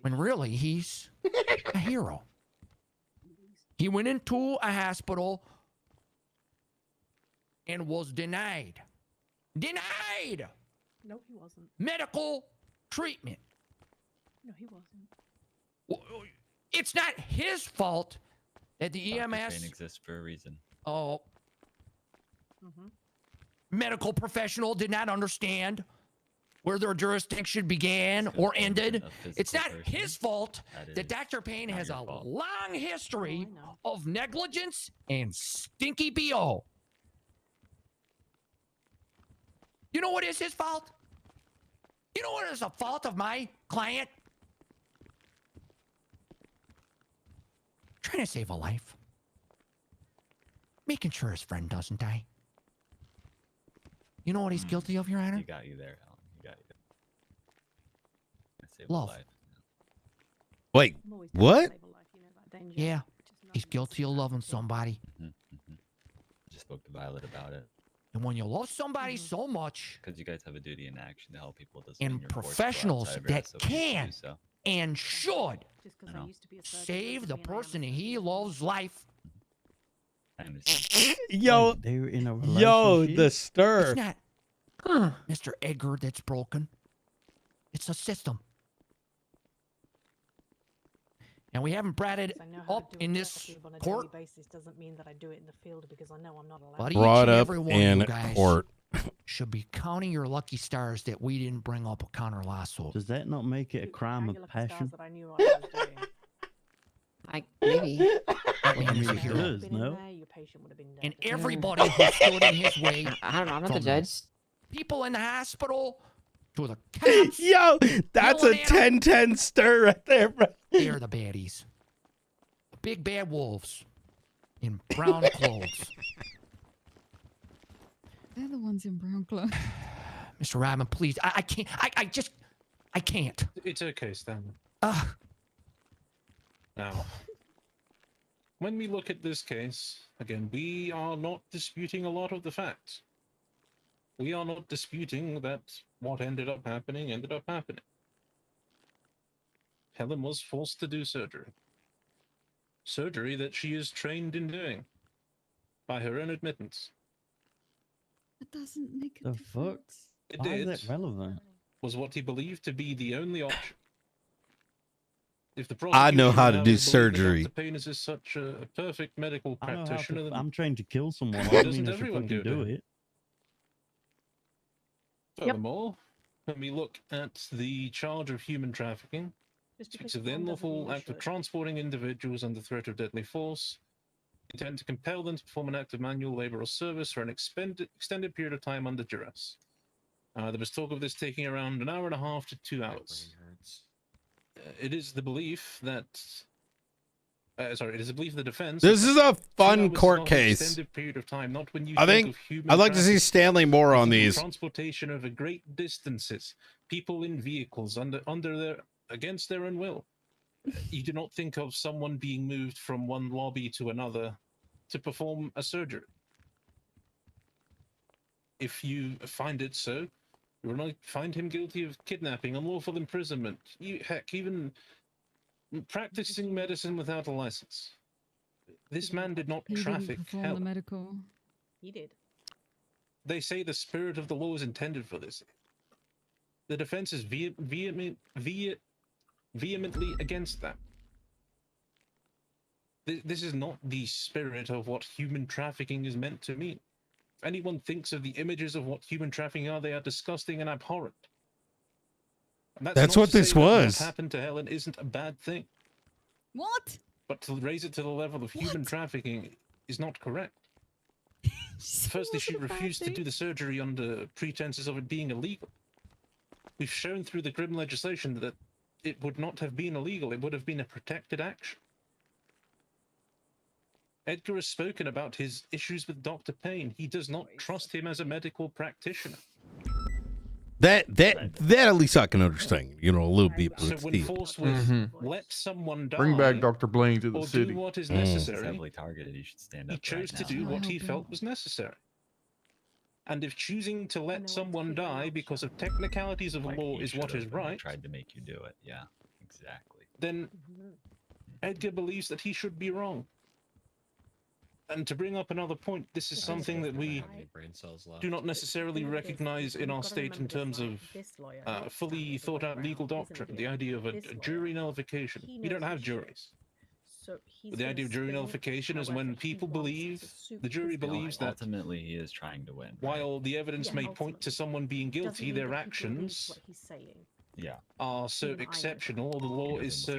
When really, he's a hero. He went into a hospital and was denied. Denied! No, he wasn't. Medical treatment. No, he wasn't. It's not his fault that the Dr. EMS Kane exists for a reason. Medical professional did not understand where their jurisdiction began or ended. It's not his fault that Dr. Payne has a long history of negligence and stinky BO. You know what is his fault? You know what is the fault of my client? Trying to save a life. Making sure his friend doesn't die. You know what he's guilty of, Your Honor? He got you there, Helen. He got you. I saved Love. a life. Wait, what? Yeah, he's guilty of loving somebody. Just spoke to Violet about it. And when you love somebody so much, Because you guys have a duty in action to help people. Doesn't and mean you're forced to go professionals outside of your that SOPs to can do so. and should I know. save the person that he loves life. I understand. Yo, Wait, they were in a yo, relationship? the stir. It's not Mr. Edgar that's broken. It's a system. And we haven't brought it I know how up to do in it this perfectly on a court. daily basis doesn't mean that I do it in the field because I know I'm not allowed. But to. each Brought and up every one of in you guys court. should be counting your lucky stars that we didn't bring up a counter lawsuit. Does that not make it a crime of passion? That I knew what I was doing. Maybe. That man I is a mean, it hero. does, Been in no? there, your patient would have been dead. And everybody who stood in his way. I don't know. I'm not the from judge. People in the hospital to the cops. Yo, that's a yelling at 'em. 10-10 stir right there, bro. They're the baddies. The big bad wolves in brown clothes. They're the ones in brown clothes. Mr. Ryman, please. I can't. I can't. It's okay, Stanley. Uh, Now, when we look at this case, again, we are not disputing a lot of the facts. We are not disputing that what ended up happening. Helen was forced to do surgery. Surgery that she is trained in doing by her own admittance. It doesn't make a The fuck? difference. It Why is did, that relevant? was what he believed to be the only option. If the I know how to prosecution, do however, believed that surgery. Dr. Payne is such a perfect medical I know how practitioner. to, then I'm trained to kill someone. why I doesn't mean, I should everyone fucking go do down? it. Furthermore, when we look at the charge of human trafficking, speaks of the unlawful act of transporting individuals under threat of deadly force, intent to compel them to perform an act of manual labor or service for an extended period of time under duress. There was talk of this taking around an hour and a half to 2 hours. It is the belief that. It is the belief of the defense. This is a 2 fun hours is court not an case. extended period of time, not when you I think of human I'd like to see trafficking. Stanley more on these. Transportation over great distances, people in vehicles under their against their own will. You do not think of someone being moved from one lobby to another to perform a surgery. If you find it so, you will not find him guilty of kidnapping, unlawful imprisonment, heck, even practicing medicine without a license. This man did not He didn't traffic perform the Helen. medical. He did. They say the spirit of the law is intended for this. The defense is vehemently against that. This is not the spirit of what human trafficking is meant to mean. If anyone thinks of the images of what human trafficking are, they are disgusting and abhorrent. And That's not what to this say that was. What happened to Helen isn't a bad thing. What? But to raise it to the level of human trafficking is not correct. Firstly, she refused to do the surgery under pretenses of it being illegal. We've shown through the grim legislation that it would not have been illegal. It would have been a protected action. Edgar has spoken about his issues with Dr. Payne. He does not trust him as a medical practitioner. That at least I can understand. You know, a little bit. So But when still. forced with let someone die, Bring back Dr. Blaine to the or city. do what is Mm. necessary, Heavily targeted. You should stand he up. chose right to now. do what he felt was necessary. And if choosing to let someone die because of technicalities of Like law he is what is should've, and he right, tried to make you do it. Yeah, exactly. then Edgar believes that he should be wrong. And to bring up another point, this is something that we do not necessarily recognize in our state in terms of fully thought out legal doctrine, the idea of a jury nullification. We don't have juries. But the idea of jury nullification is when people believe, the jury believes that Ultimately, he is trying to win. while the evidence may point to someone being guilty, their actions Yeah. are so exceptional, the law is so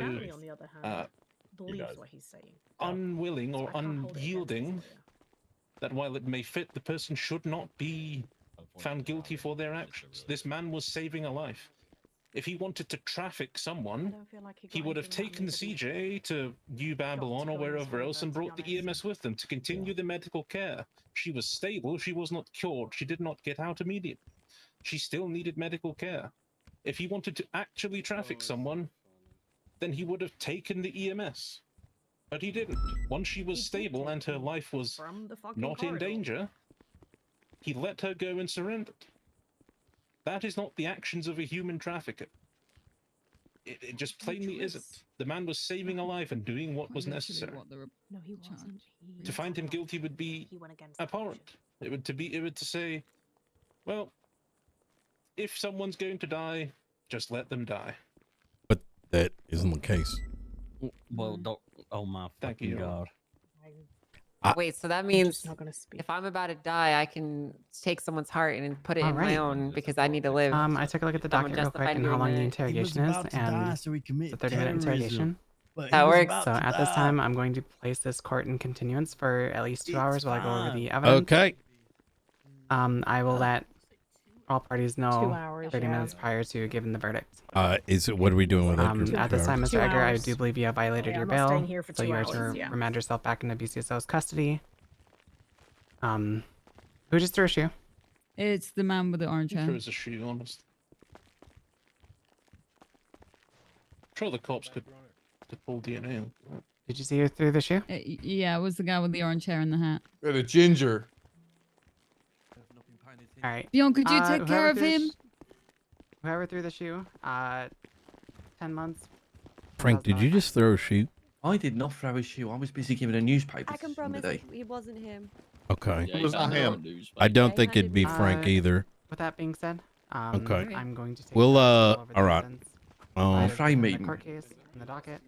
believes what he's saying. unwilling or unyielding that while it may fit, the person should not be found guilty for their actions. This man was saving a life. If he wanted to traffic someone, he would have taken CJ to New Babylon or wherever else and brought the EMS with them to continue the medical care. She was stable, she was not cured, she did not get out immediately. She still needed medical care. If he wanted to actually traffic someone, then he would have taken the EMS. But he didn't. Once she was stable and her life was not in danger, he let her go and surrendered. That is not the actions of a human trafficker. It just plainly isn't. The man was saving a life and doing what was necessary. No, he wasn't. To find him guilty would be abhorrent. It would to say, well, if someone's going to die, just let them die. But that isn't the case. Well, oh my Thank fucking you. god. Wait, so that means if I'm about to die, I can take someone's heart and put it in my Alright. own because I need to live. I took a look at the Someone docket real quick justified and how doing long the that. interrogation is, and it's a 30-minute interrogation. That works. So at this time, I'm going to place this court in continuance for at least 2 hours while I go over the evidence. Okay. I will let all parties know 2 hours, 30 yeah. minutes prior to giving the verdict. What are we doing with Edgar? At this time, Mr. 2 Edgar, I hours. do believe you have violated Yeah, your I'm not bail, staying here for so 2 you are hours, to yeah. remand yourself back into BCSO's custody. Who just threw a shoe? It's the man with the orange He hair. throws a shoe, honest. I'm sure the cops could pull DNA on. Did you see who threw the shoe? Yeah, it was the guy with the orange hair and the hat. Yeah, the ginger. All right. Bjorn, could you take whoever care of threw the him? Whoever threw the shoe, 10 months. Frank, did you just throw a shoe? I did not throw a shoe. I was busy giving a newspaper. I can promise it wasn't him. Okay. It was not him. I don't think it'd be Frank either. With that being said, Okay. I'm going to take We'll control over the all right. evidence. Frame The meeting. court case in the docket.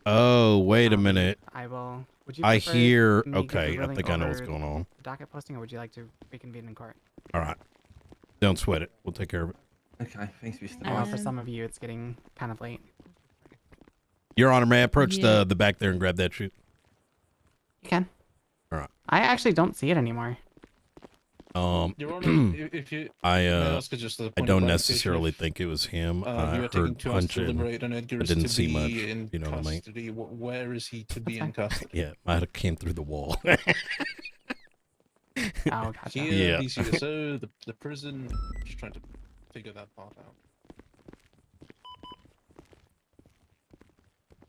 Oh, wait a minute. I will. Would you I prefer hear. me give the Okay, I ruling think I know what's over going on. the docket posting, or would you like to reconvene in court? All right. Don't sweat it. We'll take care of it. Okay, thanks, Mr. Well, for some of you, it's getting kind of late. Your Honor, may I approach Yeah. the back there and grab that shoe? You can. All right. I actually don't see it anymore. Your Honor, if you I may I ask just as a I point of don't clarification, necessarily think it was him. you I are taking heard 2 hours to punching. deliberate and Edgar I is didn't to see be much. in You know what I mean? custody. Where is he to be in custody? Yeah, might have came through the wall. Oh, gotcha. Here, Yeah. BCSO, the prison. Just trying to figure that part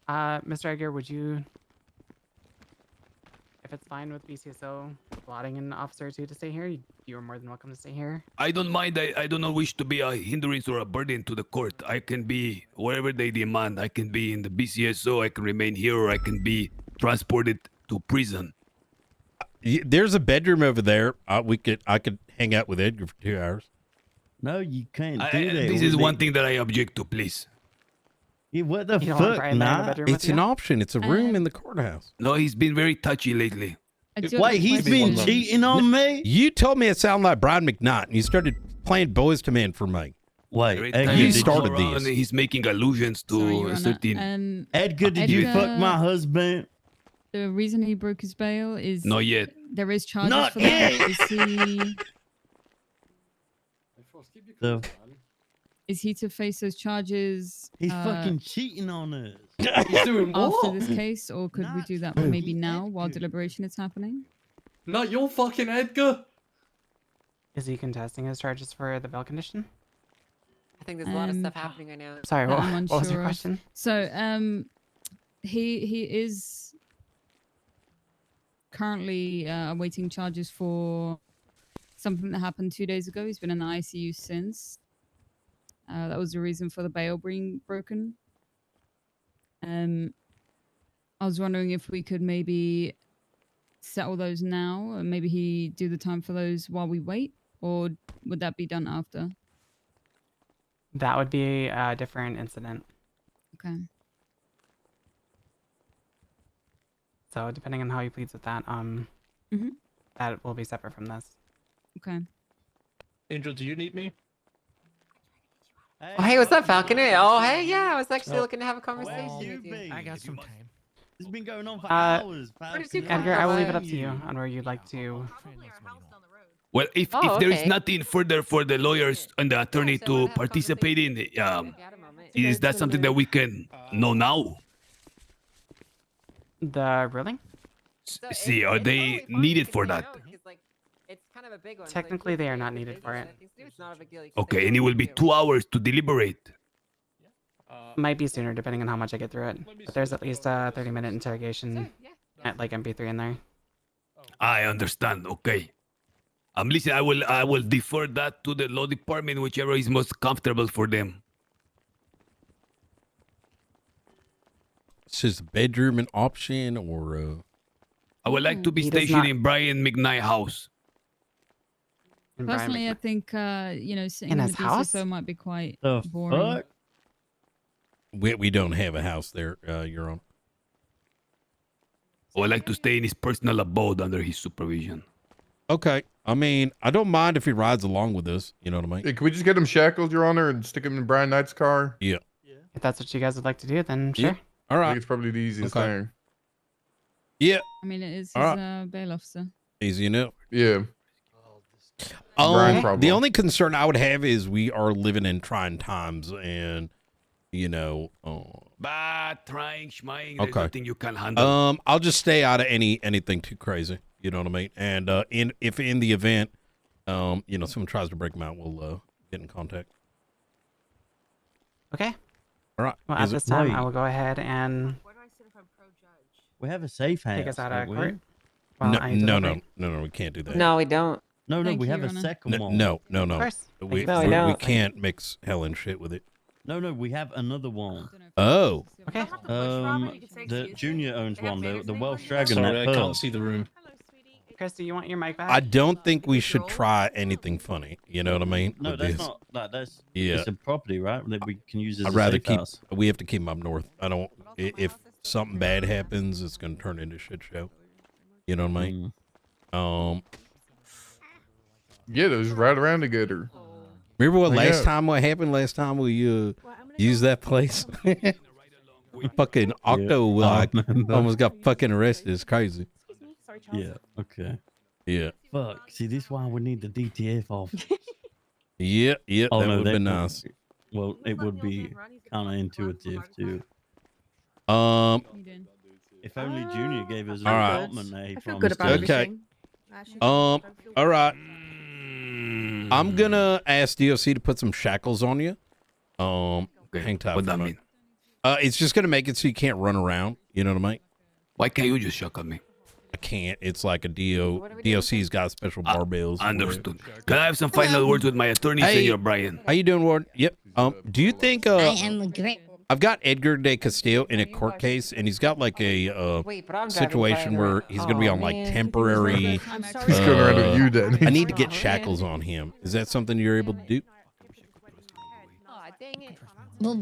out. Mr. Edgar, would you, if it's fine with BCSO allotting an officer to stay here, you are more than welcome to stay here. I don't mind. I do not wish to be a hindrance or a burden to the court. I can be wherever they demand. I can be in the BCSO. I can remain here, or I can be transported to prison. There's a bedroom over there. I could hang out with Edgar for 2 hours. No, you can't do that. This is one thing that I object to, please. Yeah, what the You don't want fuck, Brian there in the nah? bedroom It's with an you? option. It's a room in the courthouse. No, he's been very touchy lately. I do have a Wait, he's been question. cheating on me? You told me it sounded like Brian McNelte, and you started playing Boys to Men for me. Wait, Edgar, you started this. He's making allusions to Sorry, Your Honor. certain. Edgar, did you fuck my husband? The reason he broke his bail is Not yet. there is charges Not for that. yet. Is he to face those charges? He's fucking cheating on us. He's doing after what? this case, or could we do that maybe now while deliberation is happening? Not your fucking Edgar. Is he contesting his charges for the bail condition? I think there's a lot of stuff happening right now. Sorry, that what, I'm what was your unsure of. question? So, he is currently awaiting charges for something that happened 2 days ago. He's been in the ICU since. That was the reason for the bail being broken. I was wondering if we could maybe settle those now, and maybe he do the time for those while we wait, or would that be done after? That would be a different incident. Okay. So depending on how he pleads with that, that will be separate from this. Okay. Angel, do you need me? Oh, hey, what's up, Falconer? Oh, hey, yeah, I was actually looking to have a conversation with you. I got some time. It's been going on for hours. Edgar, I will leave it up to you on where you'd like to. Well, if Oh, there is okay. nothing further for the lawyers and the attorney to participate in, is that something that we can know now? The ruling? See, are they needed for that? It's kind of a big one. Technically, they are not needed for it. It's not a big deal. Okay, and it will be 2 hours to deliberate. Might be sooner depending on how much I get through it. But there's at least a 30-minute interrogation at like MP3 in there. I understand. Okay. Listen, I will defer that to the law department, whichever is most comfortable for them. Is his bedroom an option, or? I would like to be He does stationed not- in Brian McKnight's house. In Brian Personally, I McNelte. think sitting In in his the house? DCSO might be quite The boring. fuck? We don't have a house there, Your Honor. I would like to stay in his personal abode under his supervision. Okay. I mean, I don't mind if he rides along with us. You know what I mean? Hey, can we just get him shackled, Your Honor, and stick him in Brian Knight's car? Yeah. If that's what you guys would like to do, then sure. Yeah. All I right. think it's probably the easiest Okay. thing. Yeah. I mean, it is his All right. bail officer. Easy enough. Yeah. Brian problem. The only concern I would have is we are living in trying times, and But trying, schmying, there's okay. nothing you can handle. I'll just stay out of anything too crazy. You know what I mean? And if in the event, someone tries to break him out, we'll get in contact. Okay. All right. Well, at Is it- this time, I Wait. will go ahead and We have a safe house. take us out of don't we? court. No, While I no, deliberate. no, we can't do that. No, we don't. No, Thank we you, have Your a Honor. second one. No. Of course. We, No, we we don't. can't mix Helen shit with it. No, we have another one. Oh. Okay. The junior owns one, the Welsh Dragon. Sorry, that I can't pub. see the room. Chris, do you want your mic back? I don't think we should try anything funny. You know what I mean? No, with that's this. not that. That's Yeah. It's a property, right? That we can use as I'd a rather safe keep. house. We have to keep them up north. I don't. If something bad happens, it's gonna turn into a shit show. You know what I mean? Yeah, those right around together. Remember what Yeah. what happened last time we used that place? Fucking Octo I remember. almost got fucking arrested. It's crazy. Yeah. Okay. Yeah. Fuck. See, this is why we need the DTF off. Yeah. Yeah. Oh, that no, would be that- nice. Well, it would be counterintuitive too. If only Junior gave us an All right. apartment there, he I feel good promised about us. Okay. All right. I'm gonna ask DOC to put some shackles on you. Hang tight. What for a that minute. mean? It's just gonna make it so you can't run around. You know what I mean? Why can't you just shackle me? I can't. It's like a DOC's got special barbells. Understood. Can I have some final words with my attorney, Hey. Senor Brian? How you doing, Ward? Yep. Do you think I am great. I've got Edgar de Castillo in a court case, and he's got like a Wait, but I'm driving situation by where the- he's gonna be Aw, on like man. temporary. I'm sorry. He's going around with you, Danny. I need to get shackles on him. Is that something you're able to do? Aw, dang it. Well,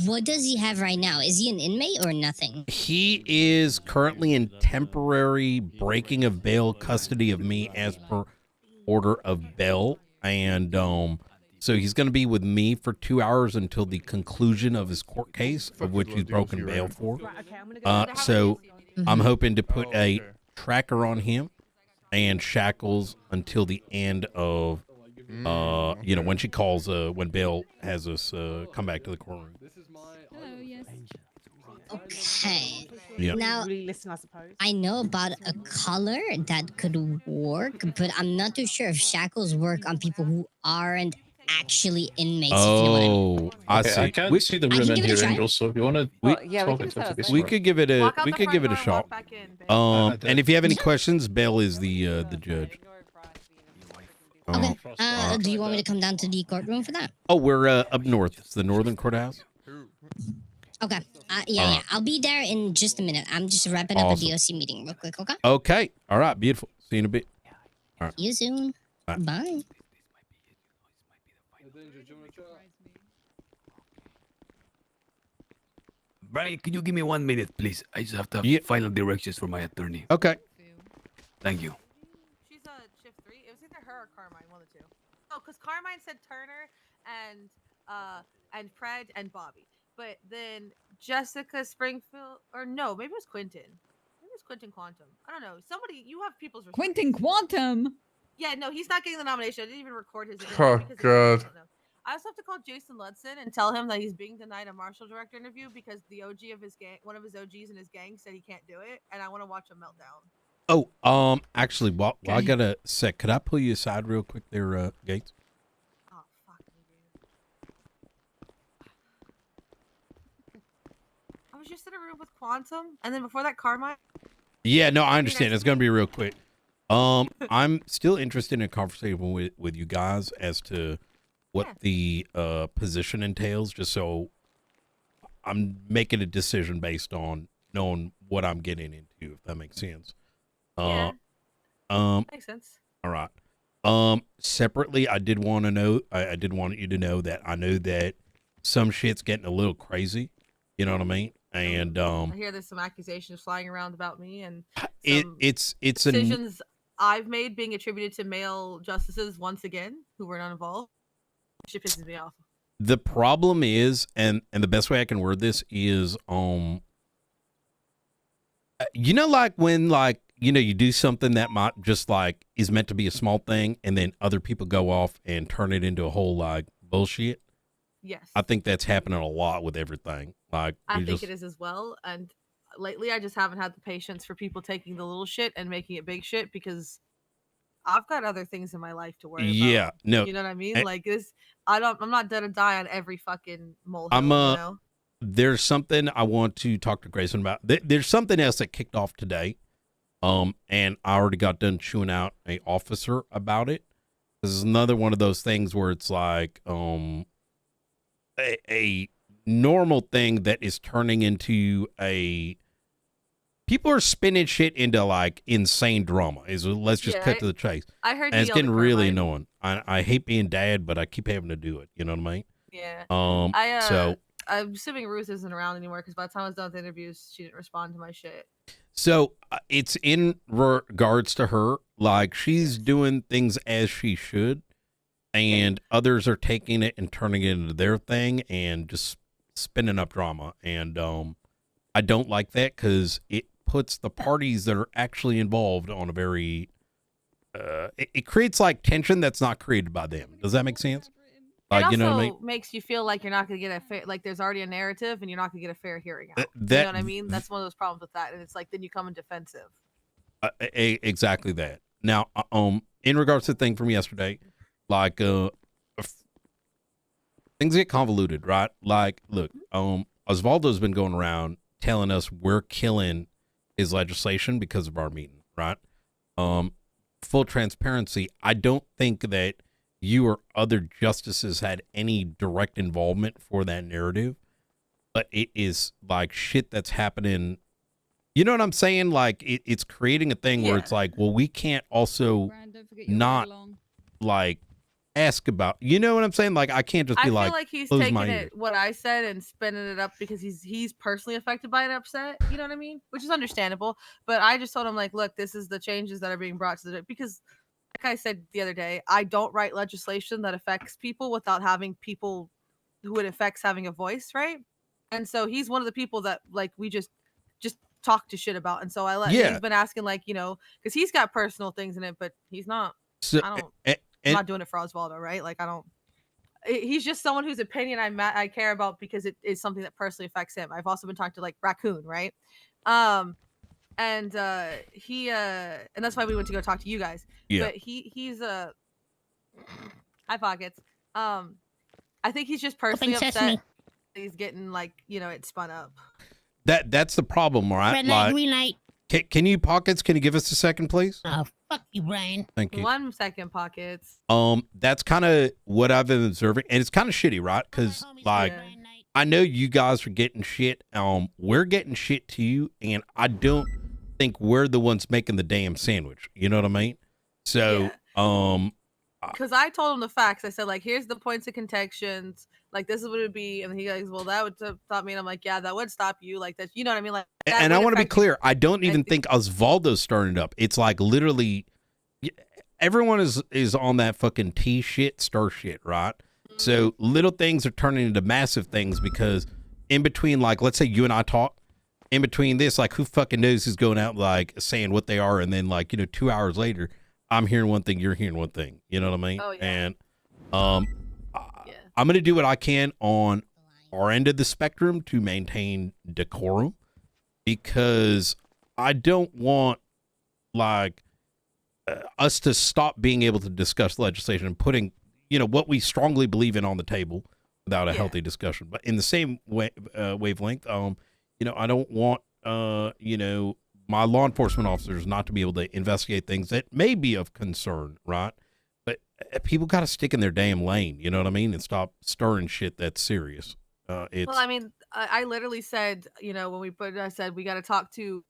what does he have right now? Is he an inmate or nothing? He is currently in temporary breaking of bail custody of me as per order of bail. And so he's going to be with me for 2 hours until the conclusion of his court case, of which he's broken bail for. So I'm hoping to put a tracker on him and shackles until the end of, you know, when she calls, when bail has us come back to the courtroom. Hello, yes. Okay. Yeah. Now, listen, I suppose. I know about a color that could work, but I'm not too sure if shackles work on people who aren't actually inmates. If you know what I mean. I Okay, see. I can't see the I room can in give it a here, try. Angel. So if you want to Well, yeah, we talk can into just it, have We could give it a shot. I And if you have any questions, Bail is the judge. Okay. Do you want me to come down to the courtroom for that? Oh, we're up north. It's the Northern Courthouse. Okay. All Yeah. right. I'll be there in just a minute. I'm just wrapping up Awesome. a DOC meeting real quick. Okay. Okay. All right. Beautiful. See you in a bit. All right. See you soon. Bye. Bye. Brian, can you give me 1 minute, please? I just have to have final directions from my attorney. Okay. Thank you. She's shift 3. It was either her or Carmine, one of the two. Oh, because Carmine said Turner and Fred and Bobby. But then Jessica Springfield, or no, maybe it was Quentin. Maybe it was Quentin Quantum. I don't know. Somebody, you have people's respect. Quentin Quantum. Yeah, no, he's not getting the nomination. I didn't even record his interview Oh, because God. I also have to call Jason Ludson and tell him that he's being denied a marshal director interview because the OG of his gang, one of his OGs in his gang, said he can't do it, and I want to watch a meltdown. Oh, actually, while I got a sec, could I pull you aside real quick there, Gates? Oh, fuck me, dude. I was just in a room with Quantum, and then before that, Carmine. Yeah, no, I understand. It's going to be real quick. I'm still interested in a conversation with you guys as to what the position entails, just so I'm making a decision based on knowing what I'm getting into, if that makes sense. Yeah. Makes sense. All right. Separately, I did want to know, I did want you to know that I know that some shit's getting a little crazy. You know what I mean? And I hear there's some accusations flying around about me, and it's decisions I've made being attributed to male justices once again who were not involved. Shit pisses me off. The problem is, and the best way I can word this is, you know, like when, like, you know, you do something that might just like is meant to be a small thing, and then other people go off and turn it into a whole like bullshit. Yes. I think that's happening a lot with everything. Like, I think it is as well. And lately, I just haven't had the patience for people taking the little shit and making it big shit because I've got other things in my life to worry about. Yeah, no, You know what I mean? Like this, I'm not gonna die on every fucking molehill. I'm you know? There's something I want to talk to Grayson about. There's something else that kicked off today. And I already got done chewing out a officer about it. This is another one of those things where it's like a normal thing that is turning into a, people are spinning shit into like insane drama. Let's just cut to the chase. I heard and it's you yell getting at really Carmine. annoying. I hate being dad, but I keep having to do it. You know what I mean? Yeah. So I'm assuming Ruth isn't around anymore because by the time I was done with the interviews, she didn't respond to my shit. So it's in regards to her, like she's doing things as she should, and others are taking it and turning it into their thing and just spinning up drama. And I don't like that because it puts the parties that are actually involved on a very, it creates like tension that's not created by them. Does that make sense? It also You know what I mean? makes you feel like you're not going to get a fair, like there's already a narrative and you're not going to get a fair hearing out. You that- know what I mean? That's one of those problems with that. And it's like, then you come in defensive. Exactly that. Now, in regards to the thing from yesterday, like, things get convoluted, right? Like, look, Osvaldo's been going around telling us we're killing his legislation because of our meeting, right? Full transparency, I don't think that you or other justices had any direct involvement for that narrative, but it is like shit that's happening. You know what I'm saying? Like it's creating a thing where it's like, well, we can't also not like ask about. You know what I'm saying? Like I can't just I be feel like, like he's close taking my ear. it what I said and spinning it up because he's personally affected by it, upset. You know what I mean? Which is understandable. But I just told him like, look, this is the changes that are being brought to the because, like I said the other day, I don't write legislation that affects people without having people who it affects having a voice, right? And so he's one of the people that like we just talk to shit about. And so I let Yeah. he's been asking like because he's got personal things in it, but he's not. So, I don't. and, I'm not doing it for Osvaldo, right? Like I don't. He's just someone whose opinion I care about because it is something that personally affects him. I've also been talking to like Raccoon, right? And he and that's why we went to go talk to you guys. Yeah. But he's high pockets. I think he's just personally Open upset. sesame. He's getting like it spun up. that's the problem, right? Red light, green light. Can you pockets? Can you give us a second, please? Oh, fuck you, Brian. Thank you. 1 second, pockets. That's kind of what I've been observing, and it's kind of shitty, right? Because like, I know you guys are getting shit. We're getting shit to you, and I don't think we're the ones making the damn sandwich. You know what I mean? So, Because I told him the facts. I said like, here's the points of contections. Like this is what it would be, and he goes, well, that would stop me. And I'm like, yeah, that would stop you. Like that, you know what I mean? Like, that and I would want to be affect clear. I don't even think Osvaldo's starting it up. It's like literally, everyone is on that fucking tea shit, stir shit, right? So little things are turning into massive things because in between, like, let's say you and I talk, in between this, like, who fucking knows who's going out like saying what they are, and then like 2 hours later, I'm hearing one thing, you're hearing one thing. You know what I mean? Oh, yeah. And I'm gonna do what I can on our end of the spectrum to maintain decorum, because I don't want like us to stop being able to discuss legislation and putting what we strongly believe in on the table without a healthy discussion. But in the same wavelength, I don't want my law enforcement officers not to be able to investigate things that may be of concern, right? But people got to stick in their damn lane, you know what I mean, and stop stirring shit that's serious. Well, I mean, I literally said, I said we got to talk to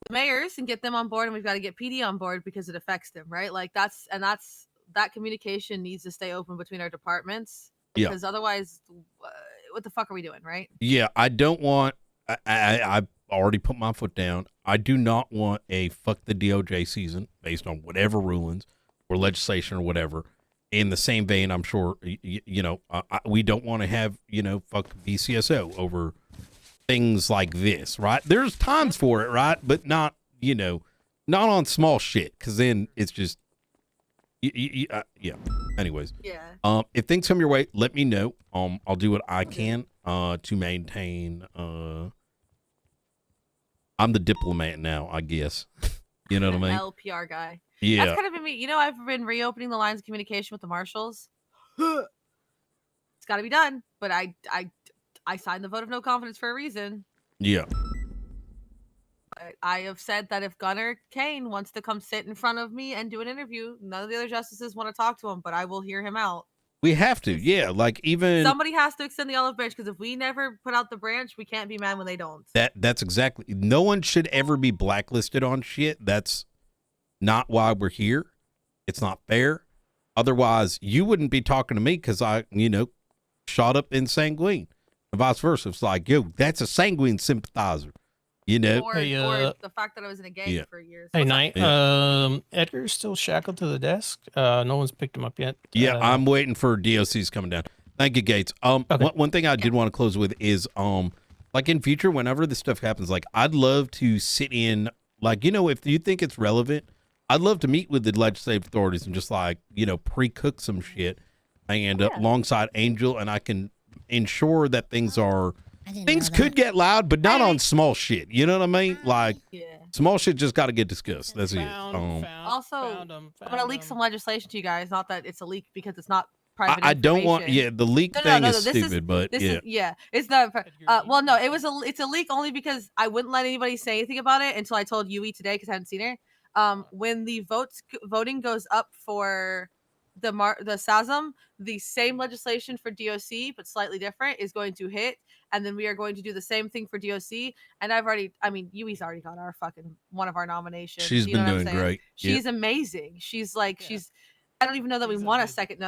the mayors and get them on board, and we've got to get PD on board because it affects them, right? Like that communication needs to stay open between our departments, because otherwise, what the fuck are we doing, right? Yeah, I don't want. I've already put my foot down. I do not want a fuck the DOJ season based on whatever rulings or legislation or whatever. In the same vein, I'm sure we don't want to have fuck VCSO over things like this, right? There's times for it, right? But not not on small shit, because then it's just yeah. Anyways, if things come your way, let me know. I'll do what I can to maintain. I'm the diplomat now, I guess. You know what I mean? LPR guy. Yeah. That's kind of been me. I've been reopening the lines of communication with the marshals. It's got to be done, but I signed the vote of no confidence for a reason. Yeah. I have said that if Gunnar Kane wants to come sit in front of me and do an interview, none of the other justices want to talk to him, but I will hear him out. We have to, yeah. Like even somebody has to extend the olive branch, because if we never put out the branch, we can't be mad when they don't. That's exactly. No one should ever be blacklisted on shit. That's not why we're here. It's not fair. Otherwise, you wouldn't be talking to me because I, shot up in Sanguine. And vice versa. It's like, yo, that's a Sanguine sympathizer. Or the fact that I was in a gang for years. Hey, Knight. Edgar's still shackled to the desk. No one's picked him up yet. Yeah, I'm waiting for DOC's coming down. Thank you, Gates. One thing I did want to close with is, like in future, whenever this stuff happens, like I'd love to sit in, like, if you think it's relevant, I'd love to meet with the legislative authorities and just like, pre-cook some shit and alongside Angel, and I can ensure that things could get loud, but not on small shit. You know what I mean? Like small shit just got to get discussed. That's it. Also, I'm gonna leak some legislation to you guys. Not that it's a leak because it's not private. I don't want. Yeah, the leak thing is stupid, but it's not. Well, no, it's a leak only because I wouldn't let anybody say anything about it until I told Yui today because I hadn't seen her. When the voting goes up for the SASM, the same legislation for DOC but slightly different is going to hit, and then we are going to do the same thing for DOC. And Yui's already got one of our nominations. She's been doing great. She's amazing. She's like I don't even know that we want a second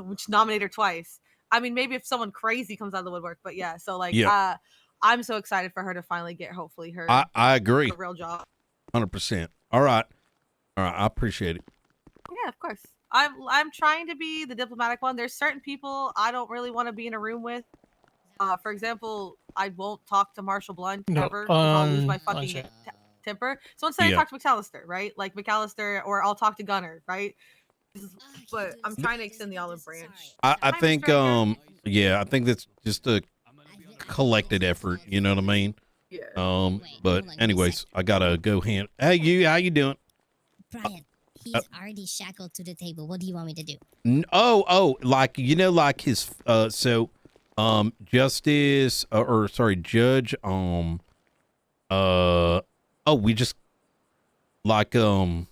which nominate her twice. I mean, maybe if someone crazy comes out of the woodwork, but yeah. So like, I'm so excited for her to finally get hopefully her. I agree. A real job. 100%. All right. I appreciate it. Yeah, of course. I'm trying to be the diplomatic one. There's certain people I don't really want to be in a room with. For example, I won't talk to Marshall Blunt ever because I'll lose my fucking temper. So instead I talk to McAllister, right? Like McAllister, or I'll talk to Gunner, right? But I'm trying to extend the olive branch. I think I think that's just a collected effort, you know what I mean? Yeah. But anyways, I gotta go hand. Hey, how you doing? Brian, he's already shackled to the table. What do you want me to do? Like like his justice or sorry, judge. We just like put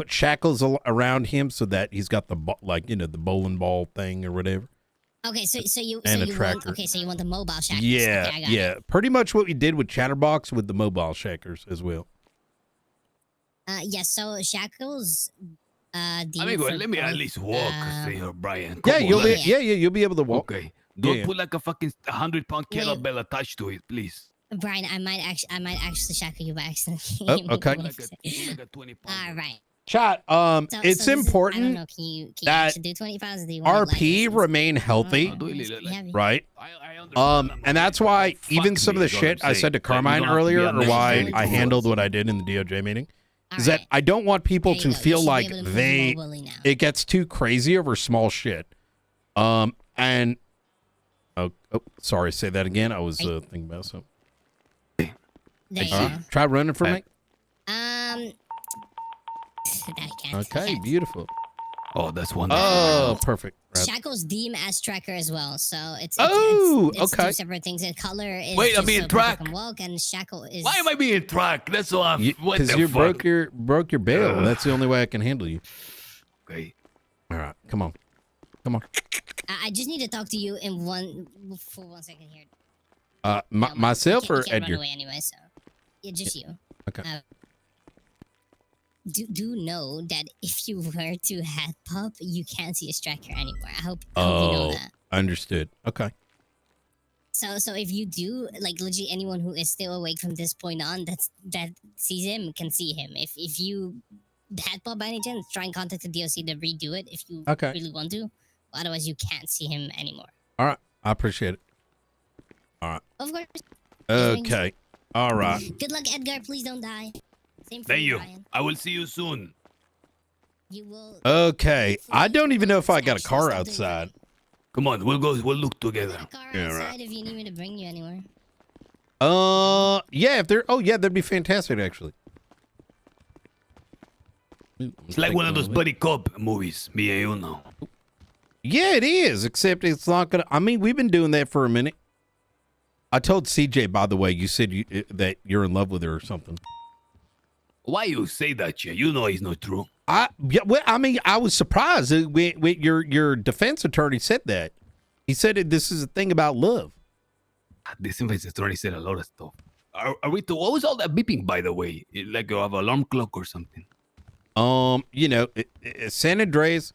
shackles around him so that he's got the the bowling ball thing or whatever. Okay, so you tracker. want so you want the mobile shackles? Yeah, okay, I got it. Pretty much what we did with Chatterbox with the mobile shackers as well. Yes. So shackles. Amigo, let me at least walk, Senor Brian. Yeah, you'll be able to walk. Okay, don't put like a fucking 100-pound kettlebell attached to it, please. Brian, I might actually shackle you by accident. Okay. All right. Chat. It's important I don't know, can you that do 20 pounds? Do you want RP remain healthy, right? And that's why even some of the shit I said to Carmine earlier, or why I handled what I did in the DOJ meeting, is that I don't want people to feel like it gets too crazy over small shit. And sorry, say that again. I was thinking about something. Try running for me. Okay, beautiful. Oh, that's wonderful. Oh, perfect. Shackles deem as tracker as well, so it's okay. two separate things. The color is wait, I'm being track. Walk, and shackle is. Why am I being track? That's all I'm. Because you broke your bail. That's the only way I can handle you. Okay. All right, come on. I just need to talk to you for 1 second here. Myself or you can't Edgar? Run away anyway, so yeah, just you. Okay. Do know that if you were to head pop, you can't see a tracker anymore. I hope you know that. Understood. Okay. So if you do, like, legit anyone who is still awake from this point on that sees him can see him. If you head pop by any chance, try and contact the DOC to redo it if you really want to. Otherwise, you can't see him anymore. All right. I appreciate it. All right. Of course. Okay. All right. Good luck, Edgar. Please don't die. Same for Thank you. Brian. I will see you soon. You will. Okay. I don't even know if I got a car outside. Come on, we'll go. We'll look together. Yeah, right. If you need me to bring you anywhere. Yeah. If there. Oh, yeah. That'd be fantastic, actually. It's like one of those buddy cop movies. Me and you know. Yeah, it is. Except it's not gonna. I mean, we've been doing that for a minute. I told CJ, by the way, you said that you're in love with her or something. Why you say that, Jay? You know it's not true. I mean, I was surprised when your defense attorney said that. He said this is a thing about love. This defense attorney said a lot of stuff. Are we to, what was all that beeping, by the way? Like you have an alarm clock or something? San Andreas,